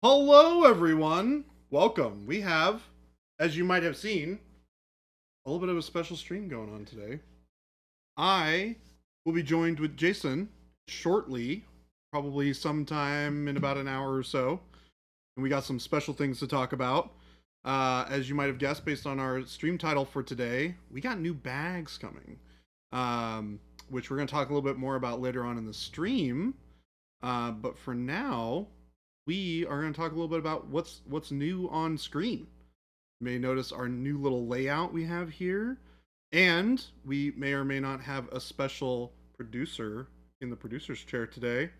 Hello, everyone. Welcome. We have, as you might have seen, a little bit of a special stream going on today. I will be joined with Jason shortly, probably sometime in about an hour or so. And we got some special things to talk about. As you might have guessed, based on our stream title for today, we got new bags coming, which we're going to talk a little bit more about later on in the stream. But for now, we are going to talk a little bit about what's new on screen. You may notice our new little layout we have here, and we may or may not have a special producer in the producer's chair today,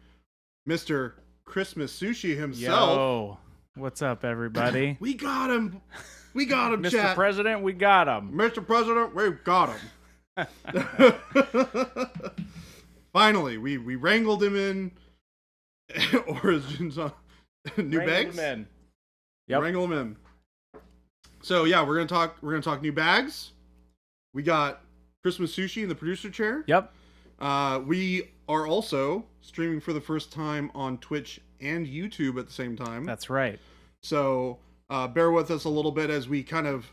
Mr. Christmas Sushi himself. Yo, what's up, everybody? We got him. We got him, Mr. chat. President, we got him. Mr. President, we've got him. Finally, we wrangled him in Origins on new bags. Yep. Wrangle them in. So yeah, we're gonna talk new bags. We got Christmas Sushi in the producer chair. Yep. We are also streaming for the first time on Twitch and YouTube at the same time. That's right. So bear with us a little bit as we kind of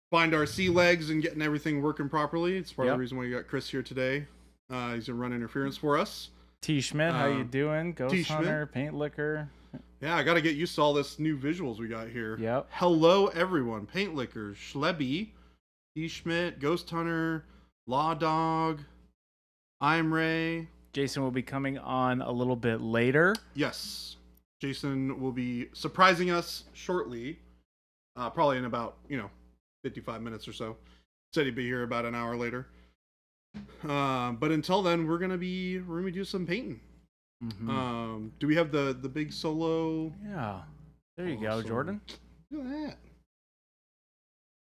find our sea legs and getting everything working properly. It's part of the reason why you got Chris here today. He's gonna run interference for us. T. Schmidt, how you doing? Ghost Hunter, Paint Liquor. Yeah, I got to get used to all this new visuals we got here. Yep. Hello, everyone. Paint Liquor, Schlebby, T. Schmidt, Ghost Hunter, Law Dog, I'm Ray. Jason will be coming on a little bit later. Yes. Jason will be surprising us shortly. Probably in about, 55 minutes or so. Said he'd be here about an hour later. But until then, we're gonna do some painting. Mm-hmm. Do we have the big solo? Yeah. There you go, Jordan. Look at that.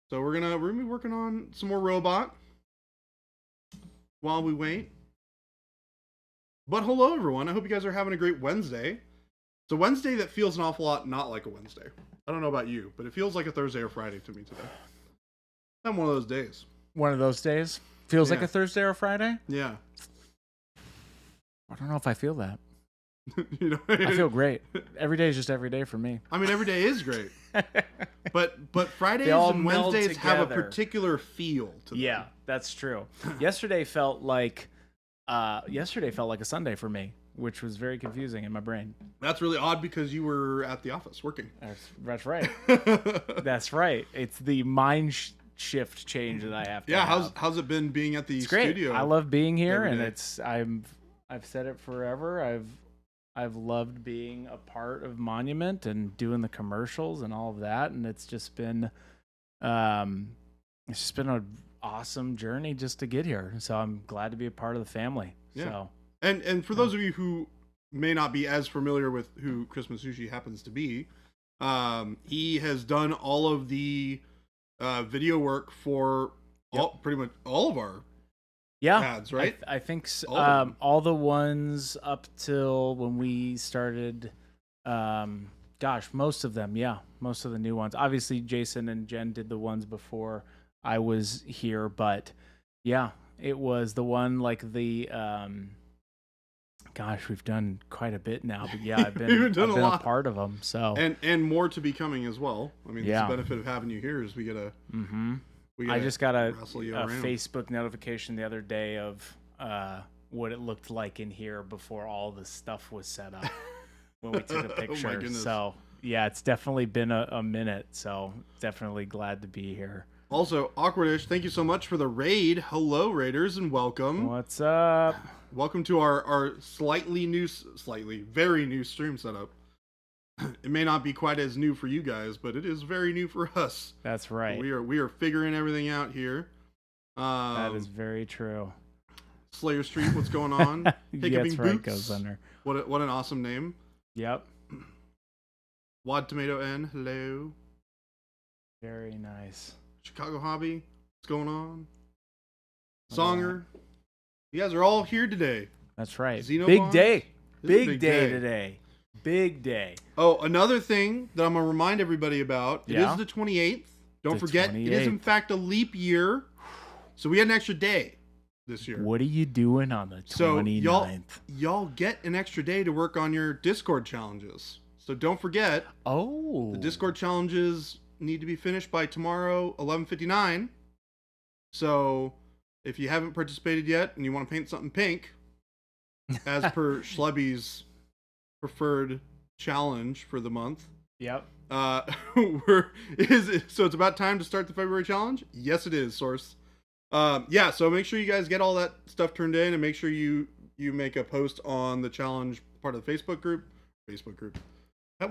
So we're gonna be working on some more robot while we wait. But hello, everyone. I hope you guys are having a great Wednesday. It's a Wednesday that feels an awful lot not like a Wednesday. I don't know about you, but it feels like a Thursday or Friday to me today. I'm one of those days. One of those days. Feels like a Thursday or Friday? Yeah. I don't know if I feel that. I feel great. Every day is just every day for me. I mean, every day is great. but Fridays and Wednesdays have a particular feel to them. Yeah, that's true. Yesterday felt like a Sunday for me, which was very confusing in my brain. That's really odd because you were at the office working. That's right. That's right. It's the mind shift change that I have to have. How's it been being at the great. studio? I love being here, and I've said it forever. I've loved being a part of Monument and doing the commercials and all of that, and it's just been an awesome journey just to get here. So I'm glad to be a part of the family. Yeah. So and for those of you who may not be as familiar with who Christmas Sushi happens to be, he has done all of the video work for pretty much all of our ads, right? I think so. All the ones up till when we started, most of them, most of the new ones. Obviously, Jason and Jen did the ones before I was here, but yeah, it was the one like the, we've done quite a bit now, but yeah, I've been a part of them. So and more to be coming as well. I mean, the benefit of having you here is we get a. Mm-hmm. I just got a Facebook notification the other day of what it looked like in here before all the stuff was set up when we took a picture. So yeah, it's definitely been a minute. So definitely glad to be here. Also, Awkwardish, thank you so much for the raid. Hello, Raiders, and welcome. What's up? Welcome to our very new stream setup. It may not be quite as new for you guys, but it is very new for us. That's right. We are figuring everything out here. That is very true. Slayer Street, what's going on? Hiccuping Boots. Goes under. What an awesome name. Yep. Wad Tomato N, hello. Very nice. Chicago Hobby, what's going on? Songer. You guys are all here today. That's right. Xenobond. Big day. Big day today. Big day. Oh, another thing that I'm going to remind everybody about. It is the 28th. Don't forget, 28th. It is in fact a leap year. So we had an extra day this year. What are you doing on the 29th? So y'all get an extra day to work on your Discord challenges. So don't forget, Oh. the Discord challenges need to be finished by tomorrow, 11:59. So if you haven't participated yet and you want to paint something pink, as per Schlebby's preferred challenge for the month, Yep. so it's about time to start the February challenge? Yes, it is, Source. Yeah, so make sure you guys get all that stuff turned in, and make sure you make a post on the challenge part of the Facebook group.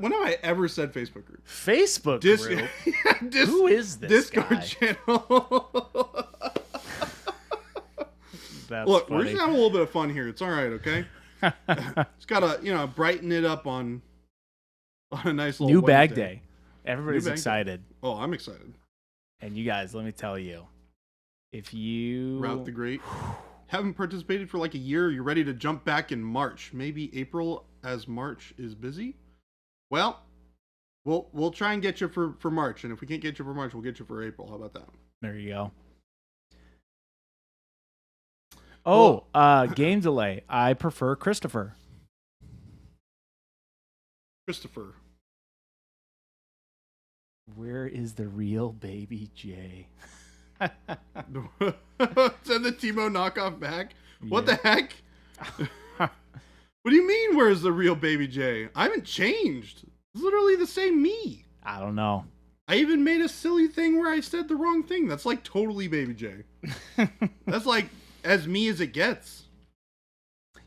When have I ever said Facebook group? Facebook group? Who is this Discord guy? channel. Look, we're just having a little bit of fun here. It's all right, okay? It's got to, brighten it up on a nice little new bag Wednesday. day. Everybody's New bag excited. Day. Oh, I'm excited. And you guys, let me tell you, if you Route the Great haven't participated for like a year, you're ready to jump back in March, maybe April, as March is busy. Well, we'll try and get you for March, and if we can't get you for March, we'll get you for April. How about that? There you go. Oh, game delay. I prefer Christopher. Where is the real baby J? Send the Timo knockoff back. What the heck? What do you mean, where's the real baby J? I haven't changed. It's literally the same me. I don't know. I even made a silly thing where I said the wrong thing. That's like totally baby J. That's like as me as it gets.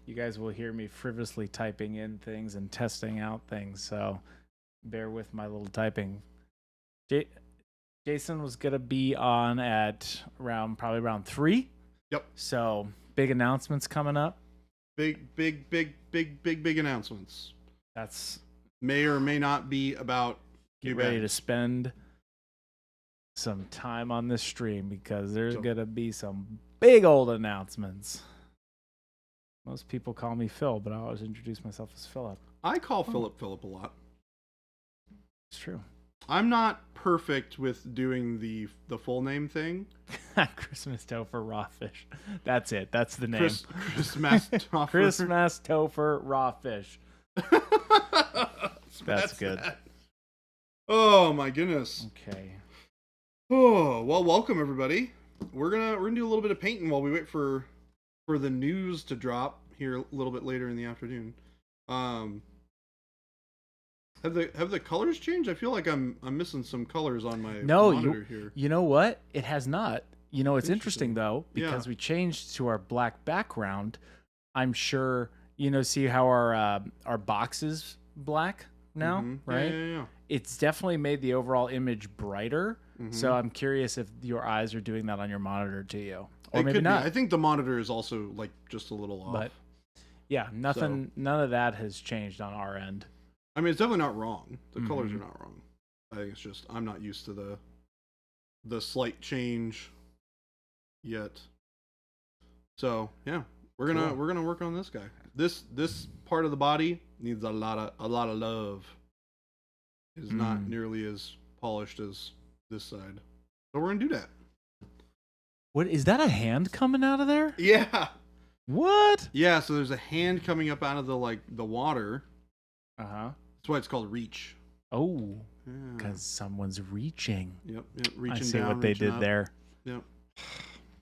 You guys will hear me frivolously typing in things and testing out things, so bear with my little typing. Jason was going to be on at probably around 3. Yep. So big announcements coming up. Big announcements. That's may or may not be about get ready to spend some time on this stream because there's going to be some big old announcements. Most people call me Phil, but I always introduce myself as Philip. I call Philip a lot. It's true. I'm not perfect with doing the full name thing. Christmas Topher Raw Fish. That's it. That's the name. Christmas Topher. Christmas Topher Raw Fish. That's good. That. Oh my goodness. Okay. Oh well, welcome everybody. We're gonna do a little bit of painting while we wait for the news to drop here a little bit later in the afternoon. Have the colors changed? I feel like I'm missing some colors on my monitor here. You know what? It has not. You know, it's interesting though, because we changed to our black background. I'm sure, see how our box is black now, right? Yeah. It's definitely made the overall image brighter. So I'm curious if your eyes are doing that on your monitor to you. Or maybe not. I think the monitor is also like just a little off. But yeah, none of that has changed on our end. I mean, it's definitely not wrong. The colors are not wrong. I think it's just I'm not used to the slight change yet. So yeah, we're gonna work on this guy. This part of the body needs a lot of love. It is not nearly as polished as this side. So we're gonna do that. What is that? A hand coming out of there? Yeah. What? Yeah. So there's a hand coming up out of the water. That's why it's called reach. Oh. Because someone's reaching. Yep. Reaching. I see down, what they did up. there. Yep.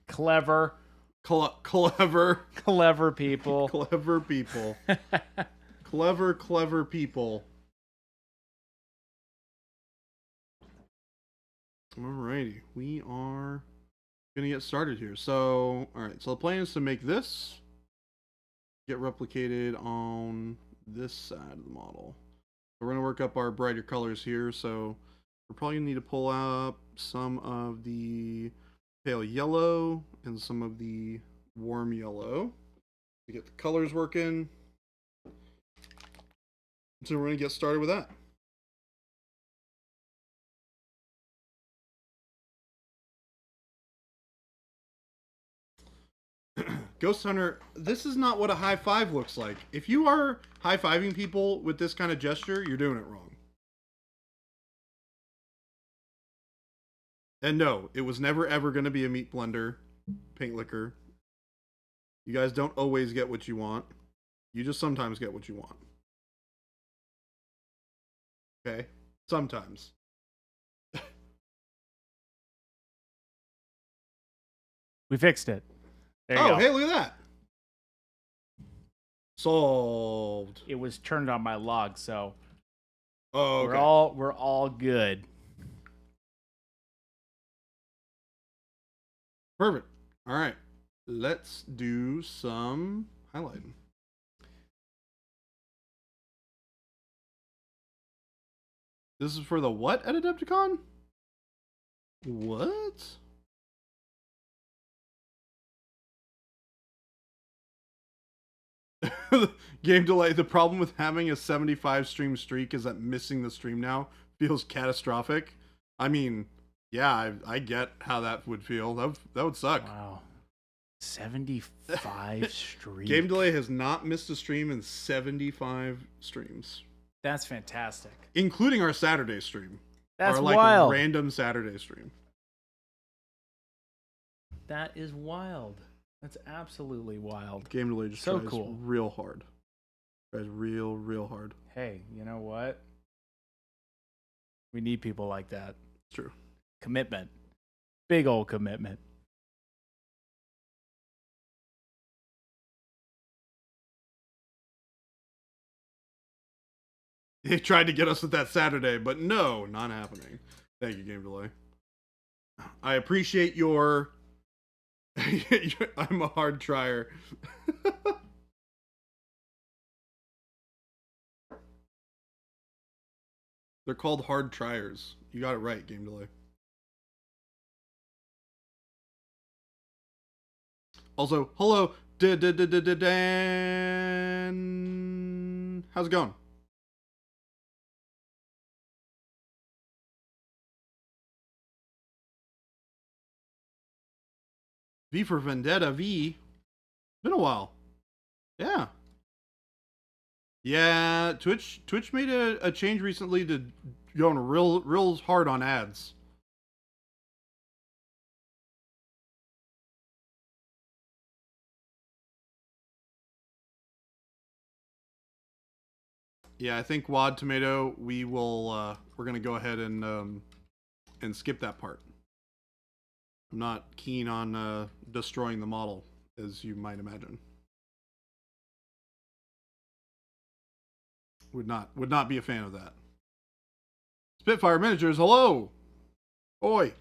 Clever. Clever. Clever people. Clever people. Clever people. Alrighty, we are gonna get started here. So, alright, so the plan is to make this get replicated on this side of the model. So we're gonna work up our brighter colors here. So we're probably gonna need to pull out some of the pale yellow and some of the warm yellow to get the colors working. So we're gonna get started with that. Ghost Hunter, this is not what a high five looks like. If you are high-fiving people with this kind of gesture, you're doing it wrong. And no, it was never ever going to be a meat blender paint liquor. You guys don't always get what you want. You just sometimes get what you want. Okay, sometimes. We fixed it. There you Oh, go. hey, look at that. Solved. It was turned on my log, so Oh, okay. we're all good. Perfect. All right. Let's do some highlighting. This is for the what at Adepticon? What? Game delay. The problem with having a 75 stream streak is that missing the stream now feels catastrophic. I mean, yeah, I get how that would feel. That would suck. Wow. 75 streak. Game delay has not missed a stream in 75 streams. That's fantastic. Including our Saturday stream. That's our, like, wild. Random Saturday stream. That is wild. That's absolutely wild. Game delay just so tries cool. real hard. Tries real hard. Hey, you know what? We need people like that. It's true. Commitment. Big old commitment. They tried to get us with that Saturday, but no, not happening. Thank you, Game Delay. I appreciate your... I'm a hard trier. They're called hard triers. You got it right, Game Delay. Also, hello, Dan. How's it going? V for Vendetta, V. Been a while. Yeah. Yeah, Twitch made a change recently to going real hard on ads. Yeah, I think Wad Tomato, we will we're gonna go ahead and skip that part. I'm not keen on destroying the model, as you might imagine. Would not be a fan of that. Spitfire Miniatures, hello! Oi!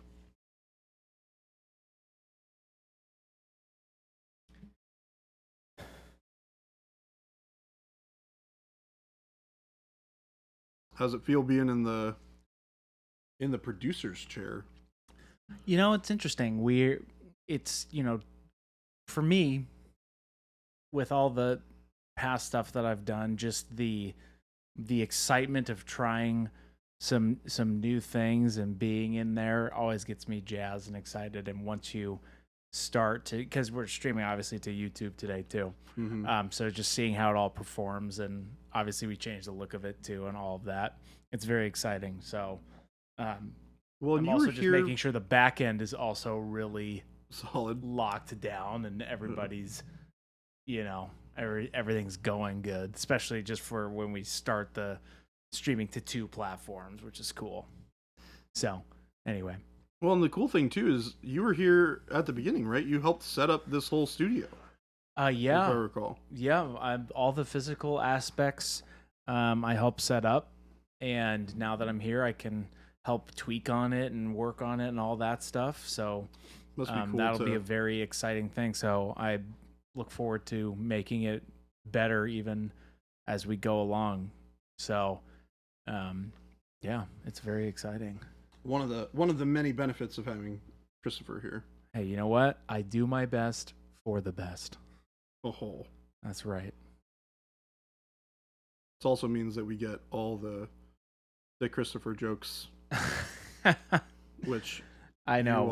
How's it feel being in the producer's chair? You know, it's interesting. It's, you know, for me, with all the past stuff that I've done, just the excitement of trying some new things and being in there always gets me jazzed and excited. And once you start to, because we're streaming obviously to YouTube today too, so just seeing how it all performs, and obviously we changed the look of it too and all of that, it's very exciting. So well, I'm also just making sure the back end is also really solid, locked down, and everybody's, you know, everything's going good, especially just for when we start the streaming to 2 platforms, which is cool. So anyway. Well, and the cool thing too is you were here at the beginning, right? You helped set up this whole studio. Yeah. If I recall. Yeah, all the physical aspects I helped set up, and now that I'm here, I can help tweak on it and work on it and all that stuff. So Must be cool that'll be a very exciting thing. So I look forward to making it better even as we go along. So yeah, it's very exciting. One of the many benefits of having Christopher here. Hey, you know what? I do my best for the best. Oh, that's right. This also means that we get all the Christopher jokes, which I know.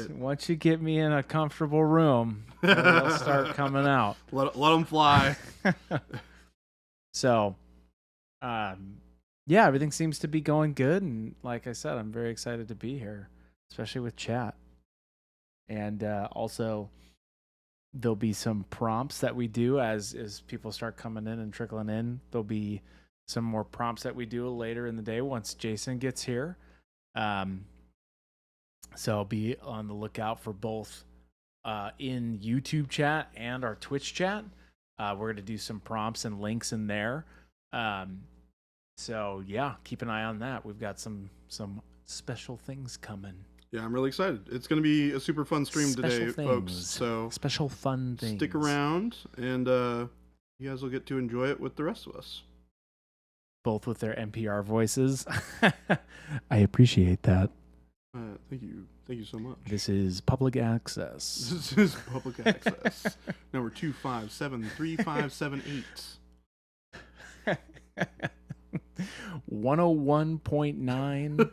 Once you get me in a comfortable room, they'll start coming out. Let them fly. So, yeah, everything seems to be going good, and like I said, I'm very excited to be here, especially with chat. And also, there'll be some prompts that we do as people start coming in and trickling in. There'll be some more prompts that we do later in the day once Jason gets here. So be on the lookout for both in YouTube chat and our Twitch chat. We're going to do some prompts and links in there. So yeah, keep an eye on that. We've got some special things coming. Yeah, I'm really excited. It's going to be a super fun stream today, folks. So special fun things. Stick around, and you guys will get to enjoy it with the rest of us. Both with their NPR voices. I appreciate that. Thank you so much. This is public access. This is public access. Number 2573578. 101.9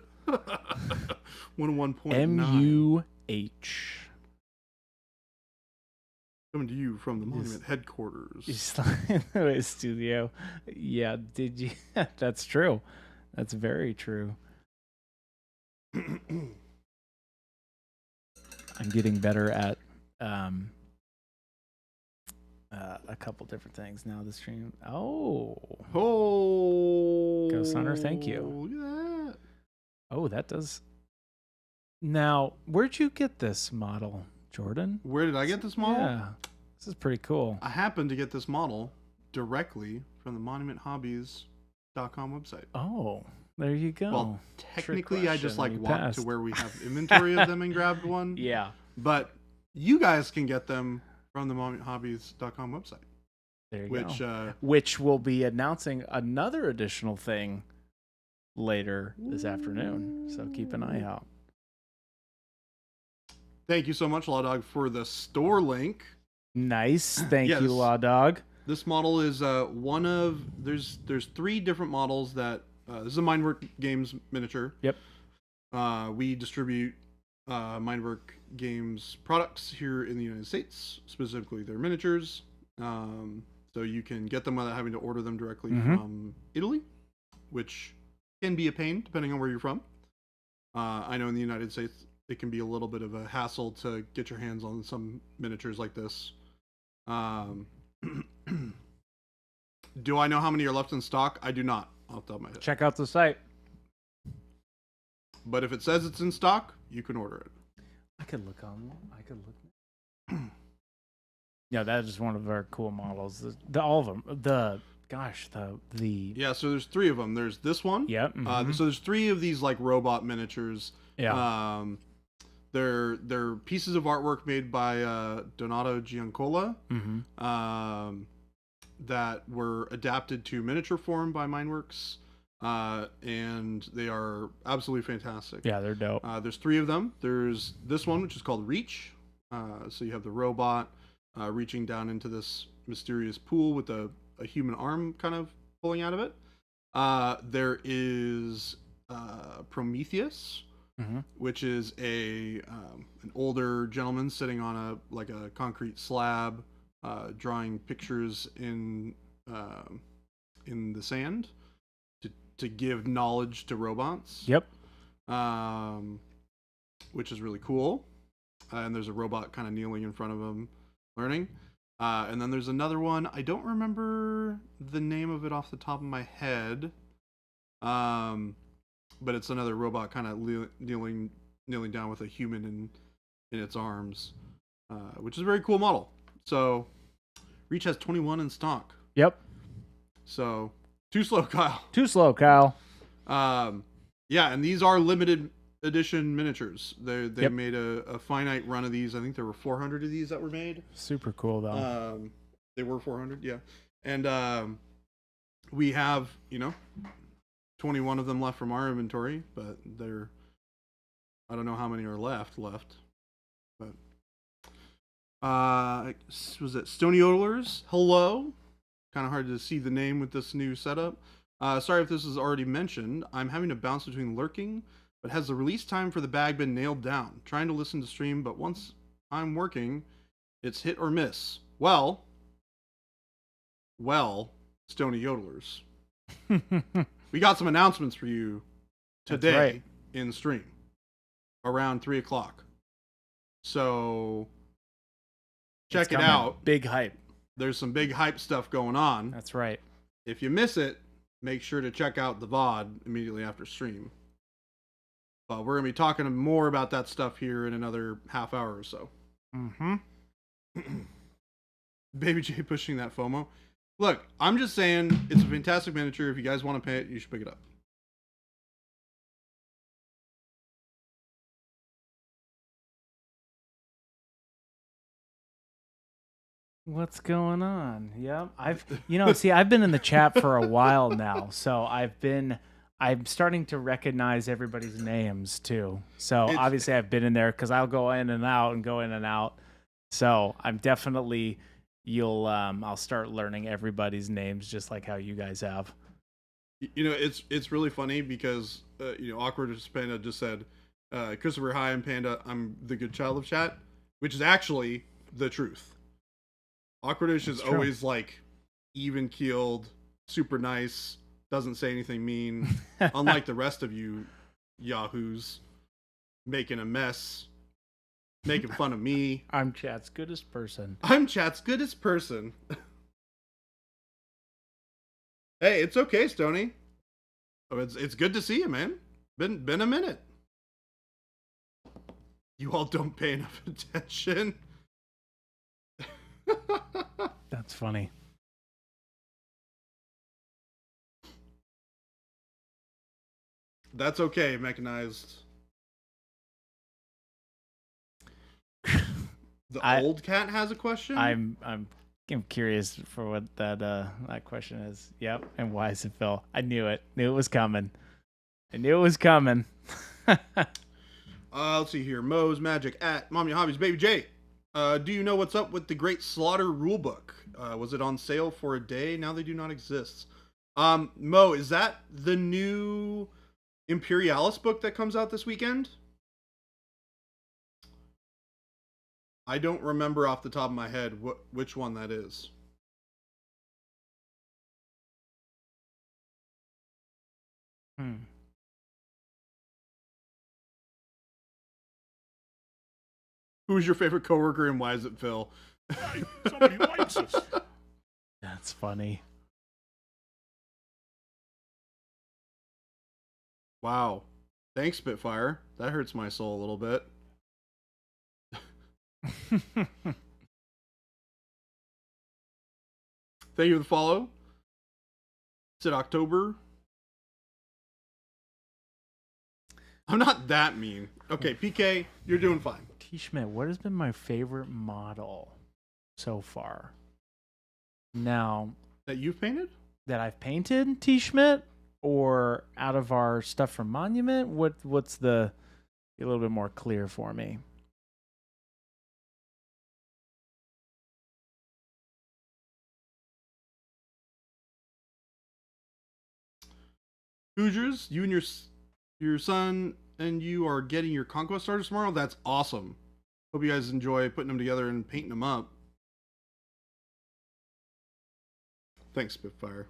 101.9 MUH. Coming to you from the Monument headquarters. Studio. Yeah, did you? That's true. That's very true. I'm getting better at a couple different things now. The stream. Oh, Ghost Hunter, thank you. Look at that. Oh, that does. Now, where'd you get this model, Jordan? Where did I get this model? Yeah, this is pretty cool. I happened to get this model directly from the monumenthobbies.com website. Oh, there you go. Well, technically, I just walked passed. to where we have inventory of them and grabbed one. Yeah. But you guys can get them from the monumenthobbies.com website. There you go. Which will be announcing another additional thing later this afternoon. So keep an eye out. Thank you so much, Law Dog, for the store link. Nice. Thank you, Law Dog. This model is one of there's 3 different models that this is a Mindwork Games miniature. Yep. We distribute Mindwork Games products here in the United States, specifically their miniatures. So you can get them without having to order them directly from Italy, which can be a pain depending on where you're from. I know in the United States it can be a little bit of a hassle to get your hands on some miniatures like this. Do I know how many are left in stock? I do not, off the top of my head. Check out the site. But if it says it's in stock, you can order it. I could look on. Yeah, that is one of our cool models. All of them. The yeah. So there's 3 of them. There's this one. Yep. So there's 3 of these like robot miniatures. Yeah. They're pieces of artwork made by Donato Giancola. That were adapted to miniature form by Mindworks. And they are absolutely fantastic. Yeah, they're dope. There's 3 of them. There's this one, which is called Reach. So you have the robot reaching down into this mysterious pool with a human arm kind of pulling out of it. There is Prometheus, which is an older gentleman sitting on a concrete slab, drawing pictures in the sand to give knowledge to robots. Yep. Which is really cool. And there's a robot kind of kneeling in front of him, learning. And then there's another one. I don't remember the name of it off the top of my head. But it's another robot kind of kneeling down with a human in its arms, which is a very cool model. So Reach has 21 in stock. Yep. So too slow, Kyle. Too slow, Kyle. Yeah, and these are limited edition miniatures. They Yep. made a finite run of these. I think there were 400 of these that were made. Super cool though. They were 400, yeah. And we have 21 of them left from our inventory, but I don't know how many are left. But was it Stony Yodelers? Hello. Kind of hard to see the name with this new setup. Sorry if this is already mentioned. I'm having to bounce between lurking, but has the release time for the bag been nailed down? Trying to listen to stream, but once I'm working, it's hit or miss. Well, Stony Yodelers. We got some announcements for you today in stream around 3 o'clock. So check it out. Big hype. There's some big hype stuff going on. That's right. If you miss it, make sure to check out the VOD immediately after stream. But we're going to be talking more about that stuff here in another half hour or so. Mm-hmm. Baby J pushing that FOMO. Look, I'm just saying it's a fantastic miniature. If you guys want to pay it, you should pick it up. What's going on? Yep. I've been in the chat for a while now, so I'm starting to recognize everybody's names too. So obviously I've been in there because I'll go in and out and go in and out. So I'm definitely I'll start learning everybody's names just like how you guys have. It's really funny because Awkward Panda just said, Christopher, hi, I'm Panda. I'm the good child of chat, which is actually the truth. Awkwardish is always like even keeled, super nice, doesn't say anything mean, unlike the rest of you yahoos making a mess, making fun of me. I'm chat's goodest person. Hey, it's okay, Stoney. Oh, it's good to see you, man. Been a minute. You all don't pay enough attention. That's funny. That's okay, mechanized. The old cat has a question. I'm curious for what that question is. Yep, and why is it Phil? I knew it. Knew it was coming. Let's see here. Mo's Magic at Mommy Hobbies. Baby J. Do you know what's up with the Great Slaughter rulebook? Was it on sale for a day? Now they do not exist. Mo, is that the new Imperialis book that comes out this weekend? I don't remember off the top of my head which one that is. Who's your favorite coworker and why is it Phil? Hey, somebody likes us. That's funny. Wow. Thanks, Spitfire. That hurts my soul a little bit. Thank you for the follow. Is it October? I'm not that mean. Okay, PK, you're doing fine. T. Schmidt, what has been my favorite model so far? Now that you've painted? That I've painted, T. Schmidt, or out of our stuff from Monument? What's a little bit more clear for me? Hoosiers, you and your son and you are getting your conquest starters tomorrow. That's awesome. Hope you guys enjoy putting them together and painting them up. Thanks, Spitfire.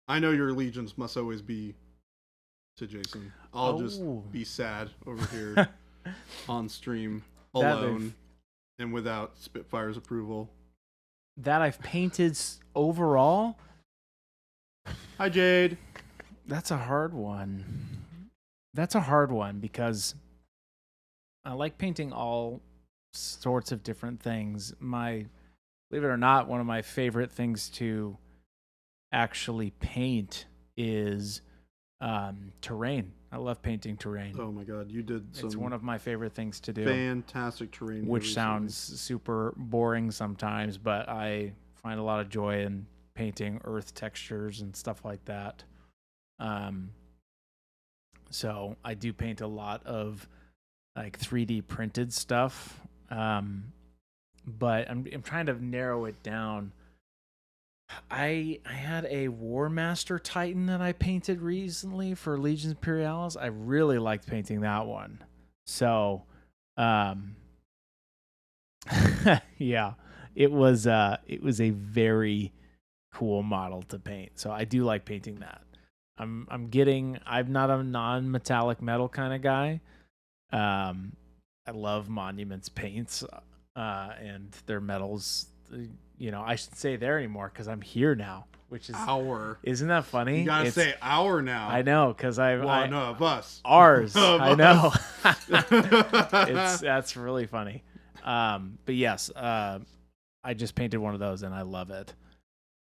I know your allegiance must always be to Jason. I'll just be sad over here on stream alone and without Spitfire's approval. That I've painted overall? Hi, Jade. That's a hard one. Because I like painting all sorts of different things. Believe it or not, one of my favorite things to actually paint is terrain. I love painting terrain. Oh my god, you did It's one of my favorite things to do. Fantastic terrain. Which sounds super boring sometimes, but I find a lot of joy in painting earth textures and stuff like that. So I do paint a lot of like 3D printed stuff. But I'm trying to narrow it down. I had a War Master Titan that I painted recently for Legions Imperialis. I really liked painting that one. So, yeah, it was a very cool model to paint. So I do like painting that. I'm not a non-metallic metal kind of guy. I love Monuments paints and their metals. I shouldn't say there anymore because I'm here now. which is Our. isn't that funny? You gotta say our now. I know, because Well, no, of us. ours. Of I know. us. That's really funny. But yes, I just painted one of those and I love it.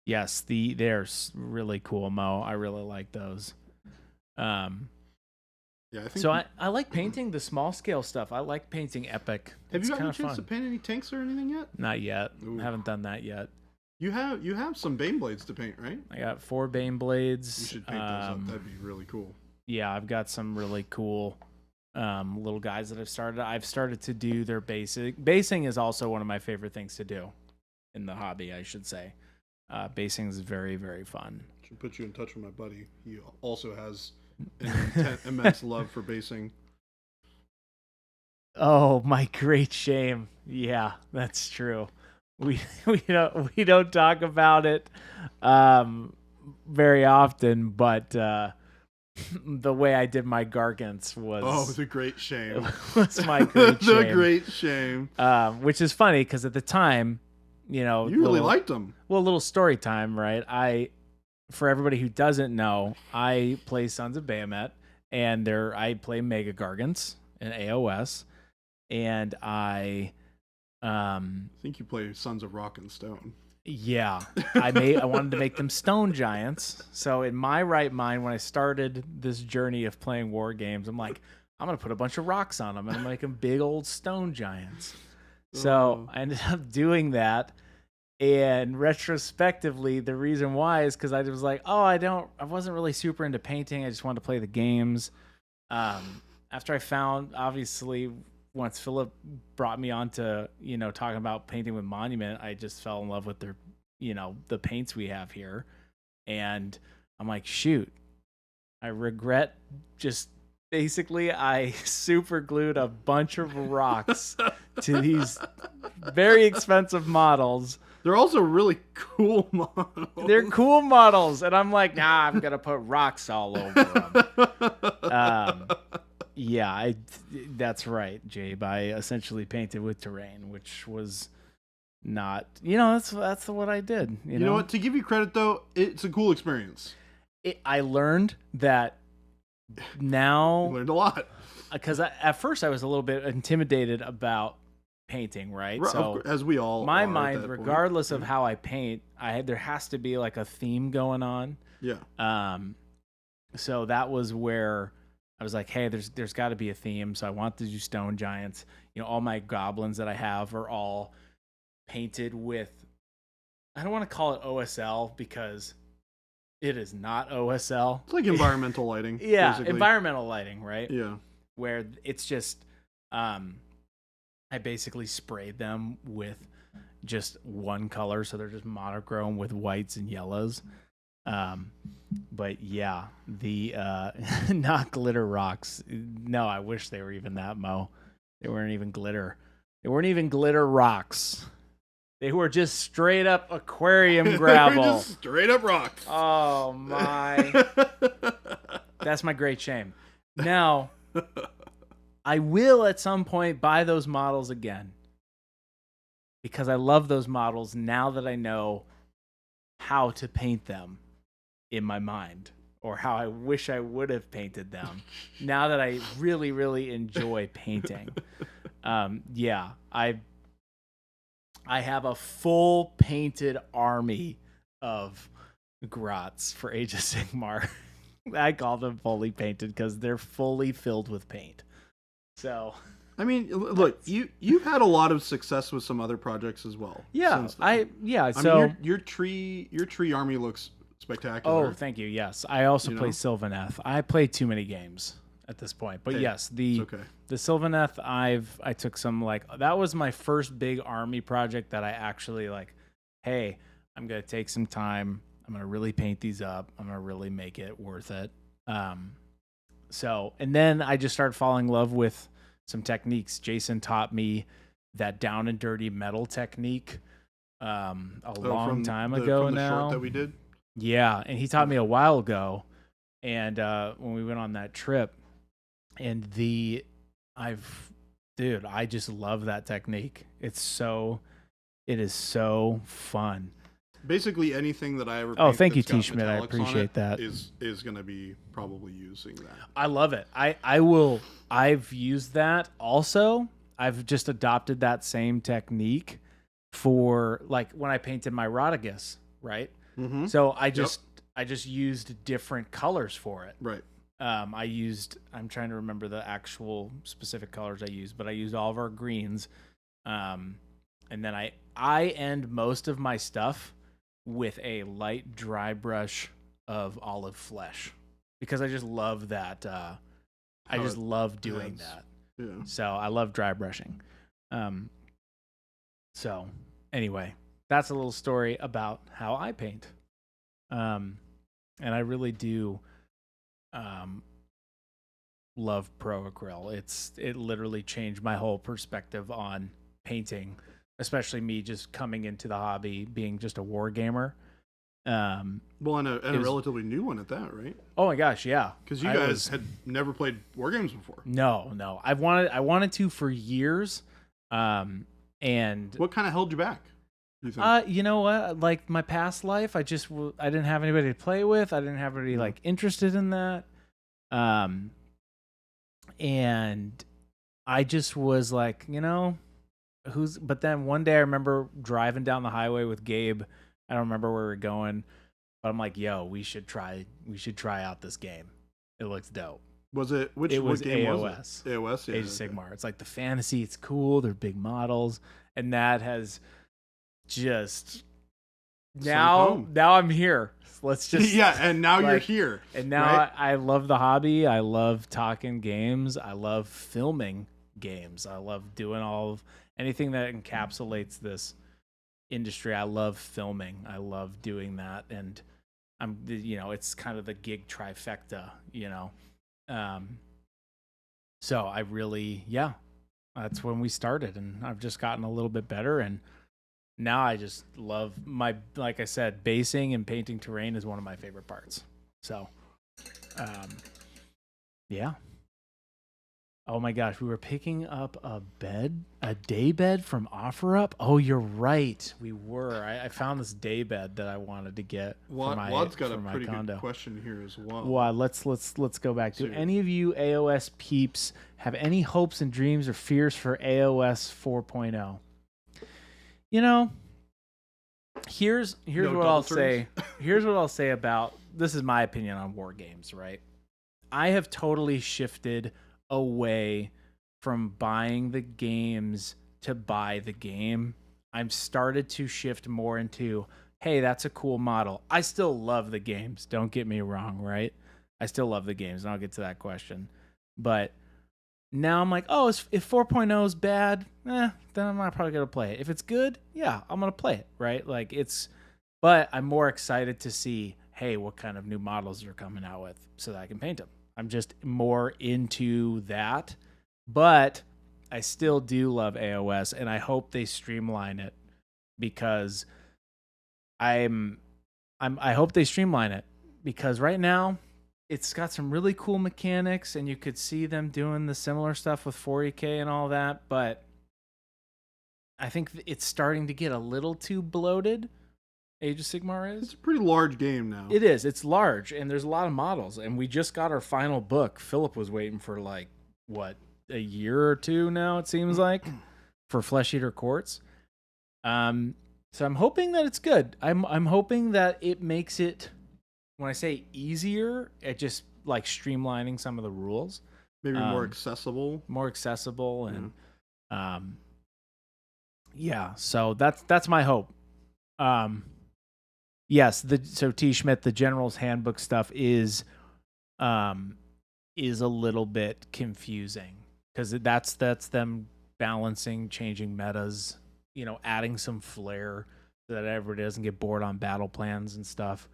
Yes, they're really cool, Mo. I really like those. Yeah, I think. So I like painting the small scale stuff. I like painting epic. Have It's you gotten a kinda chance to paint any tanks or anything yet? Not yet. Ooh. Haven't done that yet. You have some Bane blades to paint, right? I got 4 Bane blades. You should paint those up. That'd be really cool. Yeah, I've got some really cool little guys that I've started. I've started to do their basic. Basing is also one of my favorite things to do in the hobby, I should say. Basing is very, very fun. Should put you in touch with my buddy. He also has an immense love for basing. Oh, my great shame. Yeah, that's true. We don't talk about it very often, but the way I did my gargants was the great shame. was my great shame. The great shame. Which is funny because at the time, you really liked them. Well, a little story time, right? For everybody who doesn't know, I play Sons of Bahamut, and I play Mega Gargants in AOS, and I think you play Sons of Rock and Stone. Yeah, I wanted to make them stone giants. So in my right mind, when I started this journey of playing war games, I'm like, I'm gonna put a bunch of rocks on them and I'm gonna make them big old stone giants. So I ended up doing that. And retrospectively, the reason why is because I was like, I wasn't really super into painting. I just wanted to play the games. After I found, obviously, once Philip brought me on to, talking about painting with Monument, I just fell in love with their, the paints we have here. And I'm like, shoot, I regret just basically I super glued a bunch of rocks to these very expensive models. They're also really cool models. They're cool models. And I'm like, nah, I'm going to put rocks all over them. Yeah, that's right, Jabe. I essentially painted with terrain, which was not, that's what I did. You know what? To give you credit, though, it's a cool experience. I learned that now. You learned a lot. Because at first I was a little bit intimidated about painting, right? So as we all my are mind, at that regardless point. of how I paint, there has to be like a theme going on. Yeah. So that was where I was like, hey, there's got to be a theme. So I want to do stone giants. All my goblins that I have are all painted with, I don't want to call it OSL because it is not OSL. It's like environmental lighting. Yeah, basically. environmental lighting, right? Yeah. Where it's just, I basically sprayed them with just one color, so they're just monochrome with whites and yellows. But yeah, the not glitter rocks. No, I wish they were even that, Mo. They weren't even glitter. They weren't even glitter rocks. They were just straight up aquarium gravel. They were just straight up rocks. Oh my. That's my great shame. Now, I will at some point buy those models again. Because I love those models now that I know how to paint them in my mind. Or how I wish I would have painted them. Now that I really, really enjoy painting. Yeah, I have a full painted army of grots for Age of Sigmar. I call them fully painted because they're fully filled with paint. So, I mean, look, you've had a lot of success with some other projects as well. Yeah, So I mean, your tree army looks spectacular. Oh, thank you. Yes, I also play know? Sylvaneth. I play too many games at this point, but Hey, yes, the it's okay. the Sylvaneth. I took some that was my first big army project that I actually hey, I'm gonna take some time. I'm gonna really paint these up. I'm gonna really make it worth it. So, and then I just started falling in love with some techniques. Jason taught me that down and dirty metal technique a long time ago from the now. short that we did. Yeah, and he taught me a while ago, and when we went on that trip, and I just love that technique. It is so fun. Basically anything that I ever Oh, paint thank you, that's got T. Schmidt. I metallics on appreciate it that. is going to be probably using that. I love it. I will. I've used that also. I've just adopted that same technique for like when I painted my Rodigus, right? Mm-hmm. So I just used different colors for it. Right. I'm trying to remember the actual specific colors I used, but I used all of our greens. And then I end most of my stuff with a light dry brush of olive flesh because I just love that. I just love doing that. Yeah. So I love dry brushing. So anyway, that's a little story about how I paint. And I really do love Pro Acryl. It literally changed my whole perspective on painting, especially me just coming into the hobby being just a war gamer. Well, and a relatively new one at that, right? Oh my gosh, yeah. Because you guys had never played war games before. No. I wanted to for years. And what kind of held you back? You think? You know what? Like my past life, I didn't have anybody to play with. I didn't have anybody like interested in that. And I just was like, but then one day I remember driving down the highway with Gabe. I don't remember where we were going, but I'm like, yo, we should try out this game. It looks dope. Was it what game AOS. was it? AOS, yeah. Age of Sigmar. It's like the fantasy, it's cool, they're big models, and that has just now I'm here. Let's just and now you're here. And now right? I love the hobby. I love talking games. I love filming games. I love doing anything that encapsulates this industry. I love filming. I love doing that, and it's kind of the gig trifecta, so I really, that's when we started, and I've just gotten a little bit better, and now I just love like I said, basing and painting terrain is one of my favorite parts. So, yeah. Oh my gosh, we were picking up a day bed from OfferUp. Oh, you're right, we were. I found this day bed that I wanted to get for my Wad's got a pretty good question here as well. Wad, let's go back to any of you AOS peeps have any hopes and dreams or fears for AOS 4.0? Here's what I'll say. Here's what I'll say about this is my opinion on war games, right? I have totally shifted away from buying the games to buy the game. I'm started to shift more into, hey, that's a cool model. I still love the games. Don't get me wrong, right? I still love the games, and I'll get to that question. But now I'm like, oh, if 4.0 is bad, then I'm not probably going to play it. If it's good, yeah, I'm going to play it, right? But I'm more excited to see, hey, what kind of new models they're coming out with so that I can paint them. I'm just more into that, but I still do love AOS, and I hope they streamline it because I hope they streamline it because right now it's got some really cool mechanics, and you could see them doing the similar stuff with 40K and all that, but I think it's starting to get a little too bloated. Age of Sigmar is. It's a pretty large game now. It is. It's large, and there's a lot of models, and we just got our final book. Philip was waiting for a year or two now, it seems like, for Flesh Eater Quartz. So I'm hoping that it's good. I'm hoping that it makes it, when I say easier, it just like streamlining some of the rules. Maybe more accessible. And so that's my hope. Yes, so T. Schmidt, the General's Handbook stuff is a little bit confusing because that's them balancing, changing metas, adding some flair so that everybody doesn't get bored on battle plans and stuff.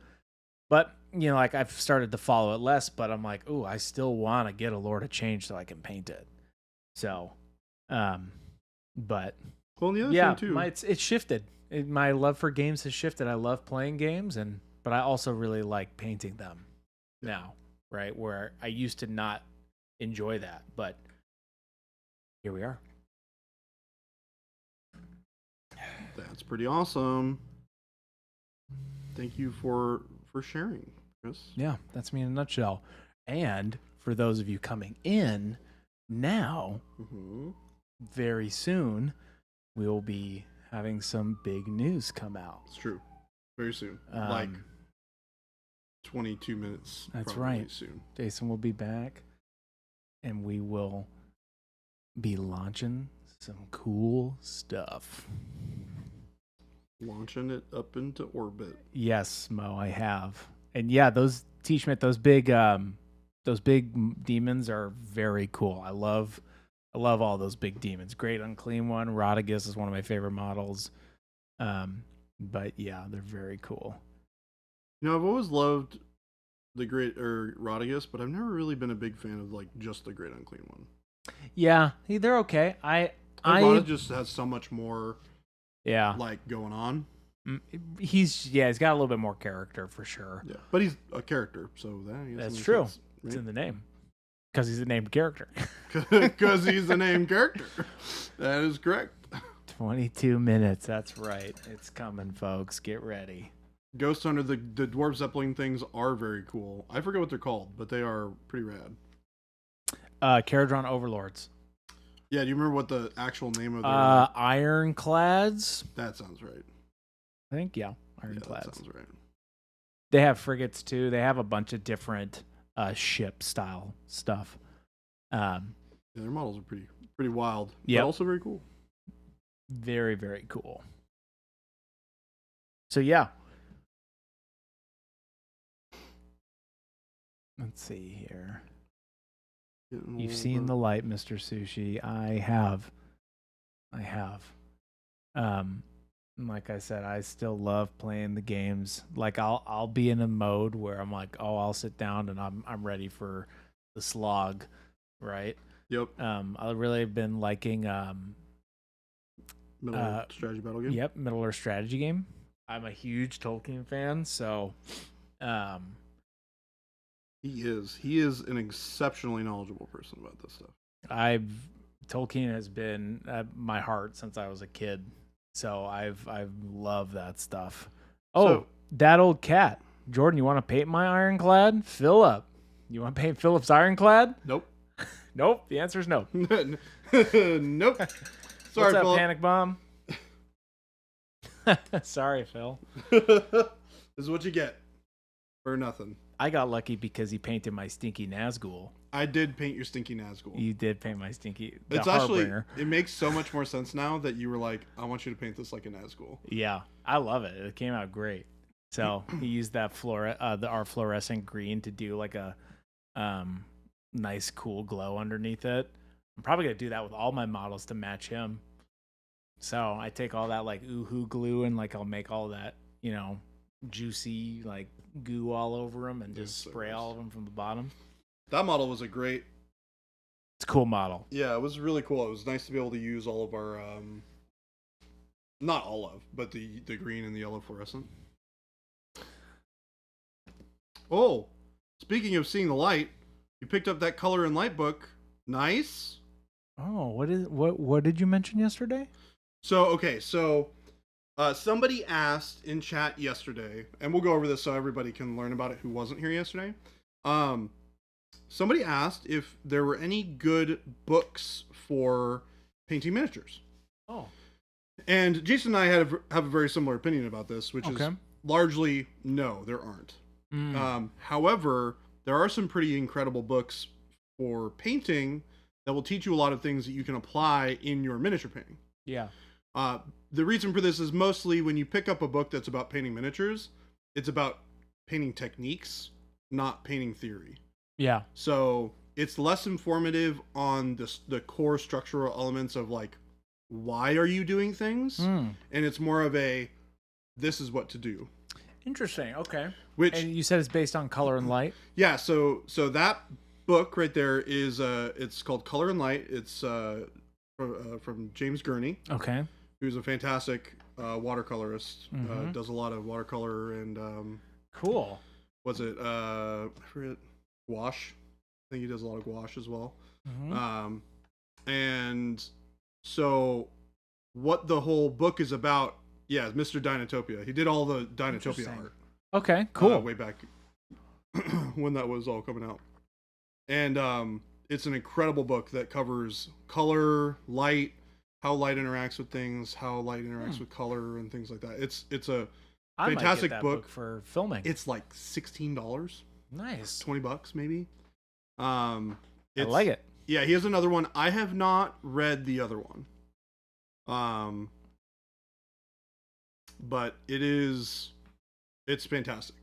But I've started to follow it less, but I'm like, ooh, I still want to get a Lord of Change so I can paint it. So, but well, the other thing too, it's shifted. My love for games has shifted. I love playing games, but I also really like painting them now, right? Where I used to not enjoy that, but here we are. That's pretty awesome. thank you for sharing, Chris. Yeah, that's me in a nutshell. And for those of you coming in now, very soon, we'll be having some big news come out. It's true. Very soon. Like 22 minutes. That's probably right. Soon. Jason will be back, and we will be launching some cool stuff. Launching it up into orbit. Yes, Mo, I have. And yeah, those T-Schmidt, those big demons are very cool. I love all those big demons. Great Unclean One. Rodigus is one of my favorite models. But yeah, they're very cool. You know, I've always loved the Great Rodigus, but I've never really been a big fan of like just the Great Unclean One. Yeah, they're okay. Rodigus just has so much more. Yeah, like going on. He's got a little bit more character for sure. Yeah, but he's a character, so that's true. Sense, right? It's in the name because he's a named character. Because he's a named character. That is correct. 22 minutes. That's right. It's coming, folks. Get ready. Ghost Hunter, the Dwarf Zeppelin things are very cool. I forget what they're called, but they are pretty rad. Caradron Overlords. Yeah, do you remember what the actual name of their Ironclads? That sounds right. I think, yeah. Ironclads. That sounds right. They have frigates too. They have a bunch of different ship style stuff. Yeah, their models are pretty wild. Yeah. But also very cool. Very, very cool. So yeah. Let's see here. You've seen the light, Mr. Sushi. I have. Like I said, I still love playing the games. Like I'll be in a mode where I'm like, oh, I'll sit down and I'm ready for the slog, right? Yep. I've really been liking Middle-earth strategy battle game. Yep, Middle-earth strategy game. I'm a huge Tolkien fan, so He is an exceptionally knowledgeable person about this stuff. Tolkien has been at my heart since I was a kid. So I've loved that stuff. Oh, that old cat. Jordan, you want to paint my ironclad? Philip. You want to paint Philip's ironclad? Nope. Nope. The answer is no. Nope. Sorry, What's up, Phil. Panic Bomb? Sorry, Phil. This is what you get for nothing. I got lucky because he painted my stinky Nazgul. I did paint your stinky Nazgul. You did paint my stinky. It's actually, it makes so much more sense now that you were like, I want you to paint this like a Nazgul. Yeah, I love it. It came out great. So he used that our fluorescent green to do like a nice cool glow underneath it. I'm probably gonna do that with all my models to match him. So I take all that like oohoo glue and like I'll make all that, juicy like goo all over them and just spray all of them from the bottom. That model was a great. It's a cool model. Yeah, it was really cool. It was nice to be able to use all of our, not all of, but the green and the yellow fluorescent. Oh, speaking of seeing the light, you picked up that Color and Light book. Nice. Oh, what did you mention yesterday? So somebody asked in chat yesterday, and we'll go over this so everybody can learn about it who wasn't here yesterday. Somebody asked if there were any good books for painting miniatures. Oh. And Jason and I have a very similar opinion about this, which is largely no, there aren't. However, there are some pretty incredible books for painting that will teach you a lot of things that you can apply in your miniature painting. Yeah. The reason for this is mostly when you pick up a book that's about painting miniatures, it's about painting techniques, not painting theory. Yeah. So it's less informative on the core structural elements of like, why are you doing things? And it's more of a, this is what to do. Interesting. Okay. And you said it's based on Color and Light? Yeah. So that book right there is, it's called Color and Light. It's from James Gurney. Okay. Who's a fantastic watercolorist. Does a lot of watercolor and cool. Was it I forget, gouache? I think he does a lot of gouache as well. And so what the whole book is about, yeah, Mr. Dinotopia. He did all the Dinotopia art. Okay, cool. Way back when that was all coming out. And it's an incredible book that covers color, light, how light interacts with things, how light interacts with color, and things like that. It's a I might fantastic get that book. for filming. It's like $16, Nice. $20 maybe. I like it. Yeah, he has another one. I have not read the other one. But it's fantastic.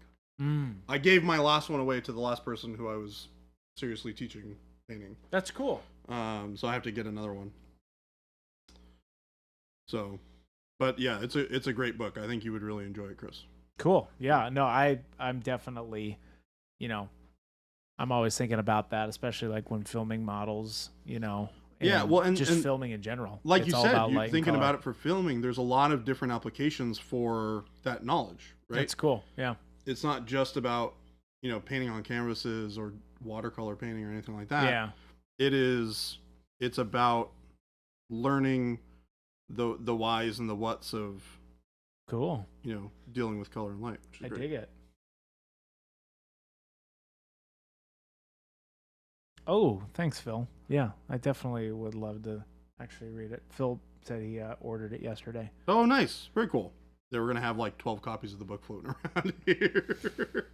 I gave my last one away to the last person who I was seriously teaching painting. That's cool. So I have to get another one. So, but yeah, it's a great book. I think you would really enjoy it, Chris. Cool. Yeah. No, I'm definitely, I'm always thinking about that, especially like when filming models, Yeah, well, and just filming in general. Like It's you all said, about you're light and thinking color. about it for filming. There's a lot of different applications for that knowledge, right? That's cool. Yeah. It's not just about painting on canvases or watercolor painting or anything like that. Yeah. It's about learning the whys and the whats of Cool. dealing with color and light, which is I great. dig it. Oh, thanks, Phil. Yeah, I definitely would love to actually read it. Phil said he ordered it yesterday. Oh, nice. Very cool. They were going to have like 12 copies of the book floating around here.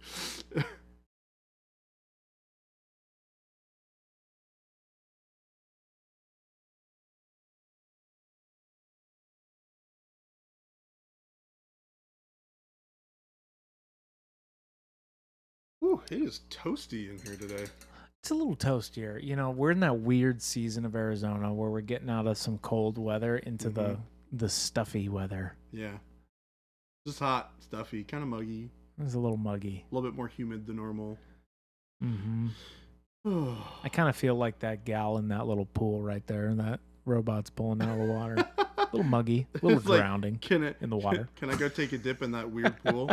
Ooh, it is toasty in here today. It's a little toastier. We're in that weird season of Arizona where we're getting out of some cold weather into the stuffy weather. Yeah. Just hot, stuffy, kind of muggy. It's a little muggy. A little bit more humid than normal. Mm-hmm. I kind of feel like that gal in that little pool right there, and that robot's pulling out of the water. A little muggy, a little It's like, grounding in the water. Can I go take a dip in that weird pool?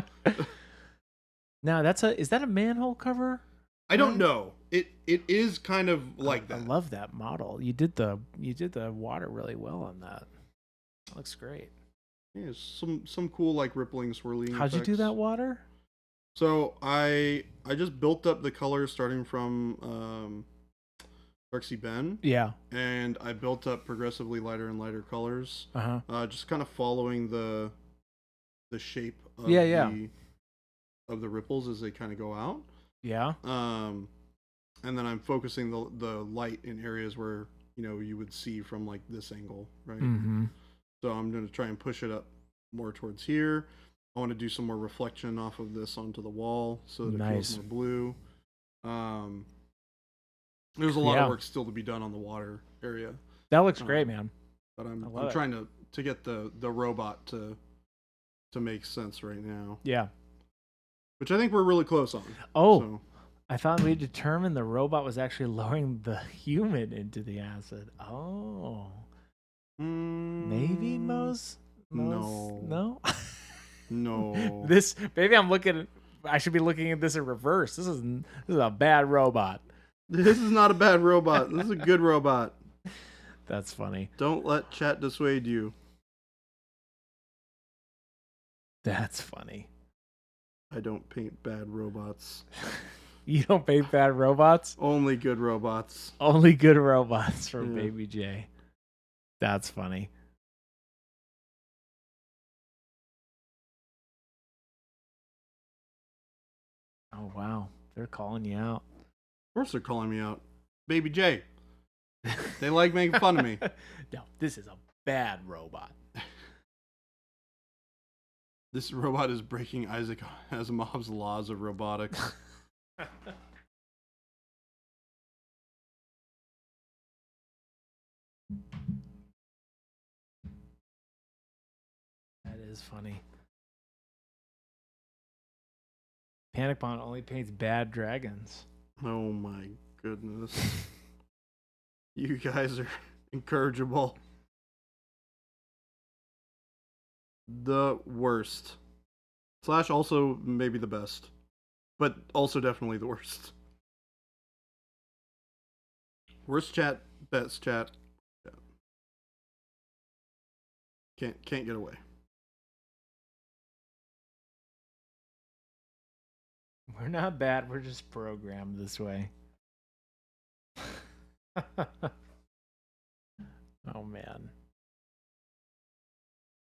Now, is that a manhole cover? I don't know. It is kind of like that. I love that model. You did the water really well on that. That looks great. Yeah, some cool like rippling, swirling. How'd you do effects. that water? So I just built up the colors starting from Darksea Ben. Yeah. And I built up progressively lighter and lighter colors. Just kind of following the shape of of the ripples as they kind of go out. Yeah. And then I'm focusing the light in areas where you would see from like this angle, right? Mm-hmm. So I'm going to try and push it up more towards here. I want to do some more reflection off of this onto the wall so that it feels more blue. There's a lot of work still to be done on the water area. That looks great, man. But I'm trying to get the robot to make sense right now. Yeah. Which I think we're really close on. Oh, so. I thought we determined the robot was actually lowering the human into the acid. Oh. Maybe Mo's? No? No. Maybe I should be looking at this in reverse. This is a bad robot. This is not a bad robot. This is a good robot. That's funny. Don't let chat dissuade you. That's funny. I don't paint bad robots. You don't paint bad robots? Only good robots. Only good robots from Baby J. That's funny. Oh, wow. They're calling you out. Of course they're calling me out. Baby J. They like making fun of me. No, this is a bad robot. This robot is breaking Isaac Asimov's laws of robotics. That is funny. Panic Bond only paints bad dragons. Oh my goodness. You guys are incorrigible. The worst. / also maybe the best. But also definitely the worst. Worst chat, best chat. Can't get away. We're not bad. We're just programmed this way. Oh man.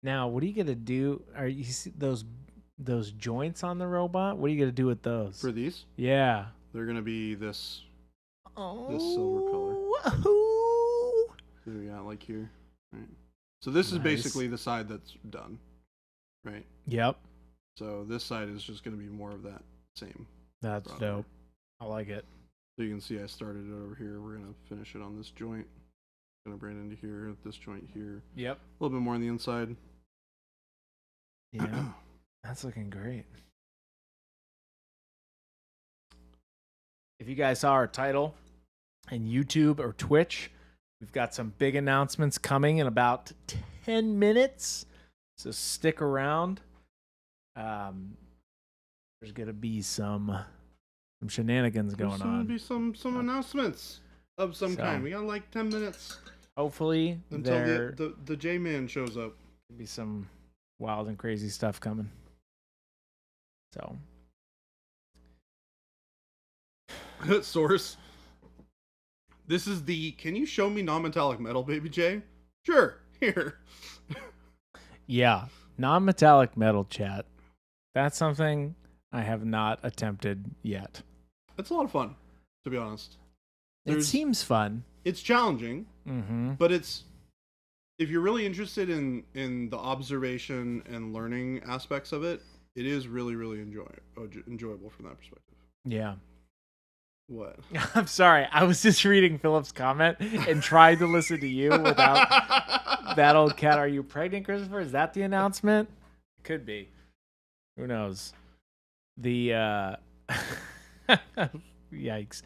Now, what are you gonna do? Are you see those joints on the robot? What are you gonna do with those? For these, Yeah. they're gonna be this Oh. silver color. Woohoo! So we got like here, right? So this is Nice. basically the side that's done, right? Yep. So this side is just gonna be more of that same. That's Brother. dope. I like it. So you can see I started it over here. We're gonna finish it on this joint. Gonna bring it into here, this joint here. Yep. A little bit more on the inside. Yeah. That's looking great. If you guys saw our title in YouTube or Twitch, we've got some big announcements coming in about 10 minutes. So stick around. There's going to be some shenanigans going There's gonna on. be some announcements of some So- kind. We got like 10 minutes Hopefully, until there the J-Man shows up. will be some wild and crazy stuff coming. So, Source. This is the. Can you show me non-metallic metal, baby J? Sure. Here. yeah, non-metallic metal chat. That's something I have not attempted yet. It's a lot of fun, to be honest. It There's- seems fun. It's challenging, Mm-hmm. but it's. If you're really interested in the observation and learning aspects of it, it is really, really enjoyable from that perspective. Yeah. What? I'm sorry. I was just reading Philip's comment and tried to listen to you without that old cat. Are you pregnant, Christopher? Is that the announcement? Could be. Who knows? The yikes.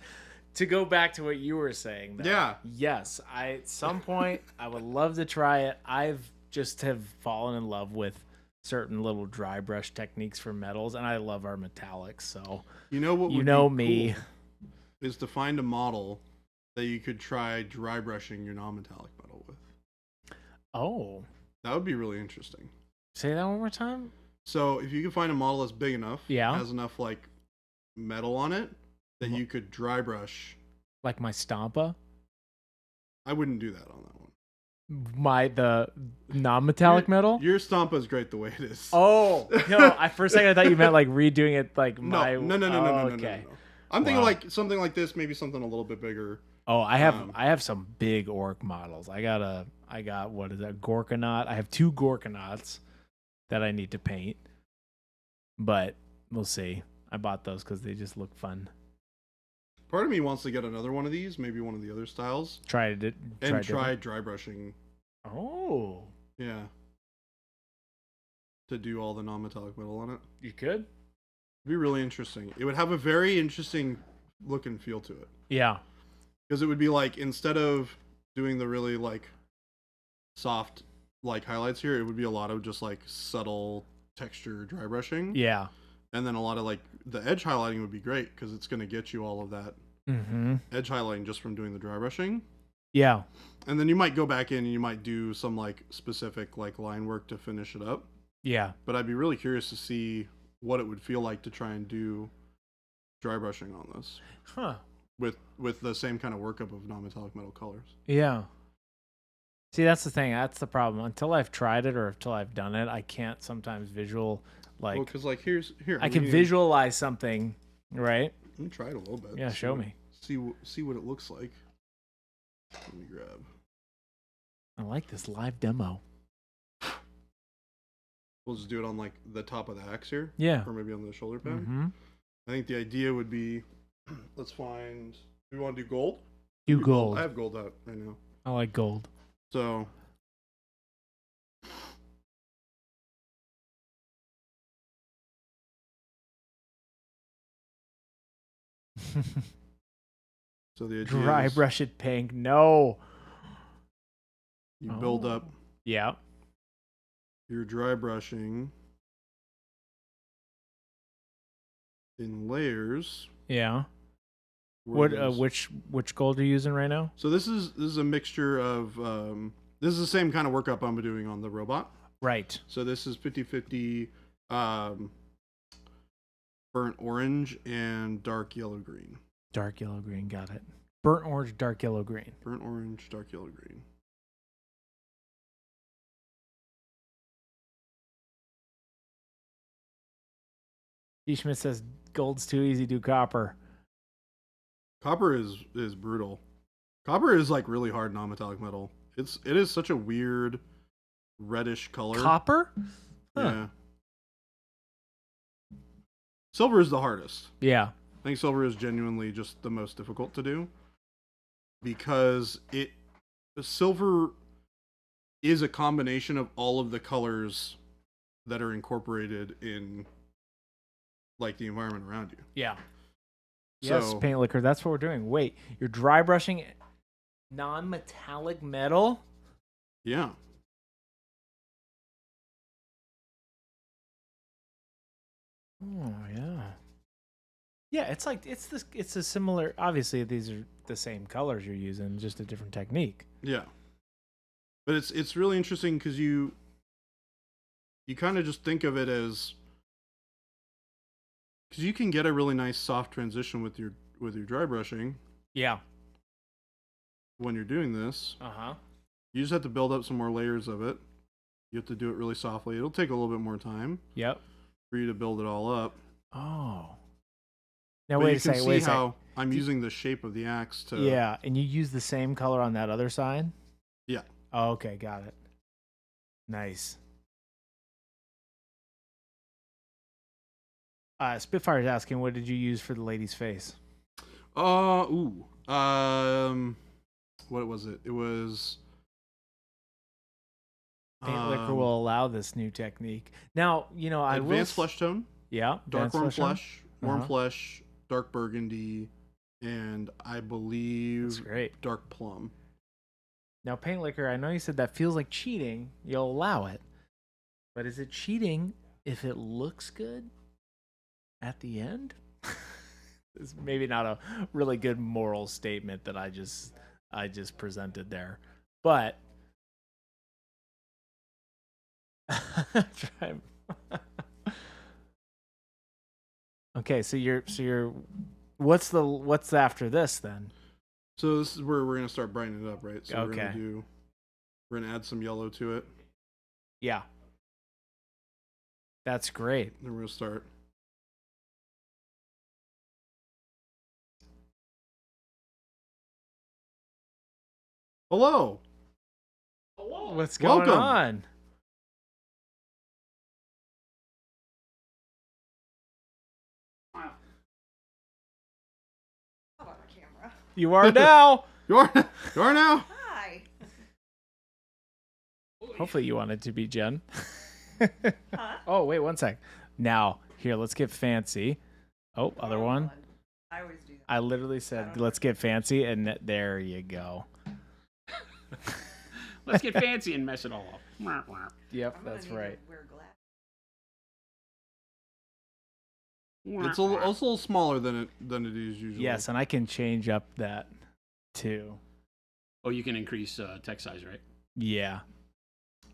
To go back to what you were saying, though, Yeah. yes, at some point I would love to try it. I've just have fallen in love with certain little dry brush techniques for metals, and I love our metallics. So You know what? you would know be me. cool is to find a model that you could try dry brushing your non-metallic metal with. Oh, That would be really interesting. say that one more time. So if you can find a model that's big enough, Yeah. has enough like metal on it that you could dry brush. Like my Stampa, I wouldn't do that on that one. the non-metallic metal. Your Stampa is great the way it is. Oh no! For a second I thought you meant like redoing it like no, my. no. Okay. I'm thinking Wow. like something like this, maybe something a little bit bigger. Oh, I have some big orc models. I got what is that, Gorkanaut? I have 2 Gorkanauts that I need to paint, but we'll see. I bought those because they just look fun. Part of me wants to get another one of these, maybe one of the other styles, Try try dry brushing. Oh, Yeah. To do all the non-metallic metal on it. you could. It'd be really interesting. It would have a very interesting look and feel to it. Yeah. Because it would be like, instead of doing the really like soft like highlights here, it would be a lot of just like subtle texture dry brushing. Yeah. And then a lot of like the edge highlighting would be great because it's going to get you all of that Mm-hmm. edge highlighting just from doing the dry brushing. Yeah. And then you might go back in and you might do some like specific like line work to finish it up. Yeah. But I'd be really curious to see what it would feel like to try and do dry brushing on this Huh. with the same kind of workup of non-metallic metal colors. Yeah. See, that's the thing. That's the problem. Until I've tried it or until I've done it, I can't sometimes like Well, because like here I can visualize something, right? Let me try it a little bit. Yeah, see show what- me. See what it looks like. Let me grab. I like this live demo. We'll just do it on like the top of the axe here, Yeah. or maybe on the shoulder pad. Mm-hmm. I think the idea would be, let's find. Do we want to do gold? Do Do gold. I have gold out right now. I like gold. So. So the idea Dry is brush it pink. No. you build up Yeah. your dry brushing in layers. Yeah. where What? there's- Which gold are you using right now? So this is a mixture of this is the same kind of workup I'm doing on the robot. Right. So this is 50/50 burnt orange, and dark yellow green. Dark yellow green, got it. Burnt orange, dark yellow green. Burnt orange, dark yellow green. D. Schmidt says gold's too easy, do copper. Copper is brutal. Copper is like really hard non-metallic metal. It is such a weird reddish color. Copper? Huh. Yeah. Silver is the hardest. Yeah. I think silver is genuinely just the most difficult to do because silver is a combination of all of the colors that are incorporated in like the environment around you. Yeah. So, Yes, paint liquor. That's what we're doing. Wait, you're dry brushing non-metallic metal? yeah. Oh yeah. Yeah, it's like it's a similar. Obviously, these are the same colors you're using, just a different technique. Yeah. But it's really interesting because you kind of just think of it as because you can get a really nice soft transition with your dry brushing Yeah. when you're doing this. Uh-huh. You just have to build up some more layers of it. You have to do it really softly. It'll take a little bit more time Yep. for you to build it all up. Oh. Now But wait you a can second. see Wait a second. how I'm using the shape of the axe to. Yeah, and you use the same color on that other side? Yeah. Oh, okay, got it. Nice. Spitfire's asking, what did you use for the lady's face? What was it? It was. Paint liquor will allow this new technique. Now, I will. Advanced flesh tone, Yeah. dark advanced warm flesh tone? flesh, warm Uh-huh. flesh, dark burgundy, and I That's believe great. dark plum. Now, paint liquor, I know you said that feels like cheating. You'll allow it. But is it cheating if it looks good at the end? It's maybe not a really good moral statement that I just presented there. But okay, so you're what's after this then? So this is where we're gonna start brightening it up, right? So Okay. we're gonna add some yellow to it. Yeah. That's great. Then we're gonna start. Hello. What's going Welcome. on? I'm on camera. You are now. You are now. Hi. Hopefully you want it to be Jen. Huh? Oh, wait, one sec. Now, here, let's get fancy. Oh, other one. I always do that. I literally said, let's get fancy, and there you go. Let's get fancy and mess it all up. Yep, I'm gonna that's need to right. wear glasses. It's also a little smaller than it is usually. Yes, and I can change up that too. Oh, you can increase text size, right? Yeah.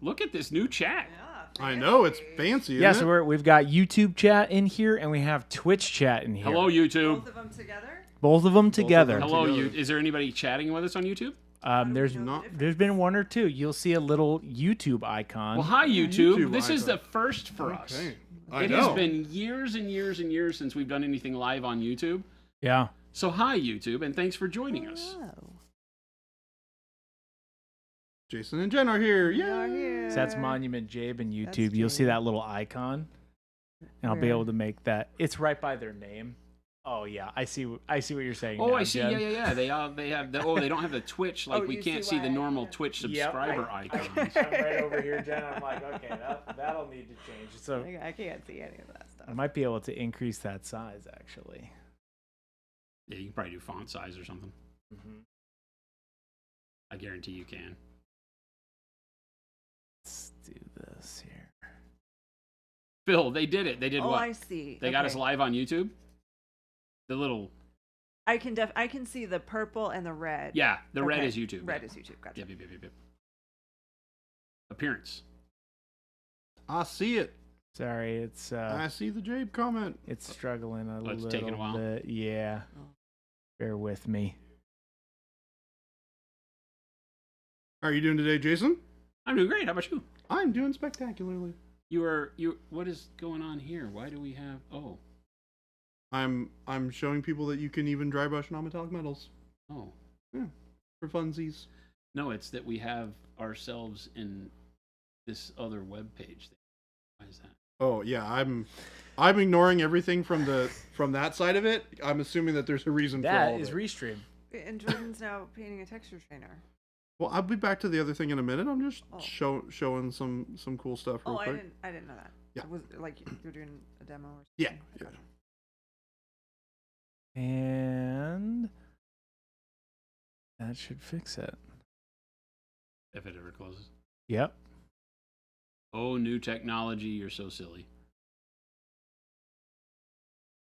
Look at this new chat. Yeah. I know it's fancy. Isn't Yeah, it? so we've got YouTube chat in here, and we have Twitch chat in here. Hello, YouTube. Both of them together? Both of them together. them. Hello, together. you. Is there anybody chatting with us on YouTube? There's know the not- difference? there's been one or two. You'll see a little YouTube icon. Well, hi, YouTube. YouTube This is icon. the first for us. Okay. I It know. has been years and years and years since we've done anything live on YouTube. Yeah. So, hi, YouTube, and thanks for joining us. Hello. Jason and Jen are here. We are Yay! here. So that's Monument Jabe and That's YouTube. You'll see Jabe. that little icon, and I'll be Where? able to make that. It's right by their name. Oh yeah, I see. I see what you're saying. Oh, now, I see. Jen. Yeah. They have. They don't have the Twitch. Like Oh, we you can't see see why the I- normal Twitch Yep. subscriber I- icons. I'm right over here, Jen. I'm like, okay, that'll need to change. So I can't see any of that stuff. I might be able to increase that size actually. Yeah, you can probably do font size or something. Mm-hmm. I guarantee you can. Let's do this here. Phil, they did it. They did Oh, what? I see. They got us Okay. live on YouTube. The little I can see the purple and the red. the red Okay. is YouTube. Red yeah. is YouTube. Gotcha. Yep. Appearance. I see it. Sorry, it's I see the Jabe comment. it's struggling a it's little taking a while. bit. Yeah. Bear with me. How are you doing today, Jason? I'm doing great. How about you? I'm doing spectacularly. What is going on here? Why do we have? Oh, I'm showing people that you can even dry brush non-metallic metals oh. for funsies. No, it's that we have ourselves in this other web page. Why is that? Oh yeah, I'm ignoring everything from that side of it. I'm assuming that there's a reason for all That of is it. Restream. And Jordan's now painting a texture trainer. Well, I'll be back to the other thing in a minute. I'm just Oh. showing some cool stuff real Oh, quick. I didn't know that. Yeah. It was like you're doing a demo or something. Yeah. Gotcha. And that should fix it. If it ever closes. Yep. Oh, new technology! You're so silly.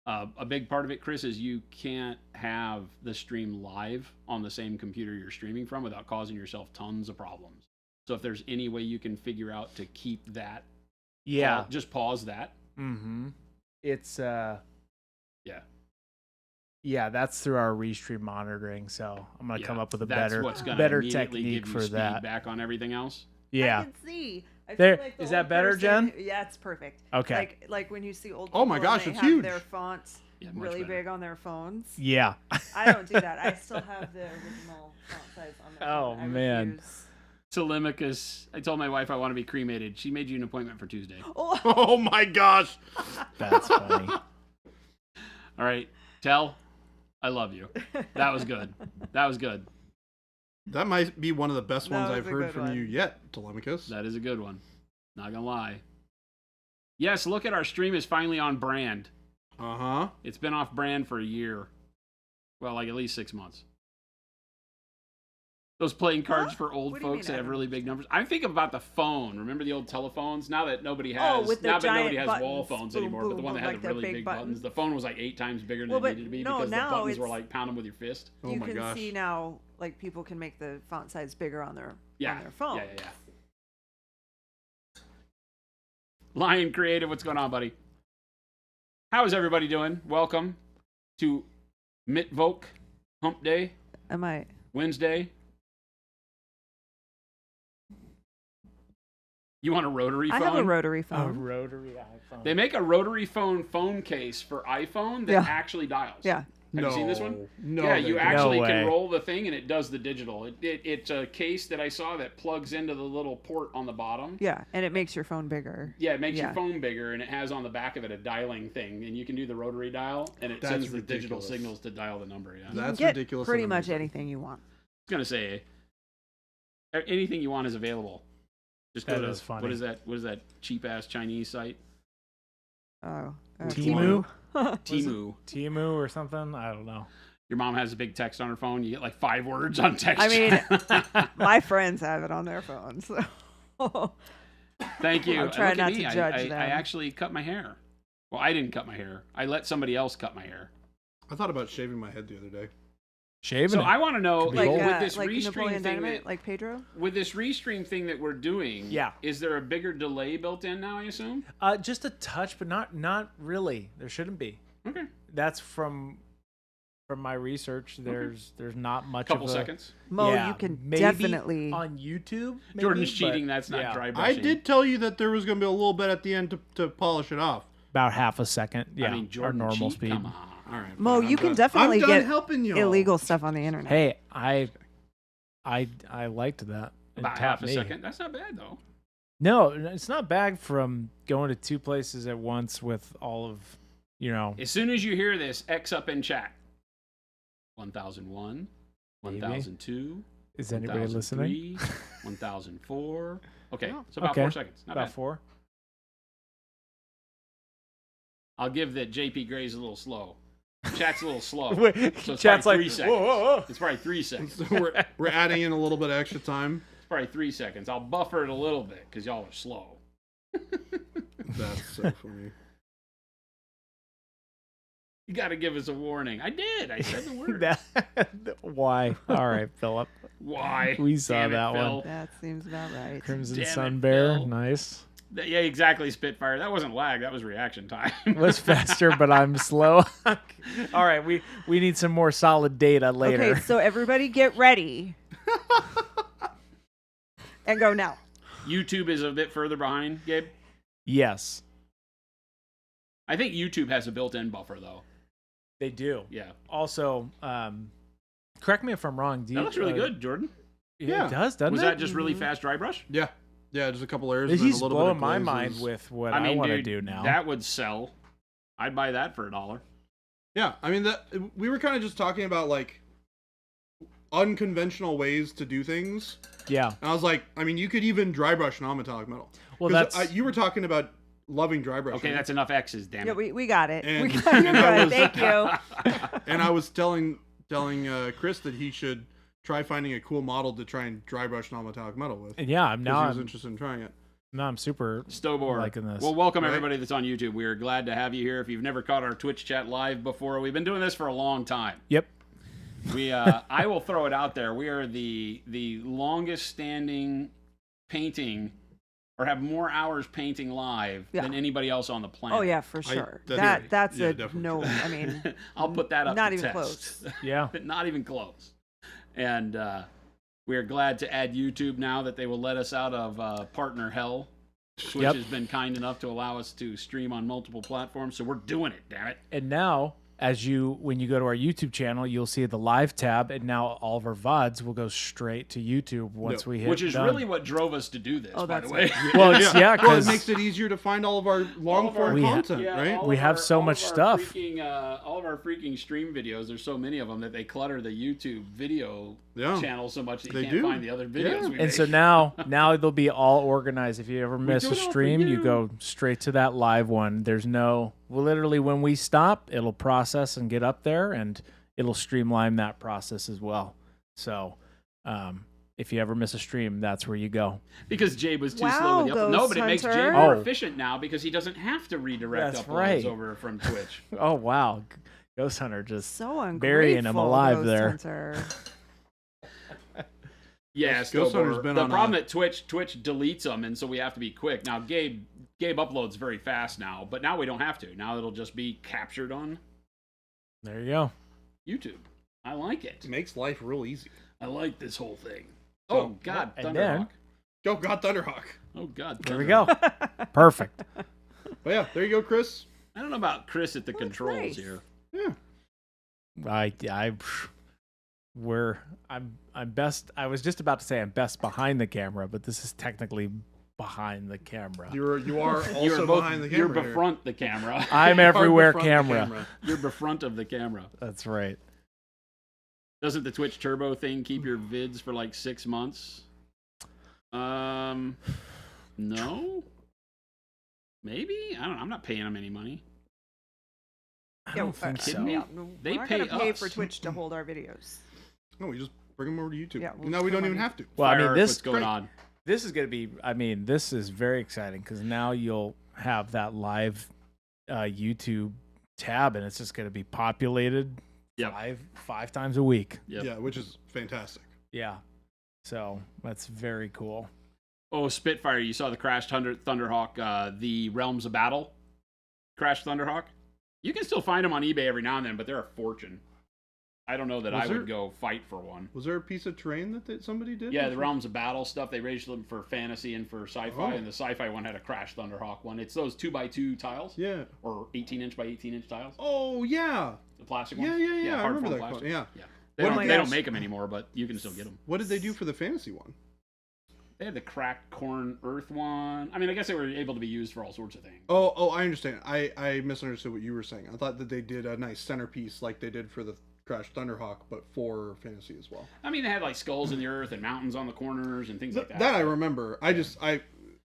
A big part of it, Chris, is you can't have the stream live on the same computer you're streaming from without causing yourself tons of problems. So if there's any way you can figure out to keep that, Yeah. just pause that. Mm-hmm. It's Yeah. yeah, that's through our Restream monitoring. So I'm gonna come up with a That's better what's gonna better immediately technique give you for speed that. back on everything else. Yeah. I can see. I There- feel like the is that old better, person- Jen? Yeah, it's perfect. Okay. Like when you see old. Oh my people and gosh, they it's have huge. Their fonts Yeah, much really better. big on their phones. Yeah. I don't do that. I still have the original font size on my Oh, phone. I man. refuse. Telemachus, I told my wife I want to be cremated. She made you an appointment for Tuesday. Oh, Oh my gosh! That's funny. All right, Tell, I love you. That was good. That was good. That might be one of the best That ones was I've a heard good from one. you yet, Telemachus. That is a good one. Not gonna lie. Yes, look at our stream is finally on brand. Uh-huh. It's been off brand for a year. Well, like at least 6 months. Those playing cards Huh? for old What do you folks mean? that I have don't really big numbers. I'm thinking about the phone. Remember the old telephones? Now that nobody has, with the now that nobody giant has wall buttons. phones Boom, anymore, but the boom, one that boom, had like the the really big big buttons. buttons. The phone was like 8 times bigger than Well, it but needed to be no, because the now buttons were it's- like pound them with your fist. Oh you my can gosh. see now, like people can make the font size bigger on their Yeah. phone. Yeah. Lion Creative, what's going on, buddy? How is everybody doing? Welcome to Mitvok Hump Day, Am I? Wednesday. You want a rotary I phone? have a rotary A phone. rotary iPhone. They make a rotary phone case for iPhone that Yeah. actually dials. Yeah. Have you seen this one? No. Yeah, they you don't. actually No can way. roll the thing and it does the digital. It's a case that I saw that plugs into the little port on the bottom. Yeah, and it makes your phone bigger. Yeah, it makes your Yeah. phone bigger, and it has on the back of it a dialing thing, and you can do the rotary dial, and it That's sends the digital ridiculous. signals to dial the number. Yeah, You That's can get ridiculous Pretty and much amazing. anything you want. I was gonna say, anything you want is available. Just go That to is funny. what is that cheap ass Chinese site? Oh. Temu? Temu. Temu or something? I don't know. Your mom has a big text on her phone. You get like 5 words on text. I mean, my friends have it on their phones. So. Thank you. I'm trying Look at not me. to judge I them. actually cut my hair. Well, I didn't cut my hair. I let somebody else cut my hair. I thought about shaving my head the other day. Shaving So it. I want to know, Could be like, gold. with this like restream Napoleon thing Dynamite, that, like Pedro. with this restream thing that we're doing, Yeah. is there a bigger delay built in now? I assume. Just a touch, but not really. There shouldn't be. Okay. That's from my research. There's not much Couple of a seconds. Mo, yeah, you can maybe definitely. on YouTube. Maybe, Jordan's but cheating. That's not yeah. dry I brushing. did tell you that there was going to be a little bit at the end to polish it off. About half a second. Yeah, I mean, Jordan our normal cheat? speed. Come on. All right. Mo, fine, you I'm can done. definitely I'm done get helping you. illegal stuff on the internet. Hey, I liked that. It About taught half a me. second. That's not bad though. No, it's not bad from going to 2 places at once with all of, As soon as you hear this, X up in chat. 1001, Maybe. 1002, Is anybody listening? 1004. Okay, Oh. so about Okay. 4 seconds. Not About bad. 4. I'll give that JP Gray's a little slow. Chat's a little slow. So it's Chat's probably like, 3 seconds. whoa, whoa, whoa. It's probably 3 seconds. So we're adding in a little bit of extra time. It's probably 3 seconds. I'll buffer it a little bit because y'all are slow. That's so funny. You got to give us a warning. I did. I said the word. Why? All right, Philip. Why? We saw Damn it, that Phil. one. That seems about right. Crimson Damn it, Sun Bear. Phil. Nice. Yeah, exactly, Spitfire. That wasn't lag. That was reaction time. It was faster, but I'm slow. All right, we need some more solid data later. Okay, so everybody get ready. And go now. YouTube is a bit further behind, Gabe. Yes, I think YouTube has a built-in buffer, though. they do. Yeah. Also, correct me if I'm wrong. Do That you, looks really good, Jordan. Yeah. It does, doesn't Was it? that just really fast dry brush? Yeah. Yeah, just a couple layers. And then He's a little bit blowing of my glazes. mind with what I I, mean, want to dude, do now. that would sell. I'd buy that for $1. Yeah, I mean we were kind of just talking about like unconventional ways to do things. Yeah. And I was like, I mean, you could even dry brush non-metallic metal. Well, 'Cause that's you were talking about loving dry brushing. Okay, that's enough X's, damn Yeah, it. we got it. And- We got, you're and I good. was- Thank you. And I was telling Chris that he should try finding a cool model to try and dry brush non-metallic metal with. and yeah. Because Now he was I'm interested in trying it. super Stowbore. liking this. Well, welcome Right? everybody that's on YouTube. We are glad to have you here. If you've never caught our Twitch chat live before, we've been doing this for a long time. Yep. We, I will throw it out there. We are the longest standing painting, or have more hours painting live Yeah. than anybody else on the planet. Oh yeah, for sure. that's- That's yeah, a definitely. no. I mean, I'll put that up. Not to even test. close. Yeah. Not even close. And we are glad to add YouTube now that they will let us out of partner hell. Twitch Yep. has been kind enough to allow us to stream on multiple platforms, so we're doing it, damn it. And now, when you go to our YouTube channel, you'll see the live tab, and now all of our VODs will go straight to YouTube once we hit Which is done. really what drove us to do this, Oh, by that's the way. Well, it's, yeah, Well, it because makes it easier to find all of our long form We ha- content, right? all We of have so all of much our stuff. All of our freaking stream videos, there's so many of them that they clutter the YouTube video Yeah. channel so much that you They can't do. find the other videos Yeah. we and make. so now they'll be all organized. If you ever miss do a it all for stream, you you. go straight to that live one. There's literally when we stop, it'll process and get up there, and it'll streamline that process as well. So, if you ever miss a stream, that's where you go. Because Jabe was too Wow, slow with the upload. No, Ghost but it makes Hunter. Jabe more Oh. efficient now because he doesn't have to redirect That's uploads right. over from Twitch. Oh wow, Ghost Hunter just so ungrateful. burying him alive Ghost there. Hunter. Yeah, Ghost Stowbore. Hunter's been The on problem a- at Twitch deletes them, and so we have to be quick. Now, Gabe uploads very fast now, but now we don't have to. Now it'll just be captured on There you go. YouTube. I like it. It makes life real easy. I like this whole thing. So- Oh God, and Thunderhawk. then- Go, God Thunderhawk. Oh God, There we Thunderhawk. go. Perfect. But yeah, there you go, Chris. I don't know about Chris at the That's controls nice. here. Yeah. I'm best. I was just about to say I'm best behind the camera, but this is technically behind the camera. You are also You're both, behind the you're camera. here. befront the camera. I'm You are everywhere befront the camera. You're befront of the camera. That's right. Doesn't the Twitch Turbo thing keep your vids for like 6 months? No. Maybe, I don't know. I'm not paying them any money. I don't think kidding so. me? Yeah, no, They we're not pay gonna pay us. for Twitch to hold our videos. No, we just bring them over to YouTube. Yeah, we'll now just we don't come even on have to. Well, I Fire mean, Earth, this what's going great. on? this is going to be. I mean, this is very exciting because now you'll have that live YouTube tab, and it's just going to be populated Yep. five times a week. Yep. Yeah, which is fantastic. Yeah. So that's very cool. Oh, Spitfire! You saw the crashed Thunderhawk, the Realms of Battle crashed Thunderhawk. You can still find them on eBay every now and then, but they're a fortune. I don't know that Was I there- would go fight for one. Was there a piece of terrain that somebody did? Yeah, the Realms of Battle stuff. They raised them for fantasy and for sci-fi, Oh. and the sci-fi one had a crashed Thunderhawk one. It's those 2x2 tiles, Yeah. or 18-inch by 18-inch tiles. Oh yeah. The plastic Yeah, ones. yeah, yeah. I hard remember form that plastic. one. Yeah. They, What don't, did they they- don't make them anymore, but you can still get them. What did they do for the fantasy one? They had the cracked corn earth one. I mean, I guess they were able to be used for all sorts of things. Oh, I understand. I misunderstood what you were saying. I thought that they did a nice centerpiece like they did for the Crash Thunderhawk, but for fantasy as well. I mean, they had like skulls in the earth and mountains on the corners and things like that. That I remember. I think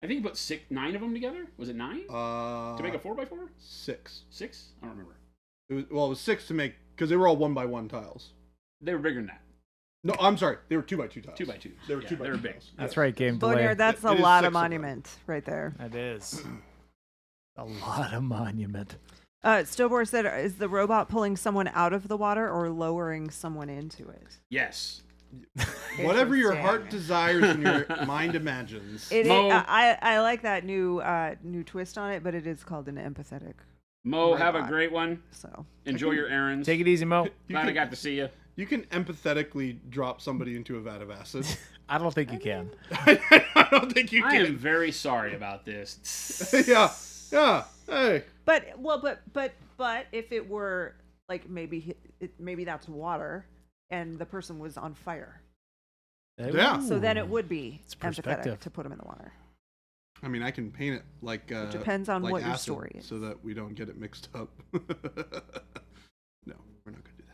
you put 9 of them together. Was it 9 to make a 4x4? 6. 6? I don't remember. It was 6 to make because they were all 1x1 tiles. They were bigger than that. No, I'm sorry. They were 2x2 tiles. 2x2. They were Yeah, 2x2 they were big. tiles. That's Yes. right, Game Delay. Bonnier, that's It a is lot 6 of of them. monument right there. That is a lot of monument. Stowbore said, is the robot pulling someone out of the water or lowering someone into it? Yes. Whatever your Interesting. heart desires and your mind imagines. Mo- I like that new twist on it, but it is called an empathetic. Mo, have a robot. great one. So Enjoy your errands. Take it easy, Mo. Glad I got to see you. You can empathetically drop somebody into a vat of acid. I don't think you can. I don't think you I am can. very sorry about this. Yeah. Hey. but if it were like maybe that's water and the person was on fire, Yeah. so then it would be It's perspective. empathetic to put them in the water. I mean, I can paint it like. It depends on like what your acid, story is. so that we don't get it mixed up. No, we're not gonna do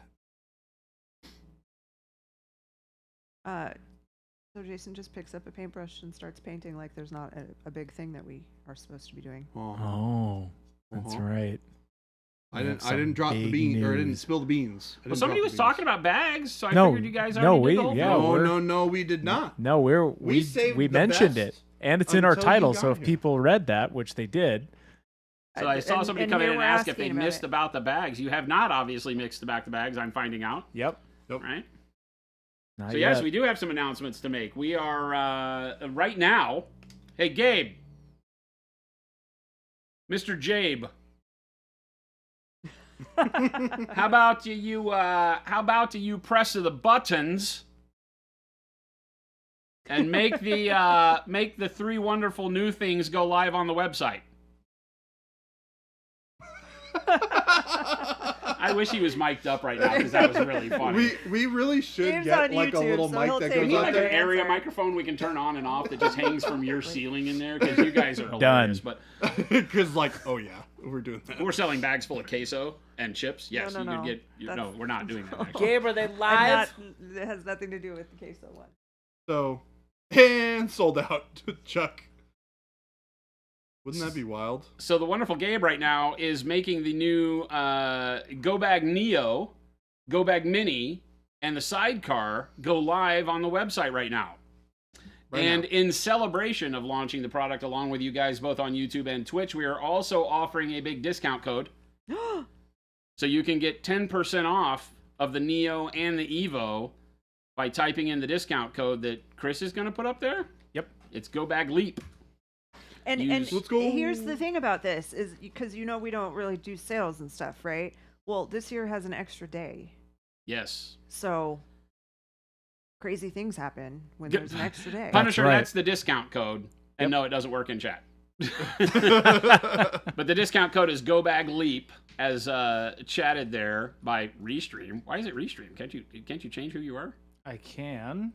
that. So Jason just picks up a paintbrush and starts painting like there's not a big thing that we are supposed to be doing. Oh, that's Uh-huh. right. I didn't drop the beans, or I didn't spill the beans. Well, somebody was talking about bags, so I No, figured you guys no, already did the we- whole yeah, thing. No, we did not. No, We saved we the mentioned best it, and it's in our until you title. got So if here. people read that, which they did, So I saw somebody come in here and we're ask if they asking about missed it. about the bags. You have not obviously mixed about the bags, I'm finding out. yep. Right? Not So yes, yet. we do have some announcements to make. We are right now. Hey, Gabe. Mr. Jabe. How about you press the buttons and make the three wonderful new things go live on the website? I wish he was mic'd up right now because that was really funny. We really should Gabe's get on like a YouTube, little so mic he'll that take goes We it. out like there. an area Answer. microphone we can turn on and off that just hangs from your ceiling in there because you guys are hilarious. But Because oh yeah, we're doing that. we're selling bags full of queso and chips. Yes, No, you no. could get. No, That's- we're not doing that. Actually. Gabe, are they And it has nothing to do with the queso one. So, and sold out to Chuck. Wouldn't that be wild? So the wonderful Gabe right now is making the new Go Bag Neo, Go Bag Mini, and the Sidecar go live on the website right now. And in celebration of launching the product along with you guys both on YouTube and Twitch, we are also offering a big discount code. So you can get 10% off of the Neo and the Evo by typing in the discount code that Chris is going to put up there. Yep. It's Go Bag Leap. And Let's go. here's the thing about this is because we don't really do sales and stuff, right? Well, this year has an extra day, Yes. so crazy things happen when Good. there's an extra day. Punisher, right. that's the discount code. And Yep. no, it doesn't work in chat. But the discount code is Go Bag Leap, as chatted there by Restream. Why is it Restream? Can't you change who you are? I can.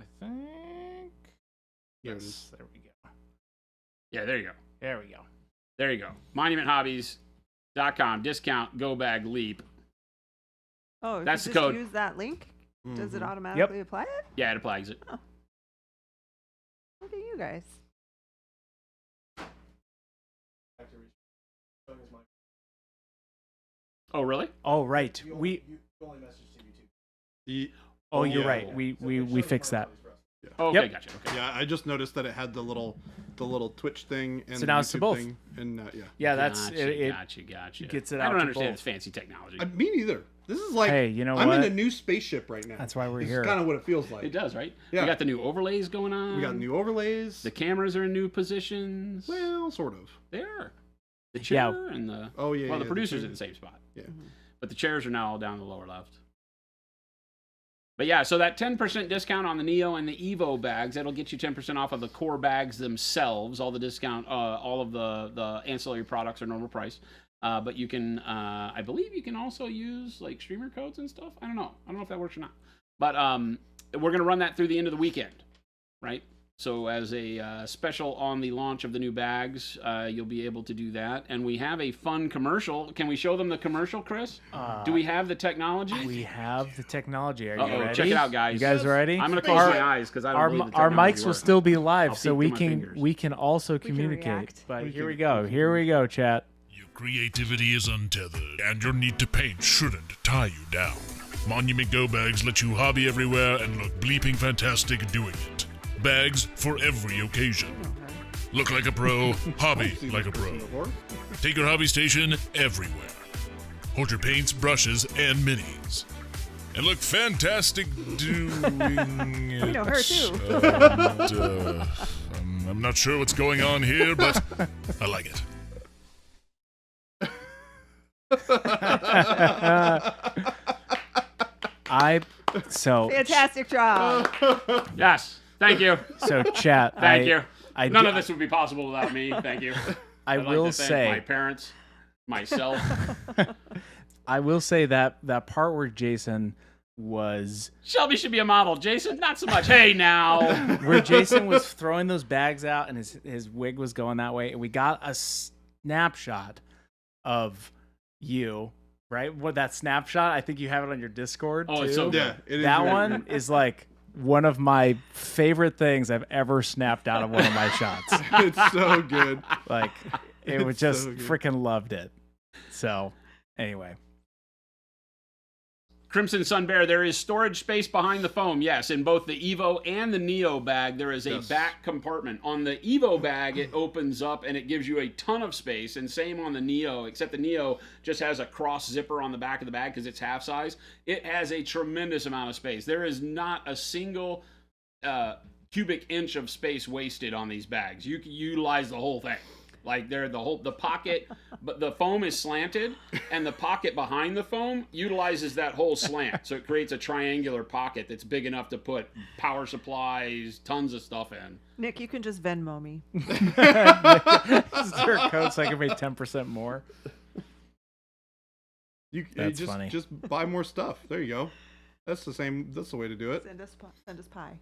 I think. Yes. There we go. Yeah, there you go. There we go. There you go. MonumentHobbies.com, discount Go Bag Leap. Oh, if That's you the just code. use that link, does it Mhm. automatically apply it? Yeah, it applies it. Look at you guys. Oh, really? Oh right. Oh, you're yeah. right. We fixed that. Oh, okay, Yep. gotcha. Okay. Yeah, I just noticed that it had the little Twitch thing and So the now it's to YouTube both. thing, and yeah. Yeah, that's Gotcha, it. gotcha. gets it I out don't to understand both. its fancy technology. Me neither. This is like Hey, you know I'm in what? a new spaceship right now. That's why we're this here. is kind of what it feels like. It does, right? Yeah. We got the new overlays going on. We got new overlays. The cameras are in new positions. Well, sort of. They are. The Yeah. chair and the Oh yeah. well, yeah, the producers chair. in the same spot. Yeah. But the chairs are now all down the lower left. But yeah, so that 10% discount on the Neo and the Evo bags, that'll get you 10% off of the core bags themselves. All the discount, all of the ancillary products are normal price. But you can, I believe you can also use like streamer codes and stuff. I don't know if that works or not. But we're gonna run that through the end of the weekend, right? So as a special on the launch of the new bags, you'll be able to do that. And we have a fun commercial. Can we show them the commercial, Chris? Do we have the technology? We have the technology. Are you Uh-oh, ready? check it out, guys. You guys ready? I'm gonna close my eyes because I don't believe the our technology mics will works. still be live, I'll so peek we through my can fingers. we can also can communicate. react. But We here can- we go. Here we go, chat. Your creativity is untethered, and your need to paint shouldn't tie you down. Monument Go Bags let you hobby everywhere and look bleeping fantastic doing it. Bags for every occasion. Look like a pro, hobby Seen like a this person pro. before. Take your hobby station everywhere. Hold your paints, brushes, and minis. and look fantastic doing it. We know her too. I'm not sure what's going on here, but I like it. Fantastic job. Yes. Thank you. So chat. Thank you. None do- of this would be possible without me. Thank you. I I'd will like to thank say. my parents, myself. I will say that part where Jason was Shelby should be a model. Jason, not so much. Hey, now. where Jason was throwing those bags out and his wig was going that way, and we got a snapshot of you, right? What that snapshot? I think you have it on your Discord. Oh, too. it's so good. Yeah, it is That very one good. is like one of my favorite things I've ever snapped out of one of my shots. It's so good. Like it was It's just so good. freaking loved it. So anyway. Crimson Sun Bear, there is storage space behind the foam. Yes, in both the Evo and the Neo bag, there is a Yes. back compartment. On the Evo bag, it opens up and it gives you a ton of space, and same on the Neo, except the Neo just has a cross zipper on the back of the bag because it's half size. It has a tremendous amount of space. There is not a single cubic inch of space wasted on these bags. You can utilize the whole thing. Like the pocket, but the foam is slanted, and the pocket behind the foam utilizes that whole slant, so it creates a triangular pocket that's big enough to put power supplies, tons of stuff in. Nick, you can just Venmo me. Is there a code so I can pay 10% more? That's just, funny. Just buy more stuff. There you go. That's the way to do it. Send us pie.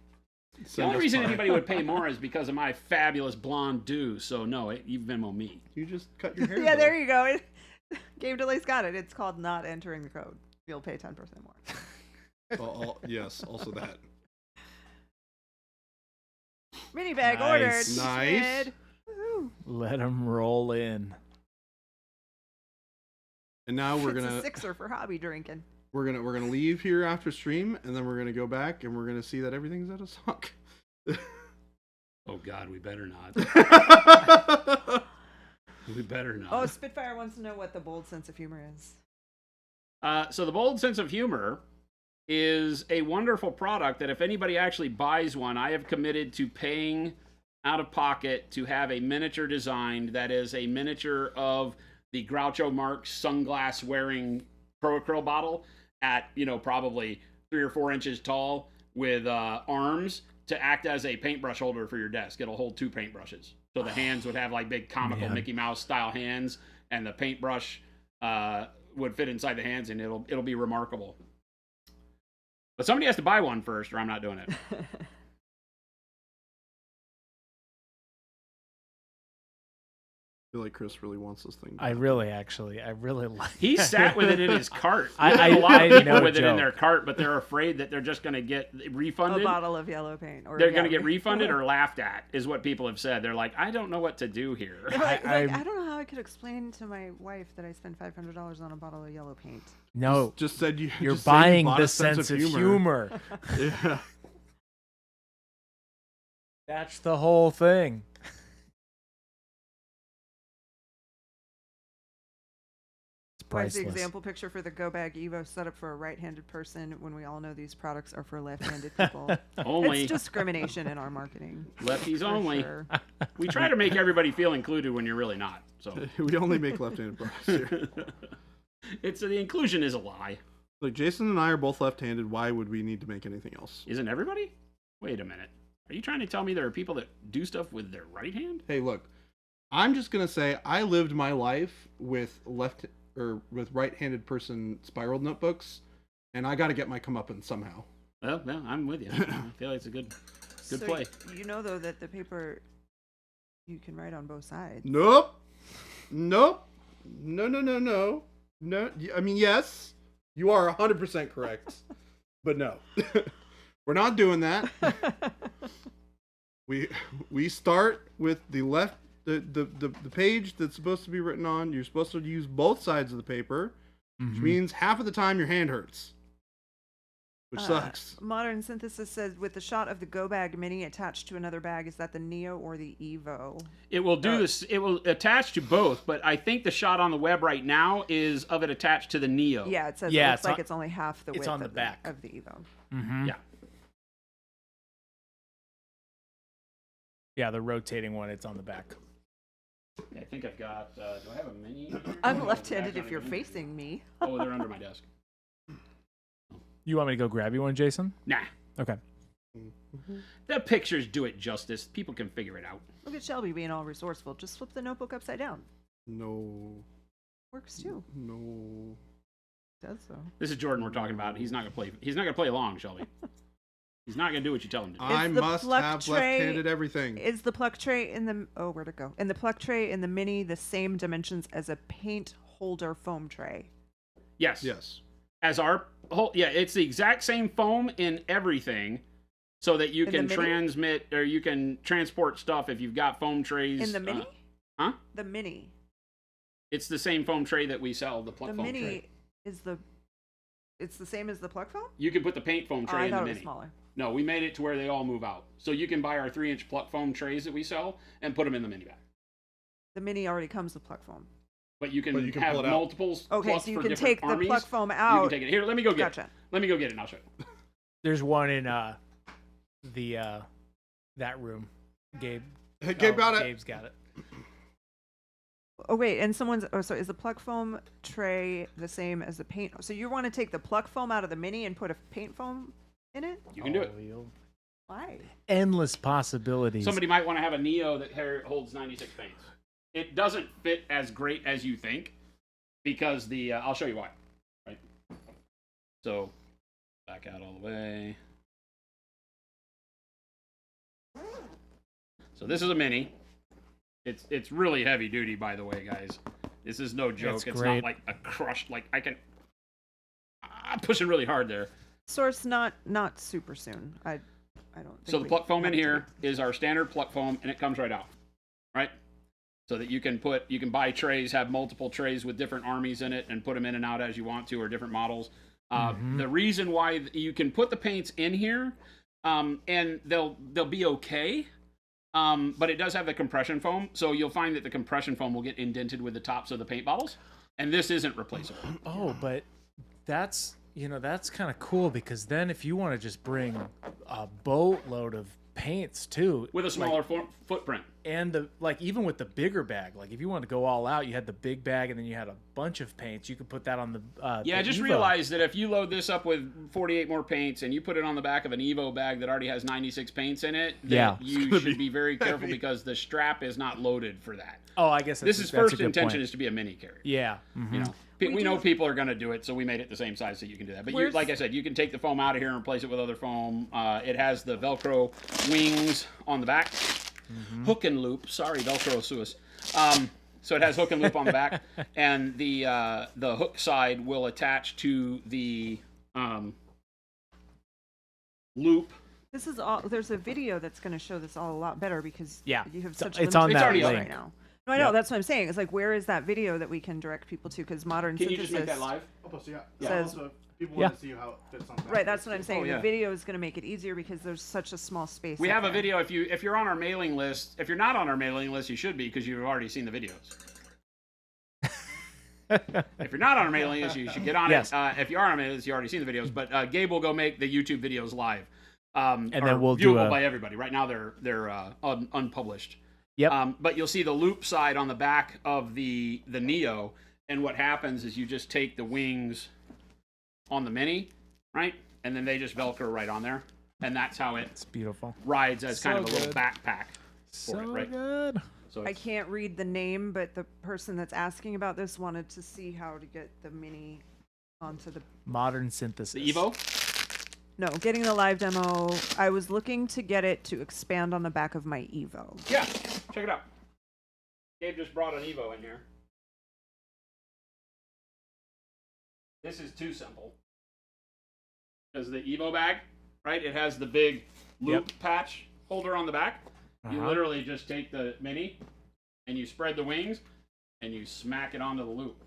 The only reason anybody would pay more is because of my fabulous blonde do. So no, you Venmo me. You just cut your hair. Yeah, though. there you go. Game Delay's got it. It's called not entering the code. You'll pay 10% more. Yes, also that. Mini bag Nice. ordered. Nice. Ed. Woohoo. Let them roll in. And now we're It's gonna a sixer for hobby drinking. we're gonna leave here after stream, and then we're gonna go back and we're gonna see that everything's at a sock. Oh God, we better not. We better not. Oh, Spitfire wants to know what the bold sense of humor is. So the bold sense of humor is a wonderful product that if anybody actually buys one, I have committed to paying out of pocket to have a miniature designed that is a miniature of the Groucho Marx sunglass wearing Acryl bottle at, probably 3 or 4 inches tall with arms to act as a paintbrush holder for your desk. It'll hold 2 paintbrushes. So the hands would have like big comical Mickey Mouse style hands, and the paintbrush would fit inside the hands, and it'll be remarkable. But somebody has to buy one first, or I'm not doing it. I feel like Chris really wants this thing. I really like He sat with it in his cart. I A lot of people no with it in joke. their cart, but they're afraid that they're just going to get refunded. A bottle of yellow paint. Or They're going to get refunded or laughed at, is what people have said. They're like, I don't know what to do here. I don't know how I could explain to my wife that I spent $500 on a bottle of yellow paint. No, Just said you're just said you buying bought the a sense of humor. Yeah. That's the whole thing. It's Where's the priceless. example picture for the Go Bag Evo set up for a right-handed person when we all know these products are for left-handed people? Only It's discrimination in our marketing. lefties for only. sure. We try to make everybody feel included when you're really not. So We only make left-handed products here. it's the inclusion is a lie. Like Jason and I are both left-handed. Why would we need to make anything else? Isn't everybody? Wait a minute. Are you trying to tell me there are people that do stuff with their right hand? Hey, look, I'm just gonna say I lived my life with right-handed person spiraled notebooks, and I got to get my comeuppance somehow. Well, I'm with you. I feel like it's a good So play. You know, though, that the paper, you can write on both sides. Nope. No. I mean, yes, you are 100% correct, but no, we're not doing that. We start with the left, the page that's supposed to be written on. You're supposed to use both sides of the paper, which means half of the time your hand hurts. which sucks. Modern Synthesis says with the shot of the Go Bag Mini attached to another bag, is that the Neo or the Evo? It will do this. It will attach to both, but I think the shot on the web right now is of it attached to the Neo. Yeah, it says Yeah, it looks like it's only half the width on the of back. of the Evo. Mm-hmm. Yeah. Yeah, the rotating one, it's on the back. I think I've got. Do I have a mini? I'm No, left-handed that's if you're not a mini. facing me. Oh, they're under my desk. You want me to go grab you one, Jason? Nah. Okay. The pictures do it justice. People can figure it out. Look at Shelby being all resourceful. Just flip the notebook upside down. No. Works too. No. Does so. This is Jordan we're talking about. He's not gonna play. He's not gonna play along, Shelby. He's not gonna do what you tell him to do. I the must pluck have tray- left-handed everything. Is the pluck tray in the where'd it go? In the pluck tray in the Mini the same dimensions as a paint holder foam tray? Yes. Yes. As our whole, yeah, it's the exact same foam in everything, so that you In the can Mini? transmit or you can transport stuff if you've got foam trays. In the Mini? Huh? The Mini. It's the same foam tray that we sell. The pluck The foam Mini tray. is the. It's the same as the pluck foam. You can put the paint foam Oh, tray I in the thought it was Mini. smaller. No, we made it to where they all move out. So you can buy our 3-inch pluck foam trays that we sell and put them in the mini bag. The Mini already comes with pluck foam. But you can, But you can have pull it out. multiples. Okay, plucked so you for can different take the armies. pluck foam You out. can take it. Here, let me go get Gotcha. it. Let me go get it and I'll show you. There's one in the that room. Gabe. Gabe got it. Gabe's got it. Oh wait, and someone's. Oh, so is the pluck foam tray the same as the paint? So you want to take the pluck foam out of the Mini and put a paint foam in it? You can do it. Why? Endless possibilities. Somebody might want to have a Neo that holds 96 paints. It doesn't fit as great as you think because the I'll show you why. Right. So back out all the way. So this is a Mini. It's really heavy duty, by the way, guys. This is no joke. That's It's great. not like a crushed. Like I'm pushing really hard there. Source not super soon. I don't. Think So the we pluck foam in have to here is our standard pluck foam, and it comes right out, right? So that you can buy trays, have multiple trays with different armies in it, and put them in and out as you want to, or different models. The reason why you can put the paints in here, and they'll be okay, but it does have the compression foam, so you'll find that the compression foam will get indented with the tops of the paint bottles, and this isn't replaceable. Oh, but that's that's kind of cool because then if you want to just bring a boatload of paints too With a smaller footprint. and even with the bigger bag, like if you want to go all out, you had the big bag and then you had a bunch of paints, you could put that on the Yeah, the just Evo. realize that if you load this up with 48 more paints and you put it on the back of an Evo bag that already has 96 paints in it, that Yeah. you should be very careful because the strap is not loaded for that. Oh, I guess This is that's a first good intention point. is to be a mini carrier. Yeah. You know, we know people are going to do it, so we made it the same size so you can do that. But Where's- like I said, you can take the foam out of here and replace it with other foam. It has the Velcro wings on the back, hook and loop. Sorry, Velcro Suis. So it has hook and loop on the back, and the hook side will attach to the loop. This is all. There's a video that's going to show this all a lot better because Yeah, you have it's- such. it's on limited that space link. right now. No, I know. Yep. That's what I'm saying. It's like, where is that video that we can direct people to? Because Modern Can you Synthesis. just make that live? Oh, so yeah. Says- Also, people Yeah. want to see how it fits on. Right, that's what I'm saying. Oh, yeah. The video is going to make it easier because there's such a small space. We up have a there. video. If you're on our mailing list, if you're not on our mailing list, you should be because you've already seen the videos. If you're not on our mailing list, you should get on Yes. it. If you are on our mailing list, you already seen the videos. But Gabe will go make the YouTube videos live, and then we'll do viewable a- by everybody. Right now they're unpublished. Yep. But you'll see the loop side on the back of the Neo, and what happens is you just take the wings on the Mini, right, and then they just Velcro right on there, and that's how it It's beautiful. rides as kind So of a little good. backpack for So it, right? good. So I it's, can't read the name, but the person that's asking about this wanted to see how to get the Mini onto the. Modern synthesis. the Evo. No, getting the live demo. I was looking to get it to expand on the back of my Evo. Yeah, check it out. Gabe just brought an Evo in here. This is too simple. Because the Evo bag, right? It has the big loop patch holder on the back. You Uh-huh. literally just take the Mini and you spread the wings and you smack it onto the loop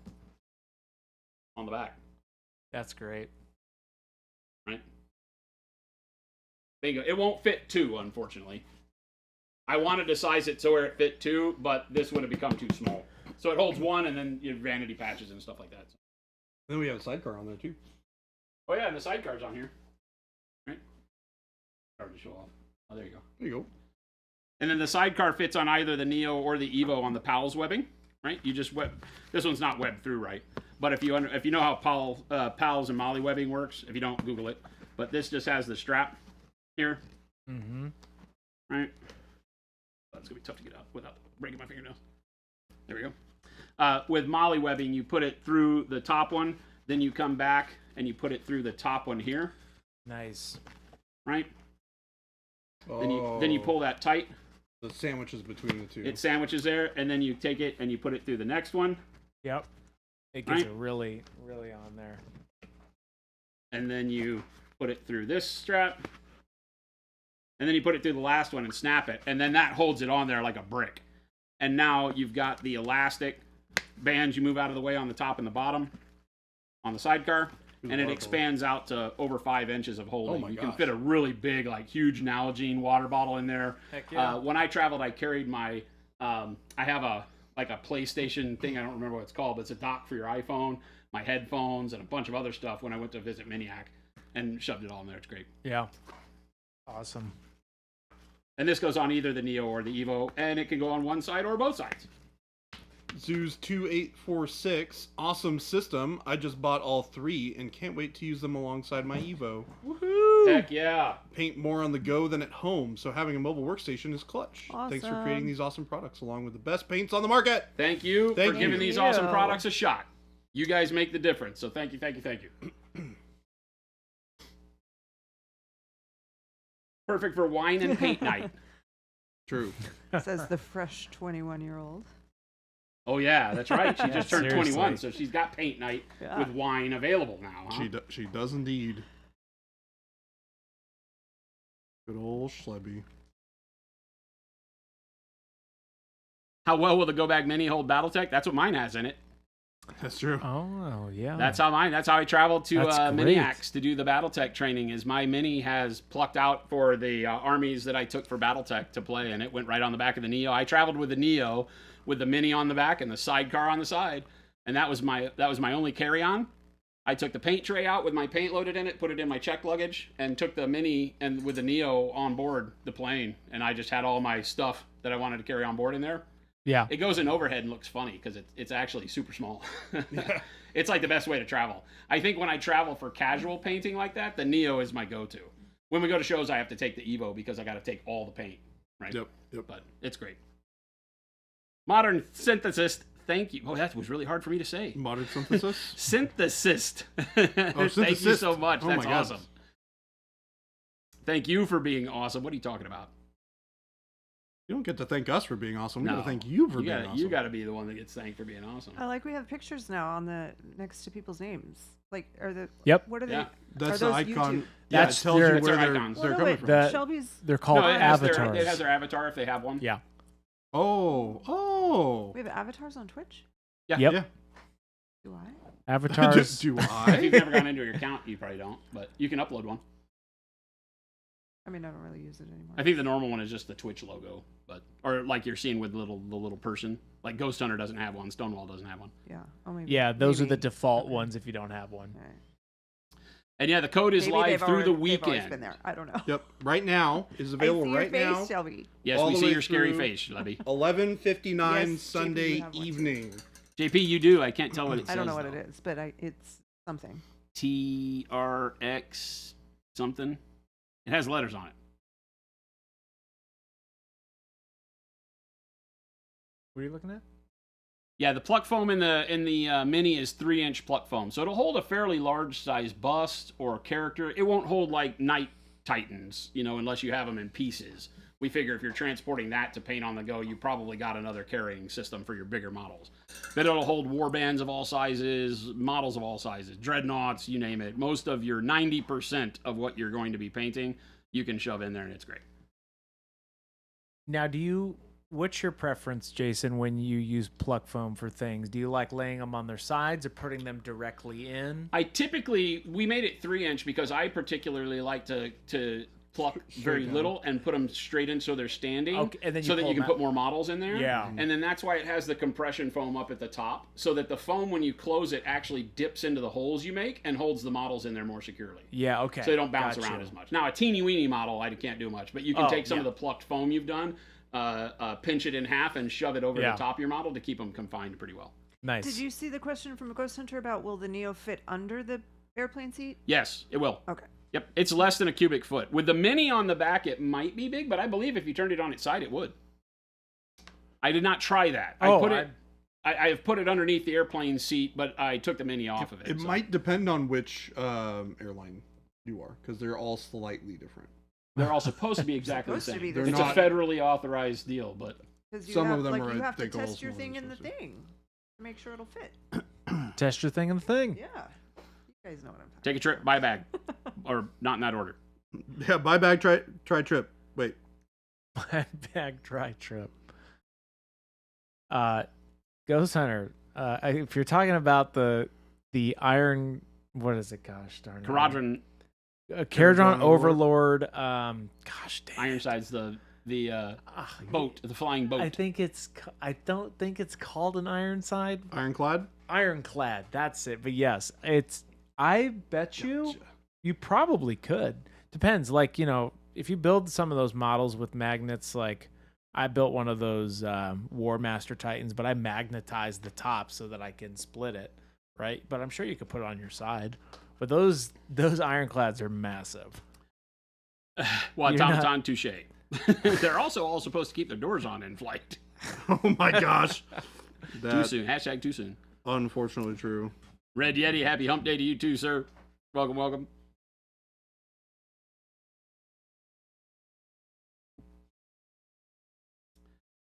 on the back, That's great. right? Bingo. It won't fit 2, unfortunately. I wanted to size it so where it fit 2, but this would have become too small. So it holds 1, and then your vanity patches and stuff like that. Then we have a sidecar on there too. Oh yeah, and the sidecar's on here. Right? Hard to show off. Oh, there you go. There you go. And then the sidecar fits on either the Neo or the Evo on the PALS webbing. Right? You just web. This one's not webbed through right. But if you know how PALS and Molly webbing works, if you don't, Google it. But this just has the strap here. Mm-hmm. Right? That's gonna be tough to get out without breaking my fingernails. There we go. With Molly webbing, you put it through the top one, then you come back and you put it through the top one here. Nice. Right? Oh, Then you pull that tight. the sandwiches between the two. It sandwiches there, and then you take it and you put it through the next one. Yep. It gets Right. it really, really on there. And then you put it through this strap. And then you put it through the last one and snap it. And then that holds it on there like a brick. And now you've got the elastic bands you move out of the way on the top and the bottom on the sidecar. And it expands out to over 5 inches of holding. Oh my you can gosh. fit a really big, like huge Nalgene water bottle in there. Heck yeah. When I traveled, I carried my, I have a PlayStation thing. I don't remember what it's called, but it's a dock for your iPhone, my headphones, and a bunch of other stuff when I went to visit Miniac and shoved it all in there. It's great. Yeah. Awesome. And this goes on either the Neo or the Evo, and it can go on one side or both sides. Zeus 2846, awesome system. I just bought all 3 and can't wait to use them alongside my Evo. Woohoo! Heck yeah. Paint more on the go than at home, so having a mobile workstation is clutch. Thanks for creating Awesome. these awesome products along with the best paints on the market. Thank you Thank for you. giving these Thank awesome you. products a shot. You guys make the difference, so thank you, thank you, thank you. Perfect for wine and paint night. True. Says the fresh 21-year-old. Oh yeah, that's right. She Yeah, just turned seriously. 21, so she's got paint night Yeah. with wine available now. Huh? She does indeed. Good old Schlebby. How well will the Go Bag Mini hold BattleTech? That's what mine has in it. That's true. Oh, yeah. That's how I traveled to That's great. Miniacs to do the BattleTech training. Is my Mini has plucked out for the armies that I took for BattleTech to play, and it went right on the back of the Neo. I traveled with the Neo with the Mini on the back and the sidecar on the side, and that was my only carry-on. I took the paint tray out with my paint loaded in it, put it in my check luggage, and took the Mini and with the Neo on board the plane, and I just had all my stuff that I wanted to carry on board in there. Yeah. It goes in overhead and looks funny because it's actually super small. Yeah. It's like the best way to travel. I think when I travel for casual painting like that, the Neo is my go-to. When we go to shows, I have to take the Evo because I got to take all the paint. Right? Yep. But it's great. Modern synthesis. Thank you. Oh, that was really hard for me to say. Modern synthesis. Synthesis. Thank you synthesis. so much. Oh my That's God. awesome. Thank you for being awesome. What are you talking about? You don't get to thank us for being awesome. We No. got to thank you for You being gotta, awesome. you got to be the one that gets thanked for being awesome. I like we have pictures now on the next to people's names. Like, are the Yep. What are Yeah. That's are the those icon. YouTube? Yeah, That's it tells their- you That's where their they're, icons. they're Well, no, coming wait, from. That- Shelby's? They're called No, it has avatars. it has their avatar if they have one. Yeah. Oh. We have avatars on Twitch. Yeah. Yep. Yeah. Do I? Avatars. Do If I? you've never gone into your account, you probably don't, but you can upload one. I mean, I don't really use it anymore. I think the normal one is just the Twitch logo, or like you're seeing with the little person. Like Ghost Hunter doesn't have one, Stonewall doesn't have one. Yeah. Oh, maybe, Yeah, those are the maybe. default Okay. ones if you don't have one. All right. And yeah, the code is Maybe live they've through the already- They've always been weekend. there. I don't know. Yep. Right now is available I see your right face, now. Shelby. Yes, All we the see way your scary through- face, Lebby. 11:59 Yes, JP, Sunday you have one. evening. JP, you do. I can't tell what it says. I don't know what though. it is, but it's something. TRX something. It has letters on it. What are you looking at? Yeah, the pluck foam in the Mini is 3-inch pluck foam, so it'll hold a fairly large size bust or character. It won't hold like Night Titans, unless you have them in pieces. We figure if you're transporting that to paint on the go, you probably got another carrying system for your bigger models. But it'll hold warbands of all sizes, models of all sizes, dreadnoughts, you name it. Most of your 90% of what you're going to be painting, you can shove in there, and it's great. Now, what's your preference, Jason, when you use pluck foam for things? Do you like laying them on their sides or putting them directly in? We made it 3-inch because I particularly like to pluck very little and put them straight in so they're standing, Okay, and then so that you can them put more models in there. Yeah. And then that's why it has the compression foam up at the top, so that the foam, when you close it, actually dips into the holes you make and holds the models in there more securely. Yeah, okay. So they don't bounce Gotcha. around as much. Now, a teeny-weeny model, I can't do much, but you can take some yeah. of the plucked foam you've done, pinch it in half, and shove it over Yeah. the top of your model to keep them confined pretty well. Nice. Did you see the question from a Ghost Hunter about will the Neo fit under the airplane seat? Yes, it will. Okay. Yep, it's less than a cubic foot. With the Mini on the back, it might be big, but I believe if you turned it on its side, it would. I did not try that. I have put it underneath the airplane seat, but I took the Mini off of it. It might depend on which airline you are, because they're all slightly different. They're all supposed to be exactly the Supposed to same. be the It's same. a federally auzed deal, but Because Some of them like, are, you I have to think, a little test your smaller thing than in the supposed to. thing to make sure it'll fit. Test your thing in the thing. Yeah. You guys know what I'm talking take a trip, buy a bag. Or not in that order. Yeah, buy bag, try trip. Wait. Bag dry trip. Ghost Hunter. If you're talking about the iron, what is it? Gosh darn it. Caradron Caradron Overlord. Gosh dang. Ironside's the boat, the flying boat. I don't think it's called an Ironside. Ironclad? Ironclad. That's it. But yes, it's. I bet you probably could. Depends. Like, you know, if you build some of those models with magnets, like I built one of those War Master Titans, but I magnetized the top so that I can split it, right? But I'm sure you could put it on your side. But those ironclads are massive. Well, You're Tom touche. They're also all supposed to keep their doors on in flight. Oh my gosh. Too That's soon. Hashtag too soon. unfortunately true. Red Yeti, happy hump day to you too, sir. Welcome, welcome.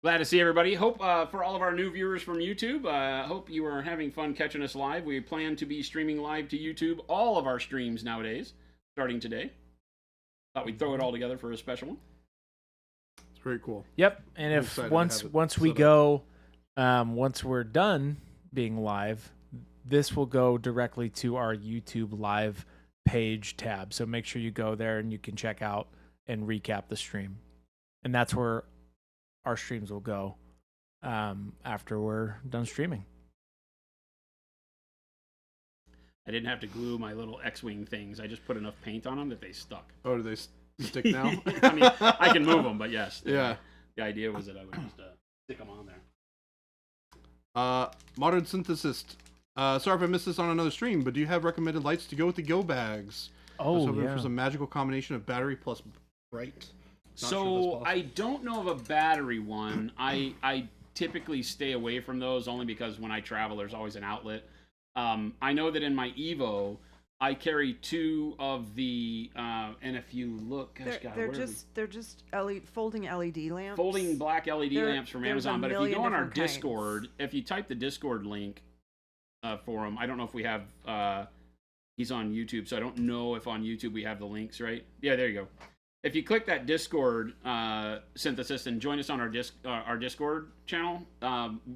Glad to see everybody. Hope for all of our new viewers from YouTube, hope you are having fun catching us live. We plan to be streaming live to YouTube all of our streams nowadays, starting today. Thought we'd throw it all together for a special one. It's very cool. Yep. And I'm if excited to once have it once we set up. go, once we're done being live, this will go directly to our YouTube live page tab. So make sure you go there and you can check out and recap the stream. And that's where our streams will go after we're done streaming. I didn't have to glue my little X-Wing things. I just put enough paint on them that they stuck. Oh, do they stick now? I mean, I can move them, but yes. Yeah. The idea was that I would just stick them on there. Modern Synthesist. Sorry if I missed this on another stream, but do you have recommended lights to go with the go bags? I was hoping for some magical combination of battery plus bright. Not sure if that's So possible. I don't know of a battery one. I typically stay away from those only because when I travel, there's always an outlet. I know that in my Evo, I carry two of the, and if you look, gosh, God, they're just folding LED lamps. folding black LED There- lamps from there's a Amazon. But if you million go on our different kinds. Discord, if you type the Discord link for him, I don't know if we have. He's on YouTube, so I don't know if on YouTube we have the links, right? Yeah, there you go. If you click that Discord synthesis and join us on our Discord channel,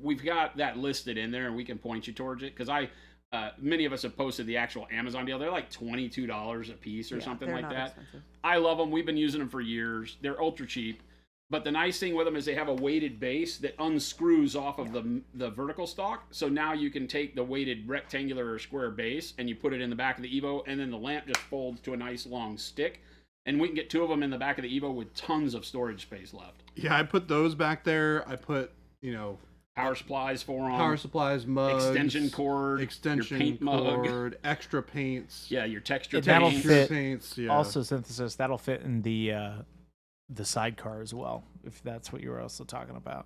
we've got that listed in there, and we can point you towards it. Because many of us have posted the actual Amazon deal. They're like $22 a piece or something they're like not that. expensive. I love them. We've been using them for years. They're ultra cheap. But the nice thing with them is they have a weighted base that unscrews off of the vertical stock. So now you can take the weighted rectangular or square base and you put it in the back of the Evo, and then the lamp just folds to a nice long stick. And we can get two of them in the back of the Evo with tons of storage space left. Yeah, I put those back there. I put, Power supplies for them. power supplies, mugs, Extension cord. extension your paint mug. cord, extra paints. Yeah, your texture That'll paint. fit. Paints, yeah. Also, synthesis that'll fit in the sidecar as well, if that's what you were also talking about.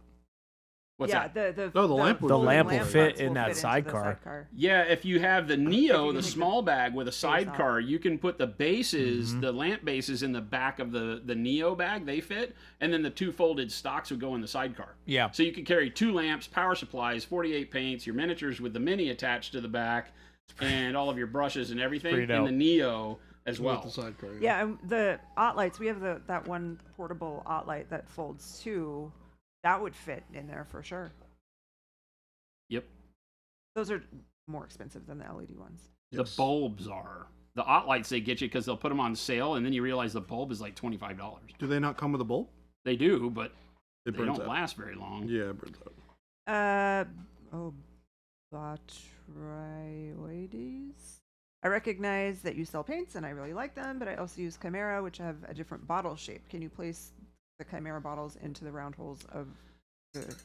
What's yeah, that? the lamp would The fit. lamp will lamp fit nuts in will that fit into the sidecar. Yeah, if you have the Neo, you the take small bag with a sidecar, off. you can put the bases, Mhm. the lamp bases in the back of the Neo bag, they fit, and then the two folded stocks would go in the sidecar. Yeah. So you could carry two lamps, power supplies, 48 paints, your miniatures with the Mini attached to the back, and all of your brushes and everything pretty in dope. the Neo as With well. the sidecar, Yeah, and the OttLights, we have that one portable OttLight that folds too. That would fit in there for sure. Yep. Those are more expensive than the LED ones. Yes. The bulbs are. The OT lights they get you because they'll put them on sale, and then you realize the bulb is like $25. Do they not come with a bulb? They do, but It they burns don't out. last very long. Yeah, it burns out. Botryoides. I recognize that you sell paints, and I really like them, but I also use Chimera, which have a different bottle shape. Can you place the Chimera bottles into the round holes of the...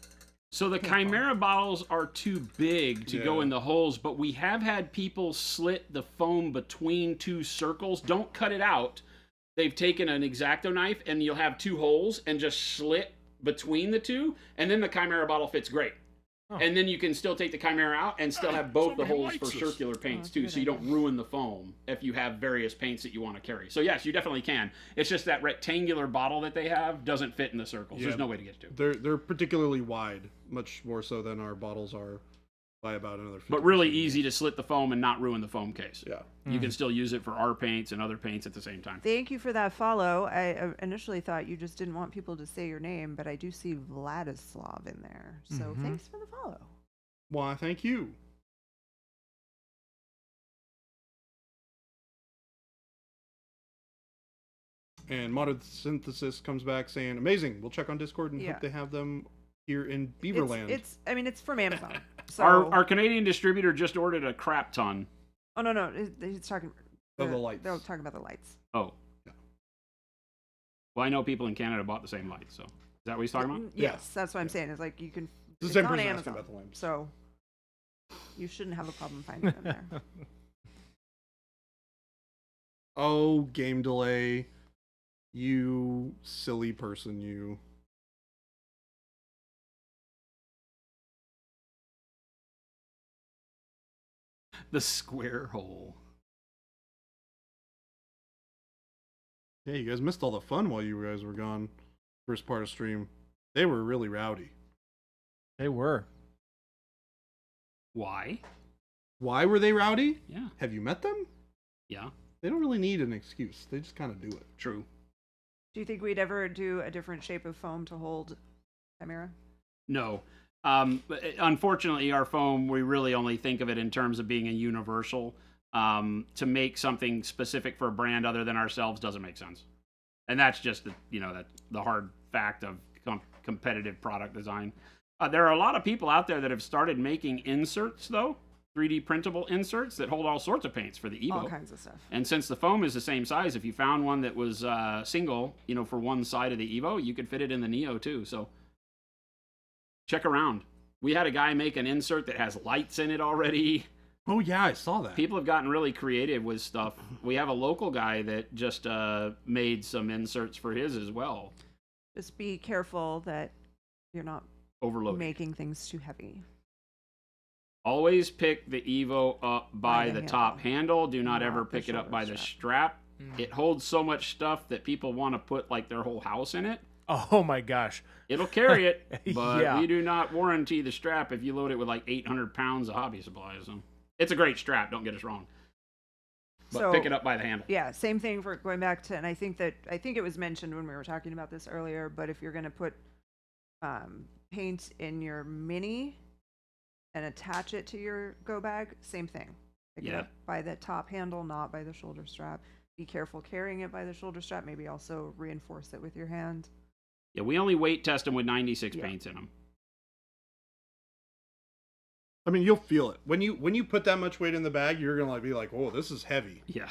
So the Paint Chimera bottles are too big to go Yeah. in the holes, but we have had people slit the foam between two circles. Don't cut it out. They've taken an X-Acto knife, and you'll have two holes and just slit between the two, and then the Chimera bottle fits great. Oh. And then you can still take the Chimera out and still have both the Somebody holes for likes us. circular paints that's a too, good so you don't idea. ruin the foam if you have various paints that you want to carry. So yes, you definitely can. It's just that rectangular bottle that they have doesn't fit in the circles. Yeah. There's no way to get to. They're particularly wide, much more so than our bottles are by about another 50%. But really easy to slit the foam and not ruin the foam case. Yeah. You can still use it for our paints and other paints at the same time. Thank you for that follow. I initially thought you just didn't want people to say your name, but I do see Vladislav in there. So thanks for the follow. Why, thank you. And Modern Synthesis comes back saying, amazing. We'll check on Discord and Yeah. hope they have them here in Beaverland. I mean, it's from Amazon. So, Our Canadian distributor just ordered a crap ton. oh no, he's talking Of the lights. They're talking about the lights. Oh. Yeah. Well, I know people in Canada bought the same lights, so is that what he's talking about? Yes, that's what I'm saying. It's like you can. The It's same on person asking Amazon, about the lamps. so you shouldn't have a problem finding them there. Oh, game delay. You silly person, you. The square hole. Yeah, you guys missed all the fun while you guys were gone. First part of stream. They were really rowdy. They were. Why? Why were they rowdy? Yeah. Have you met them? Yeah. They don't really need an excuse. They just kind of do it. True. Do you think we'd ever do a different shape of foam to hold Chimera? No. But unfortunately, our foam, we really only think of it in terms of being a universal. To make something specific for a brand other than ourselves doesn't make sense. And that's just the hard fact of competitive product design. There are a lot of people out there that have started making inserts, though, 3D printable inserts that hold all sorts of paints for the Evo. All kinds of stuff. And since the foam is the same size, if you found one that was single, for one side of the Evo, you could fit it in the Neo too. So check around. We had a guy make an insert that has lights in it already. Oh, yeah, I saw that. People have gotten really creative with stuff. We have a local guy that just made some inserts for his as well. Just be careful that you're not Overloaded. making things too heavy. Always pick the Evo up by the the top handle. Do not Not ever the pick it up shoulder by the strap. strap. It holds so much stuff that people want to put like their whole house in it. Oh my gosh. It'll carry it, but Yeah. we do not warranty the strap if you load it with like 800 pounds of hobby supplies. So it's a great strap, don't get us wrong. But So- pick it up by the handle. Yeah, same thing for going back to, and I think it was mentioned when we were talking about this earlier, but if you're going to put paint in your mini and attach it to your go bag, same thing. Pick it Yeah. up by the top handle, not by the shoulder strap. Be careful carrying it by the shoulder strap. Maybe also reinforce it with your hand. Yeah, we only weight test them with 96 Yeah. paints in them. I mean, you'll feel it. When you put that much weight in the bag, you're going to be like, oh, this is heavy. Yeah.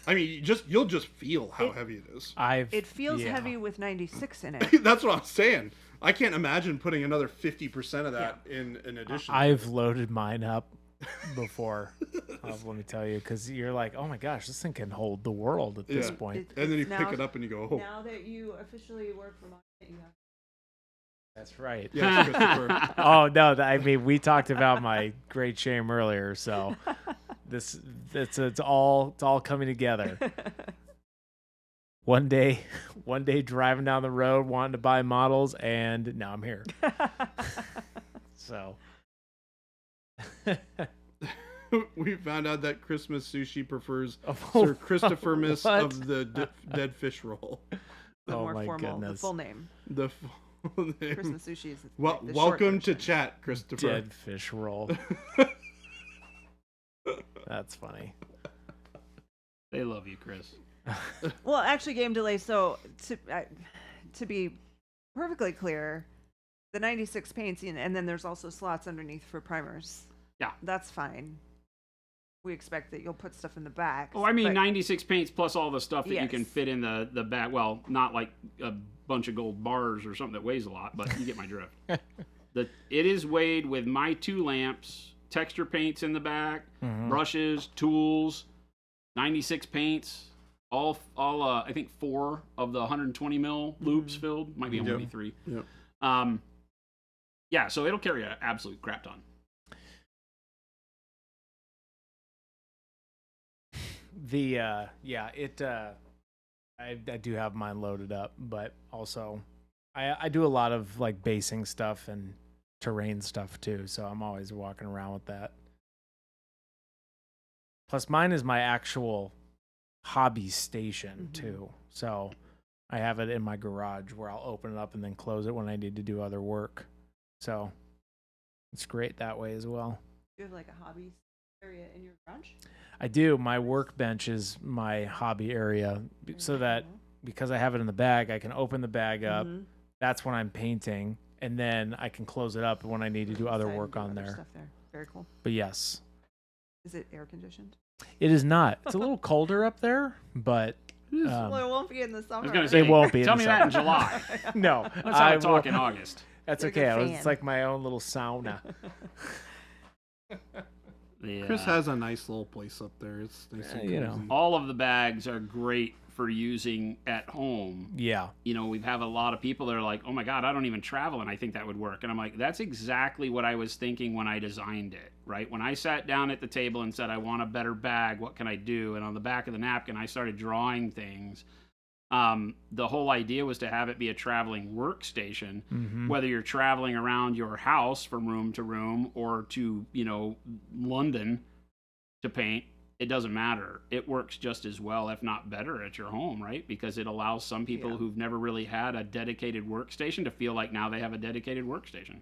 I mean, you'll just feel how heavy it is. It feels yeah. heavy with 96 in it. That's what I'm saying. I can't imagine putting another 50% of that in addition. I've loaded mine up before. Let me tell you, because you're like, oh my gosh, this thing can hold the world at this Yeah. point. And then you It's pick now- it up and you go, oh, Now that you officially work for Monument, you have That's right. yes, Christopher. Oh no, I mean we talked about my great shame earlier, so it's all coming together. One day driving down the road wanting to buy models, and now I'm here. So We found out that Christmas sushi prefers Oh, Sir Christopher Miss what? of the dead fish roll. the Oh more my formal, the goodness. full name. The full name. Christmas sushi is Well, the short welcome to version. chat, Christopher. dead fish roll. That's funny. They love you, Chris. Well, actually, game delay. So to be perfectly clear, the 96 paints, and then there's also slots underneath for primers. Yeah. That's fine. We expect that you'll put stuff in the back. Oh, I mean, but 96 paints plus all the stuff that you can Yes. fit in the back. Well, not like a bunch of gold bars or something that weighs a lot, but you get my drift. It is weighed with my 2 lamps, texture paints in the back, brushes, tools, 96 paints, all I think 4 of the 120 mil loops filled. Might be only 3. Yep. Yeah, so it'll carry an absolute crap ton. I do have mine loaded up, but also I do a lot of like basing stuff and terrain stuff too, so I'm always walking around with that. Plus mine is my actual hobby station too, so I have it in my garage where I'll open it up and then close it when I need to do other work, so it's great that way as well. Do you have like a hobby area in your garage? I do. My workbench is my hobby area, so that because I have it in the bag, I can open the bag up. That's when I'm painting, and then I can close it up when I need to do other work on there. Stuff there. Very cool. But yes, Is it air conditioned? it is not. It's a little colder up there, but Well, it won't be in the summer. I was going to say, It won't be in Tell the me that in summer. July. no, Let's have a talk in will- August. That's Like a okay. It's fan. like my own little sauna. Chris has a nice little place up there. It's nice and you know. cozy. All of the bags are great for using at home. Yeah. You know, we have a lot of people that are like, oh my God, I don't even travel and I think that would work. And I'm like, that's exactly what I was thinking when I designed it, right? When I sat down at the table and said, I want a better bag, what can I do? And on the back of the napkin, I started drawing things. The whole idea was to have it be a traveling workstation, whether you're traveling around your house from room to room or to, you know, London to paint. It doesn't matter. It works just as well, if not better, at your home, right? Because it allows some people who've never really had a dedicated workstation to feel like now they have a dedicated workstation.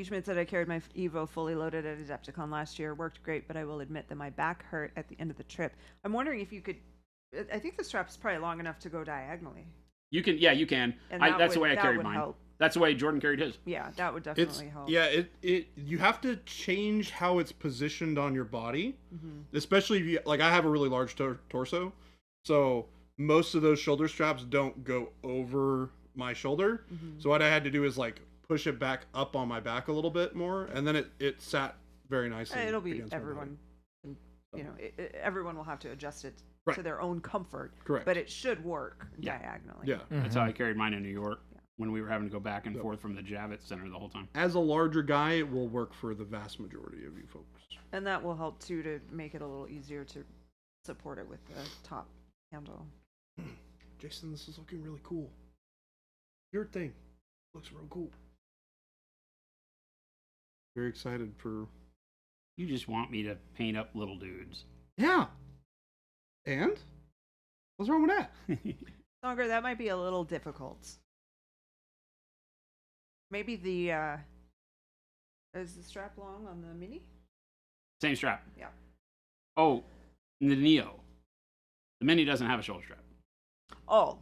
Schmidt said I carried my Evo fully loaded at Adepticon last year. Worked great, but I will admit that my back hurt at the end of the trip. I'm wondering if you could. I think the strap's probably long enough to go diagonally. You can, yeah, you can. And That's the way I that carried would mine. help. That's the way Jordan carried his. Yeah, that would It's definitely help. yeah. It you have to change how it's positioned on your body, especially if you like. I have a really large torso, so most of those shoulder straps don't go over my shoulder. So what I had to do is like push it back up on my back a little bit more, and then it sat very nicely. It'll be against my everyone. body. You know, everyone will have to adjust it Right. to their own comfort. Correct. But it should work Yeah. diagonally. Yeah. That's how I carried mine in New York when we were having to go back and forth from the Javits Center the whole time. As a larger guy, it will work for the vast majority of you folks. And that will help too to make it a little easier to support it with the top handle. Jason, this is looking really cool. Your thing looks real cool. Very excited for. You just want me to paint up little dudes. Yeah. And? What's wrong with that? Stronger, that might be a little difficult. Maybe the is the strap long on the Mini? Same strap. Yeah. Oh, the Neo. The Mini doesn't have a shoulder strap. Oh,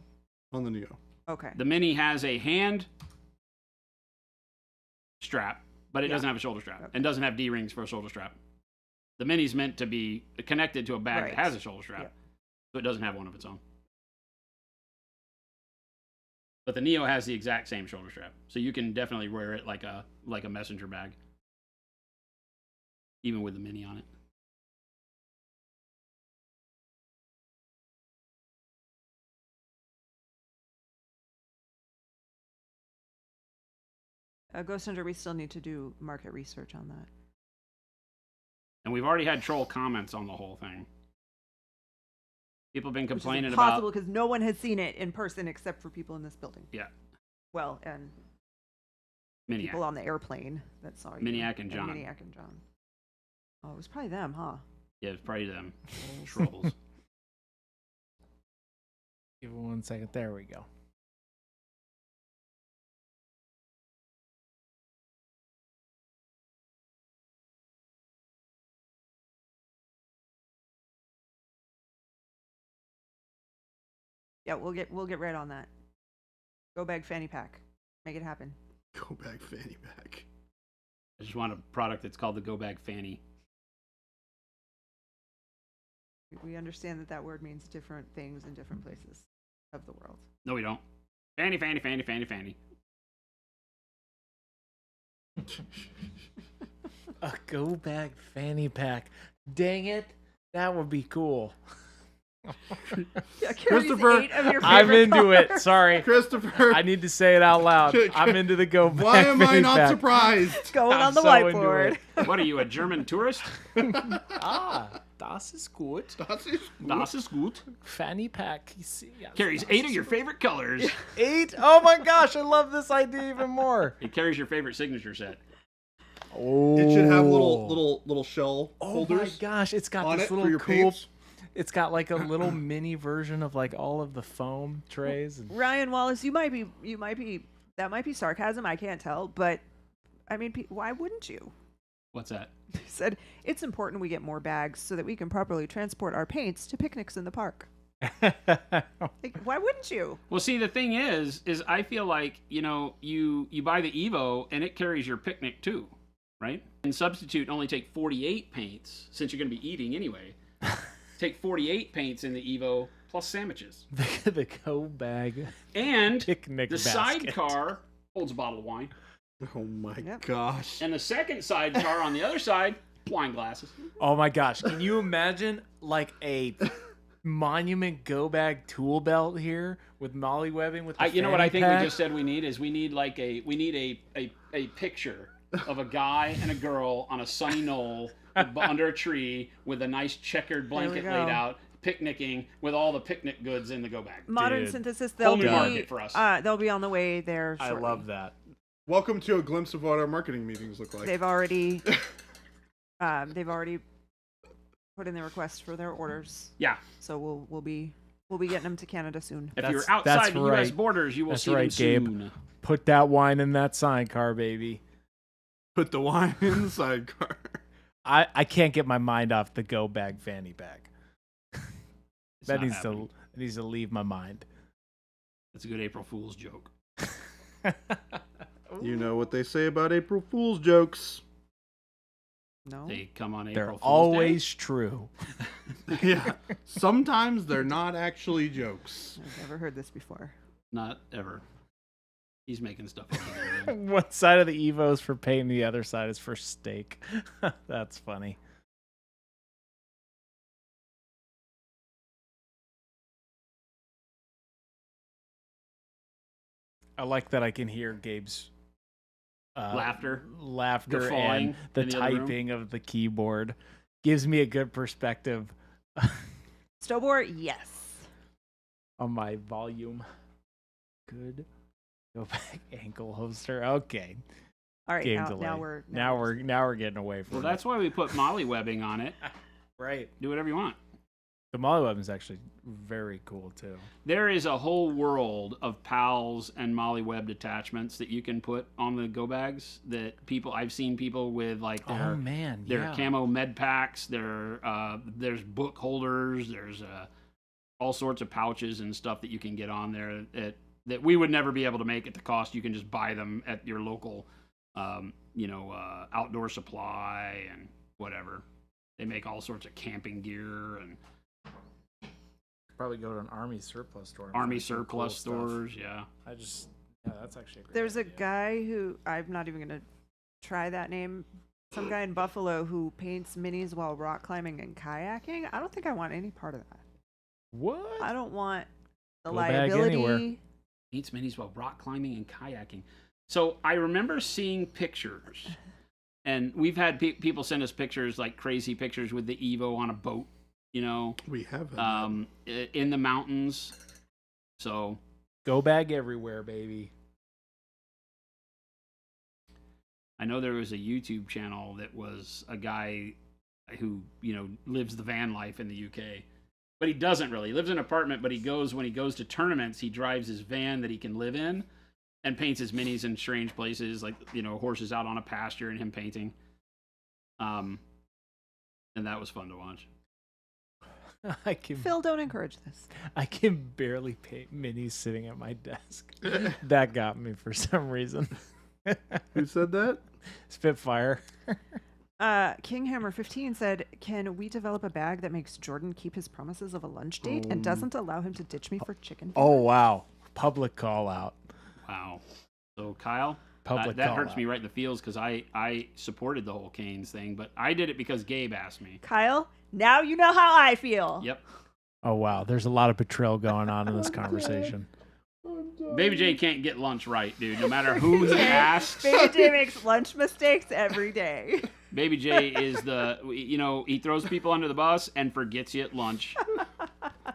On the Neo. okay. The Mini has a hand strap, but it Yeah. doesn't have a shoulder strap Okay. and doesn't have D-rings for a shoulder strap. The Mini's meant to be connected to a bag Right. that has a shoulder strap, Yep. so it doesn't have one of its own. But the Neo has the exact same shoulder strap, so you can definitely wear it like a messenger bag, even with the Mini on it. Ghost Hunter, we still need to do market research on that. And we've already had troll comments on the whole thing. People have been Which is complaining impossible about. because no one has seen it in person except for people in this building. Yeah, Well, and Miniac. people on the airplane that saw you. Miniac and John. Miniac and John. Oh, it was probably them, huh? Yeah, it's probably them trolls. Give it 1 second. There we go. Yeah, we'll get right on that. Go bag fanny pack. Make it happen. Go bag fanny pack. I just want a product that's called the Go Bag Fanny. We understand that word means different things in different places of the world. No, we don't. Fanny, fanny, fanny, fanny, fanny. A go bag fanny pack. Dang it. That would be cool. Yeah, carries Christopher, 8 of your I'm favorite into it. colors. Sorry. Christopher, I need to say it out loud. I'm into the go bag why am I fanny not pack. surprised? Going I'm on the so into whiteboard. What are you, a German tourist? Das ist gut. Das ist gut. Das ist gut. Fanny pack. Carries 8 of your favorite colors. 8? Oh my gosh, I love this idea even more. It carries your favorite signature set. Oh. It should have little shell holders. Oh my gosh, it's got on this it for little your cool. paints. It's got like a little mini version of like all of the foam trays. And... Ryan Wallace, that might be sarcasm. I can't tell, but I mean, why wouldn't you? What's that? He said it's important we get more bags so that we can properly transport our paints to picnics in the park. Like, why wouldn't you? Well, see, the thing is I feel like, you buy the Evo and it carries your picnic too, right? And substitute only take 48 paints, since you're going to be eating anyway. Take 48 paints in the Evo plus sandwiches. the go bag And picnic the basket. sidecar holds a bottle of wine. Oh my Yep. gosh. And the second sidecar on the other side, wine glasses. Oh my gosh, can you imagine like a monument go bag tool belt here with molly webbing with the You know what I fanny think pack? we just said we need is we need a picture of a guy and a girl on a sunny knoll under a tree with a nice checkered blanket go. laid out, picnicking with all the picnic goods in the go bag. Modern Dude. synthesis. Whole They'll new be market for us. They'll be on the way there. I Shortly. love that. Welcome to a glimpse of what our marketing meetings look like. They've already put in the request for their orders. Yeah. So we'll be getting them to Canada soon. If That's- you're that's outside the U.S. right. borders, you will That's see right, them Gabe. soon. Put that wine in that sidecar, baby. Put the wine in the sidecar. I can't get my mind off the go bag fanny pack. It's That not needs happening. to leave my mind. It's a good April Fool's joke. You know what they say about April Fool's jokes. No. They come on They're April Fool's always true. Yeah. Sometimes they're not actually jokes. I've never heard this before. Day. Not ever. He's making stuff up again. One side of the Evo is for pain, the other side is for steak. That's funny. I like that I can hear Gabe's Laughter. and Guffawing the in the other room. typing of the keyboard. Gives me a good perspective Stowbore, yes. on my volume. Good. Go back ankle holster. Okay. All right, Game now delay. we're Now we're getting away from Well, it. that's why we put molly webbing on it. right. Do whatever you want. The molly webbing is actually very cool too. There is a whole world of pals and molly webbed attachments that you can put on the go bags that I've seen people with like their Oh man, their yeah. camo med packs, there's book holders, there's all sorts of pouches and stuff that you can get on there that we would never be able to make at the cost. You can just buy them at your local outdoor supply and whatever. They make all sorts of camping gear and Probably go to an army surplus store. and army find some cool surplus stuff. stores. Yeah. That's actually a great There's a idea. guy who I'm not even gonna try that name. Some guy in Buffalo who paints minis while rock climbing and kayaking. I don't think I want any part of that. What? I don't want the Go bag anywhere. liability. Paints minis while rock climbing and kayaking. So I remember seeing pictures, and we've had people send us pictures, like crazy pictures with the Evo on a boat, We have that. in the mountains. So Go bag everywhere, baby. I know there was a YouTube channel that was a guy who, lives the van life in the UK. But he doesn't really. He lives in an apartment, but when he goes to tournaments, he drives his van that he can live in and paints his minis in strange places, like, horses out on a pasture and him painting. And that was fun to watch. Phil, don't encourage this. I can barely paint minis sitting at my desk. That got me for some reason. Who said that? Spitfire. Kinghammer 15 said, "Can we develop a bag that makes Jordan keep his promises of a lunch date and doesn't allow him to ditch me for chicken?" Oh wow! Public call out. Wow. So Kyle, Public that call hurts out. me right in the feels because I supported the whole Canes thing, but I did it because Gabe asked me. Kyle, now you know how I feel. Yep. Oh wow! There's a lot of betrayal going on in this conversation. Baby J can't get lunch right, dude. No matter who he asks. Baby J makes lunch mistakes every day. Baby J is he throws people under the bus and forgets you at lunch.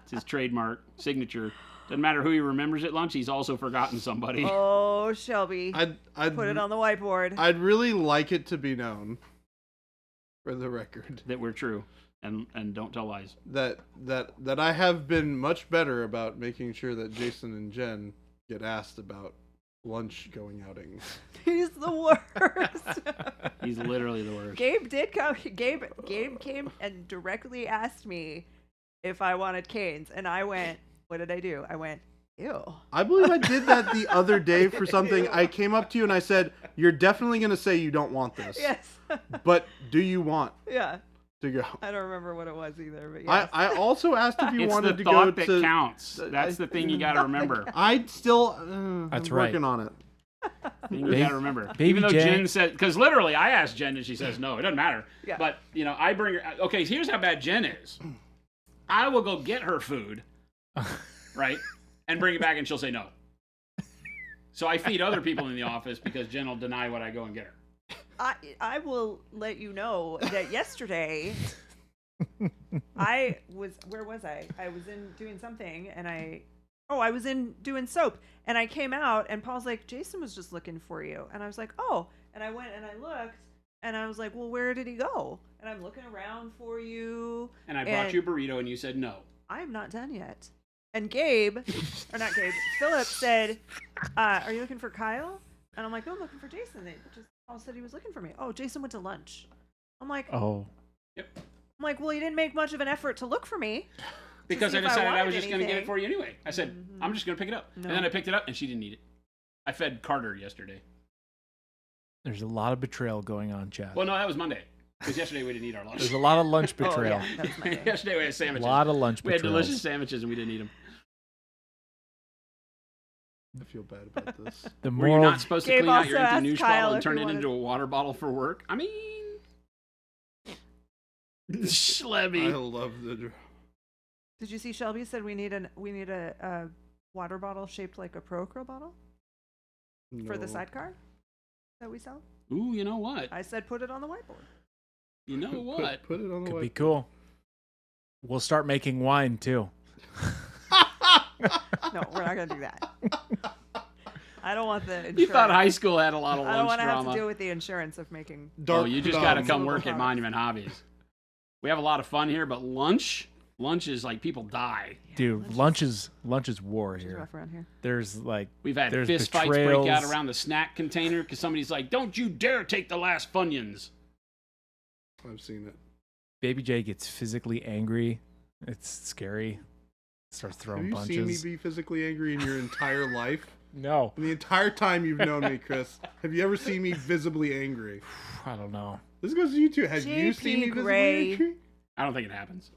It's his trademark signature. Doesn't matter who he remembers at lunch, he's also forgotten somebody. Oh, Shelby. I'd Put it on the whiteboard. I'd really like it to be known, for the record, That we're true and don't tell lies. that I have been much better about making sure that Jason and Jen get asked about lunch going outings. He's the worst. He's literally the worst. Gabe did come. Gabe came and directly asked me if I wanted canes, and I went, "What did I do?" I went, "Ew." I believe I did that the other day for something. I came up to you and I said, "You're definitely going to say you don't want this. Yes. But do you want Yeah. to go?" I don't remember what it was either, but yes. I also asked if you It's wanted the to go thought that to. counts. That's the thing you got to remember. I'd still. That's I'm right. working on it. Thing you got to remember. Baby Even though Jen- Jen said, because literally I asked Jen and she says no, it doesn't matter. Yeah. But I bring her. Okay, here's how bad Jen is. I will go get her food, right, and bring it back, and she'll say no. So I feed other people in the office because Jen will deny what I go and get her. I will let you know that yesterday where was I? I was in doing something and I was in doing soap and I came out and Paul's like, "Jason was just looking for you." And I was like, "Oh." And I went and I looked and I was like, "Well, where did he go?" And I'm looking around for you. And I brought you a burrito and you said no. I am not done yet. And Philip said, "Are you looking for Kyle?" And I'm like, "No, I'm looking for Jason." Paul said he was looking for me. "Oh, Jason went to lunch." I'm like, Oh. I'm like, "Well, you didn't make much of an effort to look for me." Because see I if I decided I wanted was just going to get it anything. for you anyway. I said, I'm just going to pick it up. No. And then I picked it up and she didn't eat it. I fed Carter yesterday. There's a lot of betrayal going on, Chad. Well, no, that was Monday. Because yesterday we didn't eat our lunch. There's a lot of lunch Oh, betrayal. yeah, that's my day. Yesterday we had A sandwiches. lot of lunch We had betrayals. delicious sandwiches and we didn't eat them. I feel bad about this. The Were you moral. not supposed to Gabe clean out your also empty asked news Kyle bottle and if turn he it wanted- into a water bottle for work? I mean, Schlebby. I love the. Did you see Shelby said we need a water bottle shaped like a Pro Acryl bottle for the No. sidecar that we sell? Ooh, you know what? I said put it on the whiteboard. You know what? Put it on the Could be white. cool. We'll start making wine too. No, we're not gonna do that. I don't want the insurance. You thought high school had a lot of I don't lunch want to have drama. to deal with the insurance of making. Oh, you just got to come Little work at products. Monument Hobbies. We have a lot of fun here, but lunch is like people die. Dude, lunch is war It's here. rough around here. There's like We've had There's fist fights break out betrayals. around the snack container because somebody's like, "Don't you dare take the last Funyuns." I've seen it. Baby J gets physically angry. It's scary. Starts Have throwing you punches. seen me be physically angry in your entire life? No, In the entire time you've known me, Chris, have you ever seen me visibly angry? I don't know. This goes to you too. Have you JP seen me visibly Gray. angry? I don't think it happens.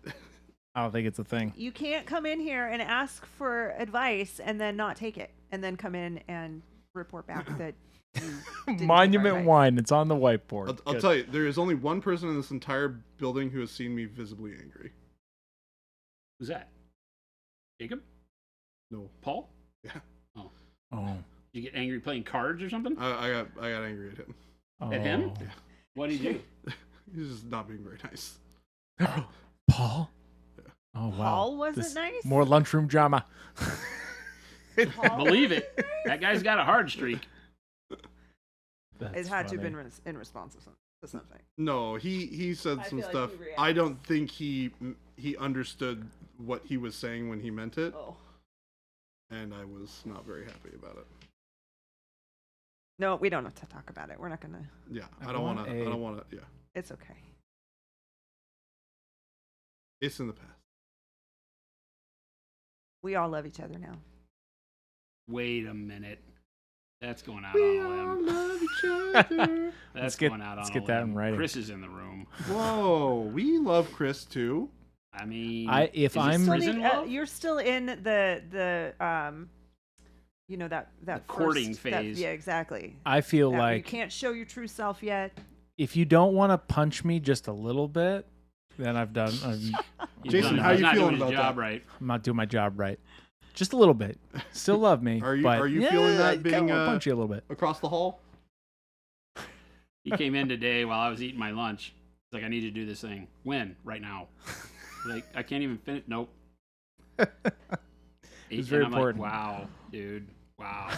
I don't think it's a thing. You can't come in here and ask for advice and then not take it, and then come in and report back that you didn't take Monument our advice. wine. It's on the whiteboard. I'll Good. tell you, there is only one person in this entire building who has seen me visibly angry. Who's that? Jacob? No. Paul? Yeah. Oh. You get angry playing cards or something? I got angry at him. At him? Oh. What did he do? He's just not being very nice. Paul? Oh wow. Paul wasn't This- nice? More lunchroom drama. Paul? Believe it. That guy's got a hard streak. That's It had to have funny. been in response to something. No, he said I some feel like stuff. he I reacts. don't think he understood what he was saying when he meant it, Oh. and I was not very happy about it. No, we don't have to talk about it. We're not gonna. Yeah, I I don't want want to. a- I don't want to. Yeah, It's okay. it's in the past. We all love each other now. Wait a minute. That's going out We on a all limb. love each other. That's get- going out let's on get a that limb. in writing. Chris is in the room. Whoa, we love Chris too. I mean, if is it I'm- prison love? You're still in the you know that The courting first, phase. yeah, exactly. I feel That where you like can't show your true self yet. if you don't want to punch me just a little bit, then I'm Jason, how he's you not feeling doing his about job that? right. not doing my job right. Just a little bit. Still love me. Are you- but are you feeling that I kinda being, wanna punch you a little bit? Across the hall. He came in today while I was eating my lunch. He's like, I need to do this thing. When? Right now. Like, I can't even finish. Nope. It's very I'm important. Like, wow, dude. Wow.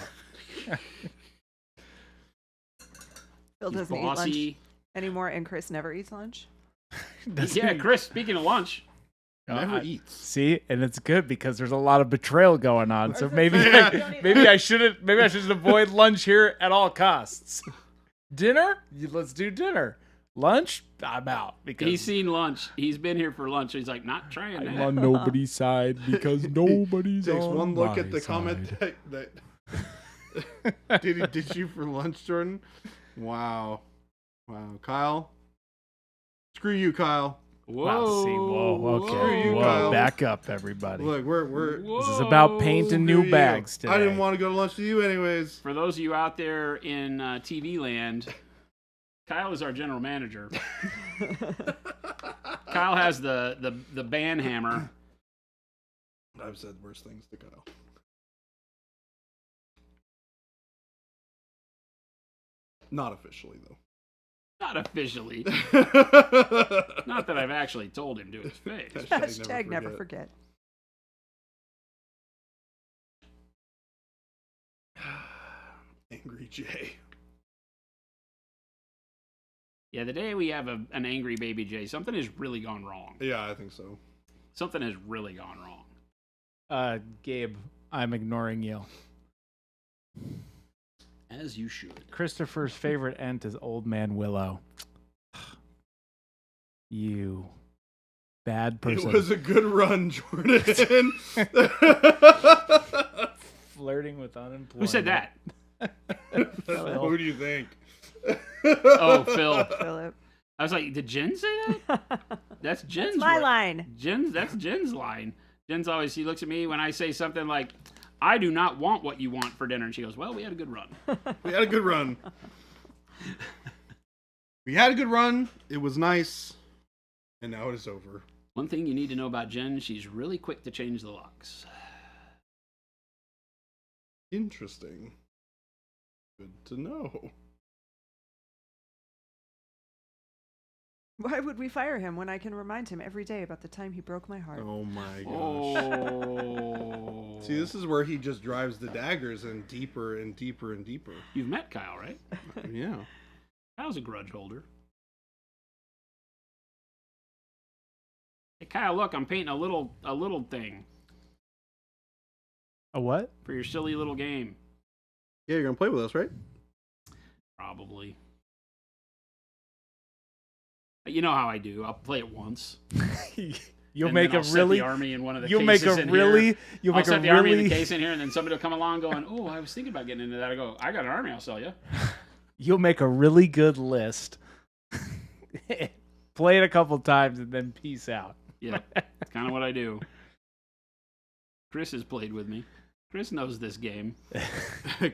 Phil He's doesn't eat lunch bossy. anymore, and Chris never eats lunch. Yeah, Chris, speaking of lunch, Never eats. See, and it's good because there's a lot of betrayal going on. So maybe Yeah. maybe I shouldn't avoid lunch here at all costs. Dinner? Let's do dinner. Lunch? I'm out because he's seen lunch. He's been here for lunch. He's like, not trying I'm that. on nobody's side because nobody's Takes on one look my at the comment side. that did he ditch you for lunch, Jordan? Wow. Kyle. Screw you, Kyle. Whoa. Wow, see, whoa, okay, Screw you, whoa, Kyle. back up, everybody. Look, we're This is about painting screw new you. bags today. I didn't want to go to lunch with you anyways. For those of you out there in TV land, Kyle is our general manager. Kyle has the band hammer. I've said worse things to Kyle. Not officially, though. Not officially. Hashtag Not that I've actually told him to his face. Hashtag never forget. Angry Jay. Yeah, the day we have an angry baby Jay, something has really gone wrong. Yeah, I think so. Something has really gone wrong. Gabe, I'm ignoring you. As you should. Christopher's favorite ent is Old Man Willow. You bad person. It was a good run, Jordan. Flirting with unemployment. Who said that? Who do you think? Oh, Phil. Philip. I was like, did Jen say that? That's Jen's That's my word. line. That's Jen's line. Jen's always, she looks at me when I say something like, I do not want what you want for dinner. And she goes, well, we had a good run. We had a good run. We had a good run. It was nice. And now it is over. One thing you need to know about Jen, she's really quick to change the locks. Interesting. Good to know. Why would we fire him when I can remind him every day about the time he broke my heart? Oh my gosh. Oh. See, this is where he just drives the daggers in deeper and deeper and deeper. You've met Kyle, right? Yeah. Kyle's a grudge holder. Hey, Kyle, look, I'm painting a little thing A what? for your silly little game. Yeah, you're going to play with us, right? Probably. You know how I do. I'll play it once. You'll and make then a I'll set really. the army in one of the You'll make cases a in really. here. You'll I'll make a set the army in the really. case in here, and then somebody will come along going, oh, I was thinking about getting into that. I go, I got an army, I'll sell you. You'll make a really good list. Play it a couple times and then peace out. Yeah, that's kind of what I do. Chris has played with me. Chris knows this game.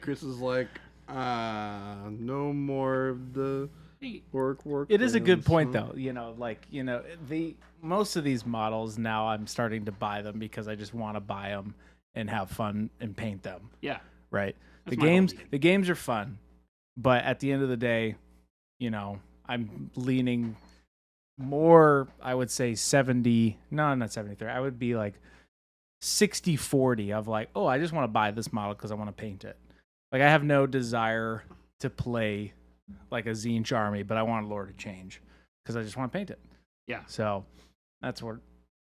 Chris is like, no more of the Hey, work. It is a good plans, point, huh? though. The most of these models now, I'm starting to buy them because I just want to buy them and have fun and paint them. yeah. Right. That's The my games, hobby. the games are fun, but at the end of the day, I'm leaning more. I would say 70. No, not 73. I would be like 60-40 of like, oh, I just want to buy this model because I want to paint it. Like I have no desire to play like a Zinch army, but I want Lord of Change because I just want to paint it. Yeah. So that's what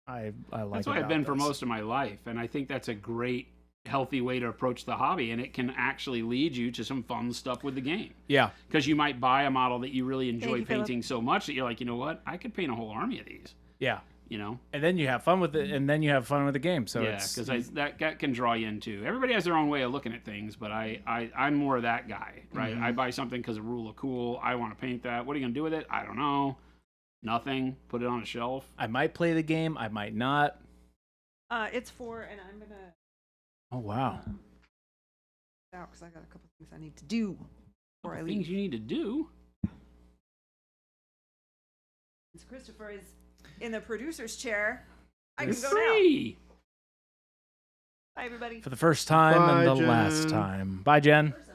I like. That's what I've about been for this. most of my life. And I think that's a great, healthy way to approach the hobby. And it can actually lead you to some fun stuff with the game. Yeah. Because you might buy a model that you really enjoy you, Philip. painting so much that you're like, you know what? I could paint a whole army of these. Yeah. you know. And then you have fun with it, and then you have fun with the game. So Yeah, it's because that can draw you in too. Everybody has their own way of looking at things, but I'm more of that guy, right? I buy something because of rule of cool. I want to paint that. What are you gonna do with it? I don't know. Nothing. Put it on a shelf. I might play the game. I might not. It's 4, and I'm gonna Oh wow. out because I got a couple things I need to do before I Things leave. you need to do. Since Christopher is in the producer's chair, I can It's go Free. now. Bye, everybody. For the first time Bye, and the Jen. last time. Bye, Jen. First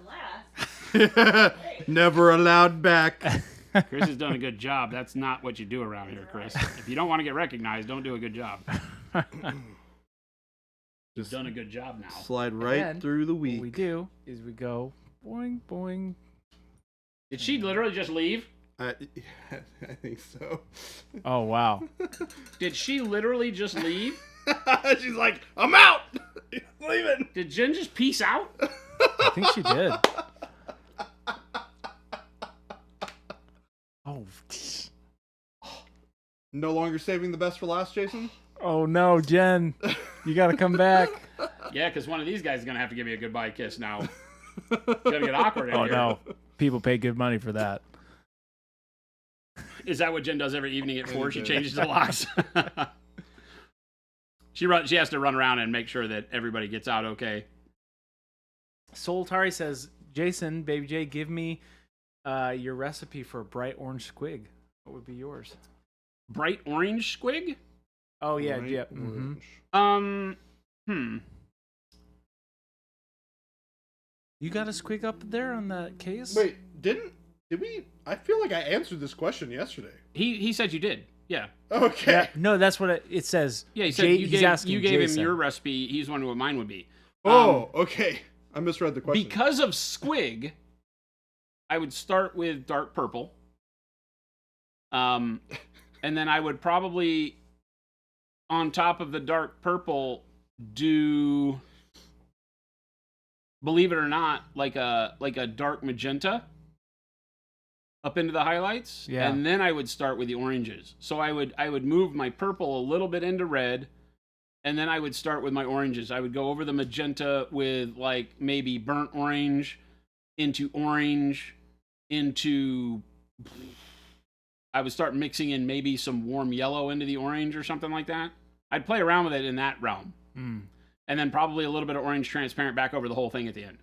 and last. Never allowed back. Chris has done a good job. That's not what you do around here, Chris. If you don't want to get recognized, don't do a good job. You've Just done a good job now. slide right Again, through the What week. we do is we go boing boing. Did she literally just leave? I think so. Oh wow. Did she literally just leave? She's like, I'm out. Leaving. Did Jen just peace out? I think she did. Oh. No longer saving the best for last, Jason. Oh no, Jen. You gotta come back. Yeah, because one of these guys is going to have to give me a goodbye kiss now. It's going to get awkward in Oh here. no. People pay good money for that. Is that what Jen does every evening at 4? She do. changes the locks. She has to run around and make sure that everybody gets out okay. Soltari says, Jason, Baby J, give me your recipe for a bright orange squig. What would be yours? Bright orange squig? Oh yeah, Right yeah. orange. You got a squig up there on the case? Wait, did we? I feel like I answered this question yesterday. He said you did. Yeah. Okay. Yeah, no, that's what it says. Yeah, he said you he's asking gave him Jason. your recipe. He's wondering what mine would be. Oh, okay. I misread the question. Because of squig, I would start with dark purple. And then I would probably, on top of the dark purple, do, believe it or not, like a dark magenta up into the highlights. Yeah. And then I would start with the oranges. So I would move my purple a little bit into red, and then I would start with my oranges. I would go over the magenta with like maybe burnt orange into orange into, I would start mixing in maybe some warm yellow into the orange or something like that. I'd play around with it in that realm. Mm. And then probably a little bit of orange transparent back over the whole thing at the end.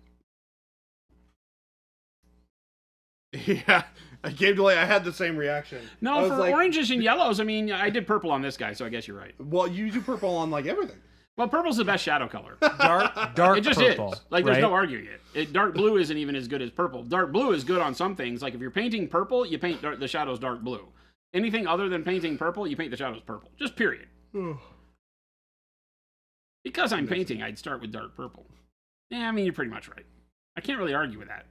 Yeah, I came to late. I had the same reaction. I No, was for like, oranges and yellows, I mean, I did purple on this guy, so I guess you're right. Well, you do purple on like everything. Well, purple's the best shadow color. Dark It just purple, is. Like, there's right? no arguing it. Dark blue isn't even as good as purple. Dark blue is good on some things. Like, if you're painting purple, you paint the shadows dark blue. Anything other than painting purple, you paint the shadows purple. Just period. Because I'm painting, I'd start with dark purple. Yeah, I mean, you're pretty much right. I can't really argue with that.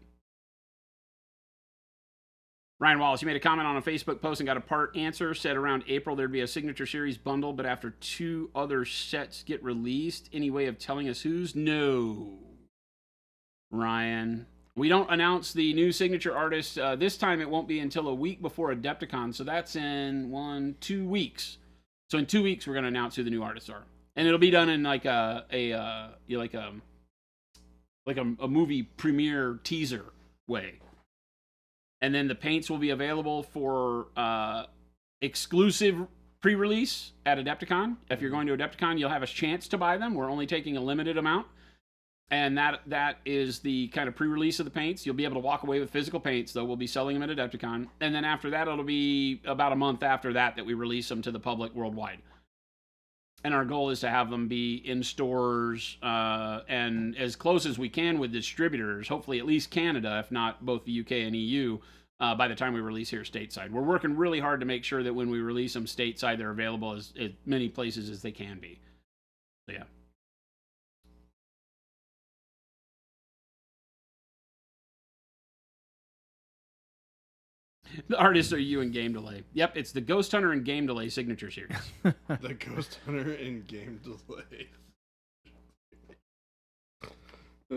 Ryan Wallace, you made a comment on a Facebook post and got a part answer. Said around April there'd be a Signature Series bundle, but after 2 other sets get released, any way of telling us whose? No. Ryan. We don't announce the new Signature artist. This time it won't be until a week before Adepticon, so that's in 2 weeks. So in 2 weeks we're going to announce who the new artists are. And it'll be done in like a movie premiere teaser way. And then the paints will be available for exclusive pre-release at Adepticon. If you're going to Adepticon, you'll have a chance to buy them. We're only taking a limited amount. And that is the kind of pre-release of the paints. You'll be able to walk away with physical paints, though. We'll be selling them at Adepticon. And then after that, it'll be about a month after that we release them to the public worldwide. And our goal is to have them be in stores and as close as we can with distributors, hopefully at least Canada, if not both the UK and EU, by the time we release here stateside. We're working really hard to make sure that when we release them stateside, they're available as many places as they can be. So, yeah. The artists are you and Game Delay. Yep, it's the Ghost Hunter and Game Delay Signature Series. The Ghost Hunter in game delay. Oh,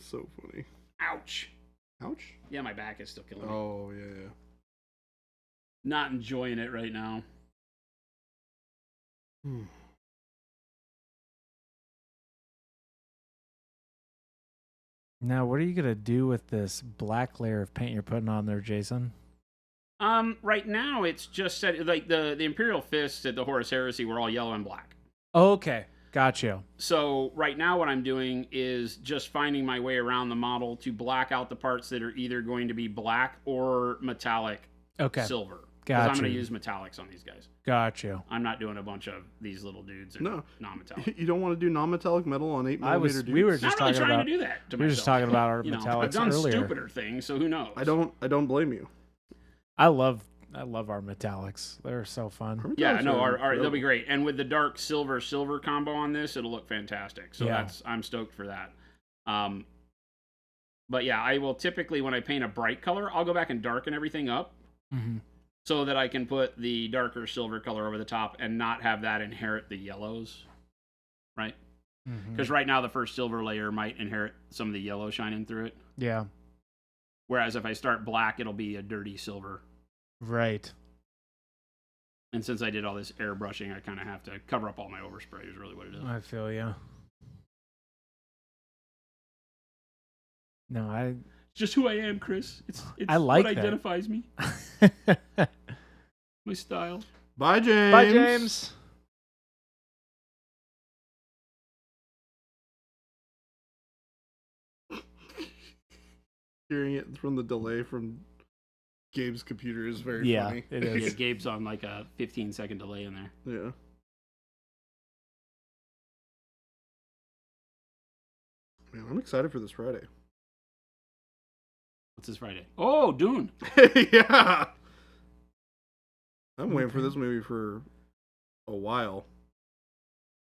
so funny. Ouch. Ouch. Yeah, my back is still killing me. Oh, yeah. Not enjoying it right now. Now, what are you gonna do with this black layer of paint you're putting on there, Jason? Right now it's just set like the Imperial fists at the Horus Heresy were all yellow and black. Okay, got you. So right now what I'm doing is just finding my way around the model to black out the parts that are either going to be black or metallic silver. Because I'm going to use metallics on these guys. Got you. I'm not doing a bunch of these little dudes that are non-metallic. You don't want to do non-metallic metal on 8mm dudes? We were just not really talking trying about, to do that to we were just talking about our metallics I've done earlier. stupider things, so who knows? I don't blame you. I love our metallics. They're so fun. Yeah, no, they'll be great. And with the dark silver combo on this, it'll look fantastic. So I'm stoked for that. But yeah, I will typically, when I paint a bright color, I'll go back and darken everything up so that I can put the darker silver color over the top and not have that inherit the yellows, right? Because right now the first silver layer might inherit some of the yellow shining through it. Yeah. Whereas if I start black, it'll be a dirty silver. Right. And since I did all this airbrushing, I kind of have to cover up all my overspray is really what it is. I feel you. No, It's just who I am, Chris. It's I like what that. identifies me. My style. Bye, James. Bye, James. Hearing it from the delay from Gabe's computer is very funny. It Yeah, is. Gabe's on like a 15-second delay in there. Yeah. Man, I'm excited for this Friday. What's this Friday? Oh, Dune. Yeah. I'm waiting for this movie for a while.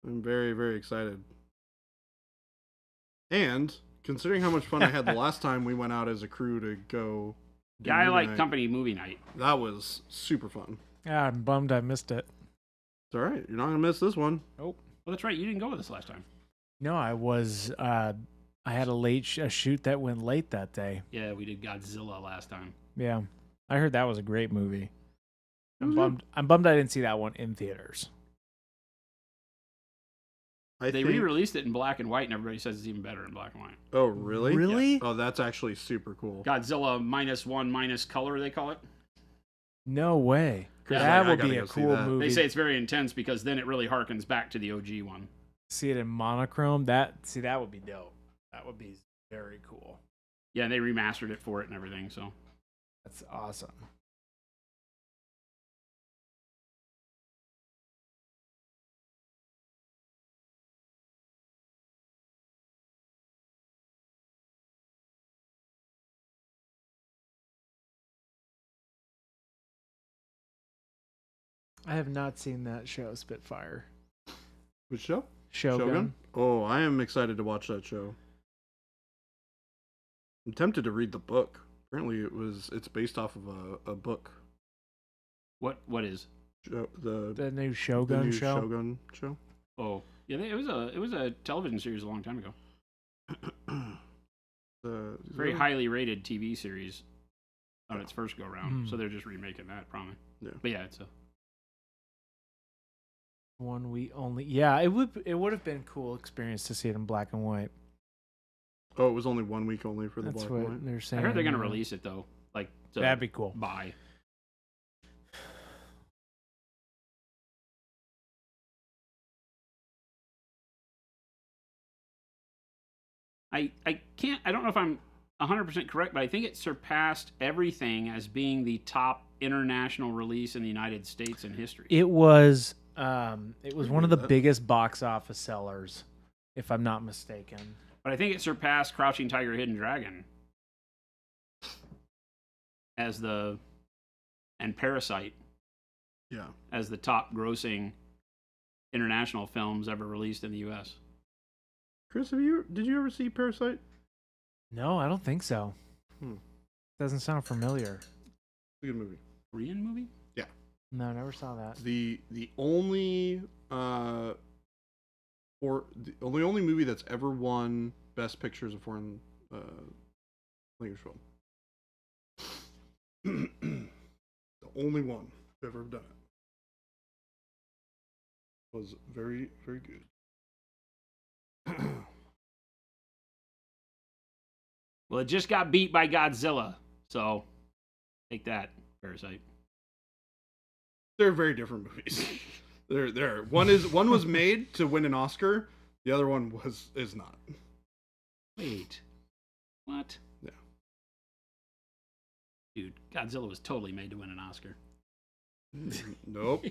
I'm very, very excited. And considering how much fun I had the last time we went out as a crew to go. Yeah, I like night, company movie night. That was super fun. Yeah, I'm bummed I missed it. It's all right. You're not going to miss this one. Well, that's right. You didn't go with us last time. No, I was. I had a shoot that went late that day. Yeah, we did Godzilla last time. Yeah, I heard that was a great movie. I'm Mhm. bummed I didn't see that one in theaters. They re-released it in black and white, and everybody says it's even better in black and white. Oh, really? Really? Yeah. Oh, that's actually super cool. Godzilla -1 color, they call it. No way. Yeah. That I would gotta be go a see cool that. movie. They say it's very intense because then it really harkens back to the OG one. See it in monochrome. That would be dope. That would be very cool. Yeah, and they remastered it for it and everything, so. That's awesome. I have not seen that show, Spitfire. Which show? Shogun? Oh, I am excited to watch that show. I'm tempted to read the book. Apparently, it's based off of a book. What is? The new Shogun new show? Shogun show. Oh, yeah, it was a television series a long time ago. Very highly rated TV series on its first go round. So they're just remaking that, probably. Yeah. But yeah, it's a 1 week only. Yeah, it would have been a cool experience to see it in black and white. Oh, it was only 1 week only for the That's black and what white. they're saying. I heard they're gonna release it though. Like that'd be cool. Buy. I don't know if I'm 100% correct, but I think it surpassed everything as being the top international release in the United States in history. It was one of the biggest box office sellers, if I'm not mistaken. But I think it surpassed Crouching Tiger, Hidden Dragon and Parasite. Yeah. As the top grossing international films ever released in the U.S. Chris, did you ever see Parasite? No, I don't think so. Hmm. Doesn't sound familiar. It's a good movie. Korean movie? Yeah. No, I never saw that. The only movie that's ever won Best Picture as a foreign language film. So, only one who ever done it. Was very, very good. Well, it just got beat by Godzilla, so take that, Parasite. They're very different movies. They're one was made to win an Oscar, the other one is not. Wait, what? Yeah. Dude, Godzilla was totally made to win an Oscar. Nope.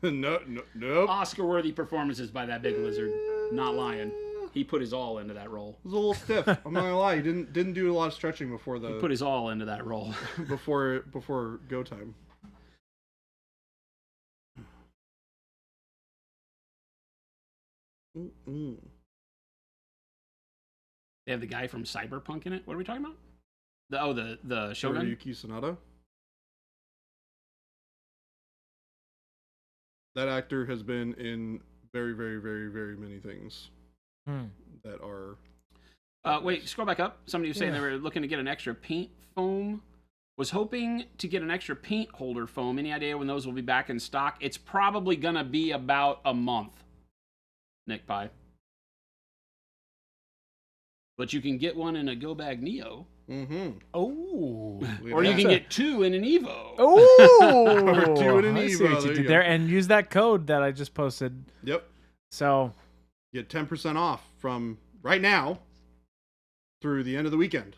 Nope. Oscar-worthy performances by that big lizard. Not lying. He put his all into that role. It was a little stiff. I'm not gonna lie. He didn't do a lot of stretching before He put his all into that role. before go time. Mm-mm. They have the guy from Cyberpunk in it. What are we talking about? The Shogun? Yuki Sanada. That actor has been in very, very, very, very many things that are. Wait, scroll back up. Somebody was saying they were looking to get an extra paint foam. Was hoping to get an extra paint holder foam. Any idea when those will be back in stock? It's probably going to be about a month, Nick Pie. But you can get one in a Go Bag Neo. Mm-hmm. Oh. Or you can get two in an Evo. Oh. Or two in an I see Evo, what you there did you there, go. and use that code that I just posted. Yep. So Get 10% off from right now through the end of the weekend.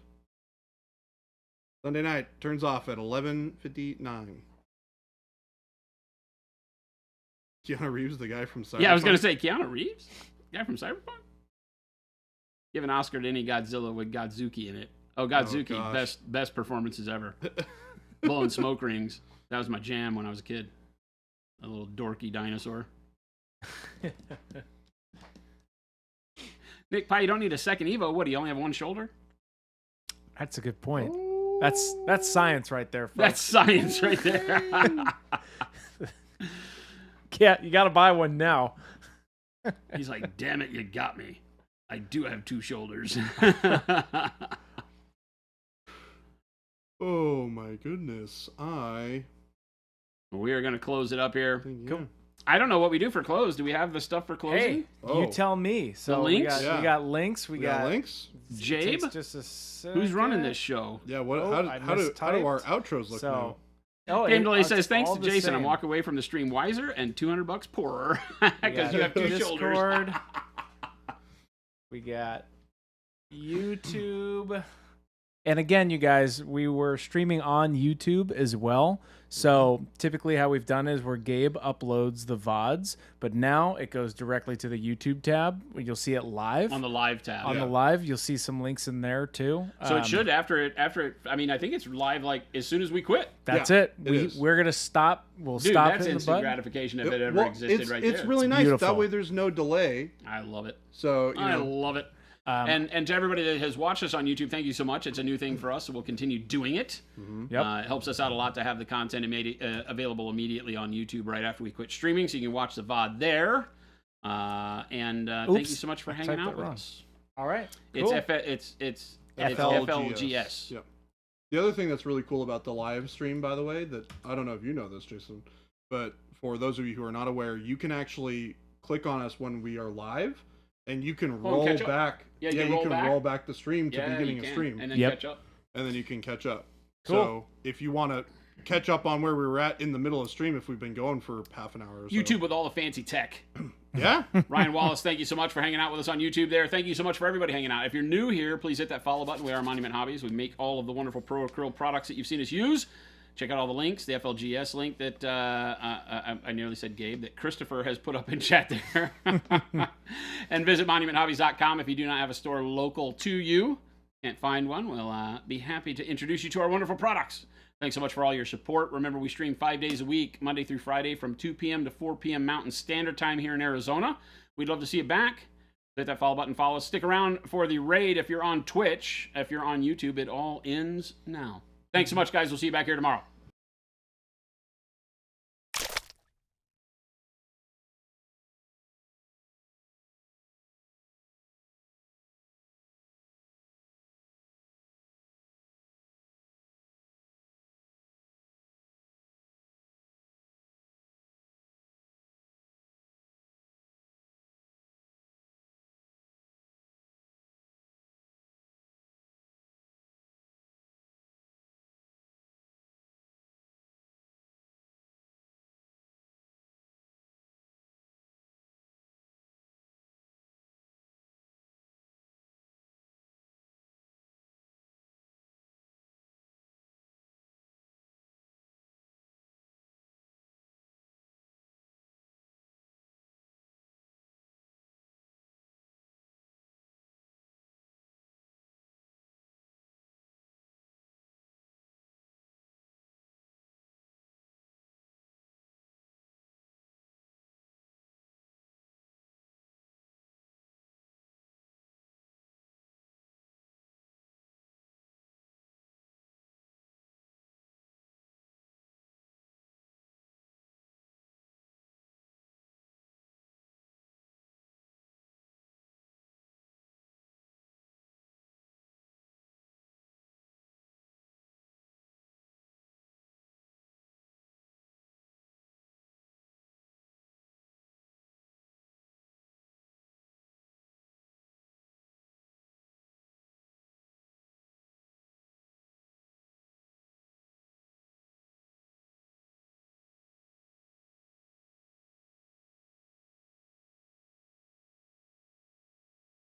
Sunday night turns off at 11:59. Keanu Reeves, the guy from Cyberpunk. Yeah, I was going to say Keanu Reeves? Guy from Cyberpunk? Give an Oscar to any Godzilla with Godzuki in it. Oh, Godzuki, gosh. best performances ever. Blowing smoke rings. That was my jam when I was a kid. A little dorky dinosaur. Nick Pie, you don't need a second Evo. What, do you only have one shoulder? that's a good point. That's science right there, folks. That's science right there. Yeah, you got to buy one now. He's like, damn it, you got me. I do have two shoulders. Oh my goodness. We are going to close it up here. Cool. I don't know what we do for close. Do we have the stuff for closing? Hey, Oh. you tell me. So links? we Yeah. got links. We got links. Jabe? Takes just a second. Who's running this show? Yeah, what Oh, I how do our outros look now? Oh, Game Delay it's says, thanks all to the Jason, I'm same. walking away from the stream wiser and $200 poorer. We Because got you have two Discord. shoulders. We got YouTube. And again, you guys, we were streaming on YouTube as well. So typically how we've done is where Gabe uploads the VODs, but now it goes directly to the YouTube tab. You'll see it live. On the live tab. On the live, you'll see some links in there too. So it should, after it, I mean, I think it's live like as soon as we quit. That's Yeah, it. it is. We're going to stop. We'll Dude, stop that's hitting the instant button. gratification if it ever Well, existed it's, right it's there. really nice. beautiful. That way there's no delay. I love it. So, you I know, love it. And to everybody that has watched us on YouTube, thank you so much. It's a new thing for us, so we'll continue doing it. Yep. It helps us out a lot to have the content available immediately on YouTube right after we quit streaming, so you can watch the VOD there. Thank you so much for hanging typed out that with wrong. us. All right. It's Cool. it's FLGS. FLGS. Yep. The other thing that's really cool about the live stream, by the way, that I don't know if you know this, Jason, but for those of you who are not aware, you can actually click on us when we are live, and you can roll catch up. back. Yeah, you roll can back. roll back the stream to Yeah, beginning you of can, stream, and then Yep. catch up. and then you can catch up. Cool. So if you want to catch up on where we were at in the middle of stream, if we've been going for half an hour or so. YouTube with all the fancy tech. Yeah. Ryan Wallace, thank you so much for hanging out with us on YouTube there. Thank you so much for everybody hanging out. If you're new here, please hit that follow button. We are Monument Hobbies. We make all of the wonderful Pro Acryl products that you've seen us use. Check out all the links, the FLGS link that I nearly said Gabe, that Christopher has put up in chat there. And visit monumenthobbies.com if you do not have a store local to you. Can't find one, we'll be happy to introduce you to our wonderful products. Thanks so much for all your support. Remember, we stream 5 days a week, Monday through Friday, from 2 p.m. to 4 p.m. Mountain Standard Time here in Arizona. We'd love to see you back. Hit that follow button, follow us. Stick around for the raid if you're on Twitch. If you're on YouTube, it all ends now. Thanks so much, guys. We'll see you back here tomorrow.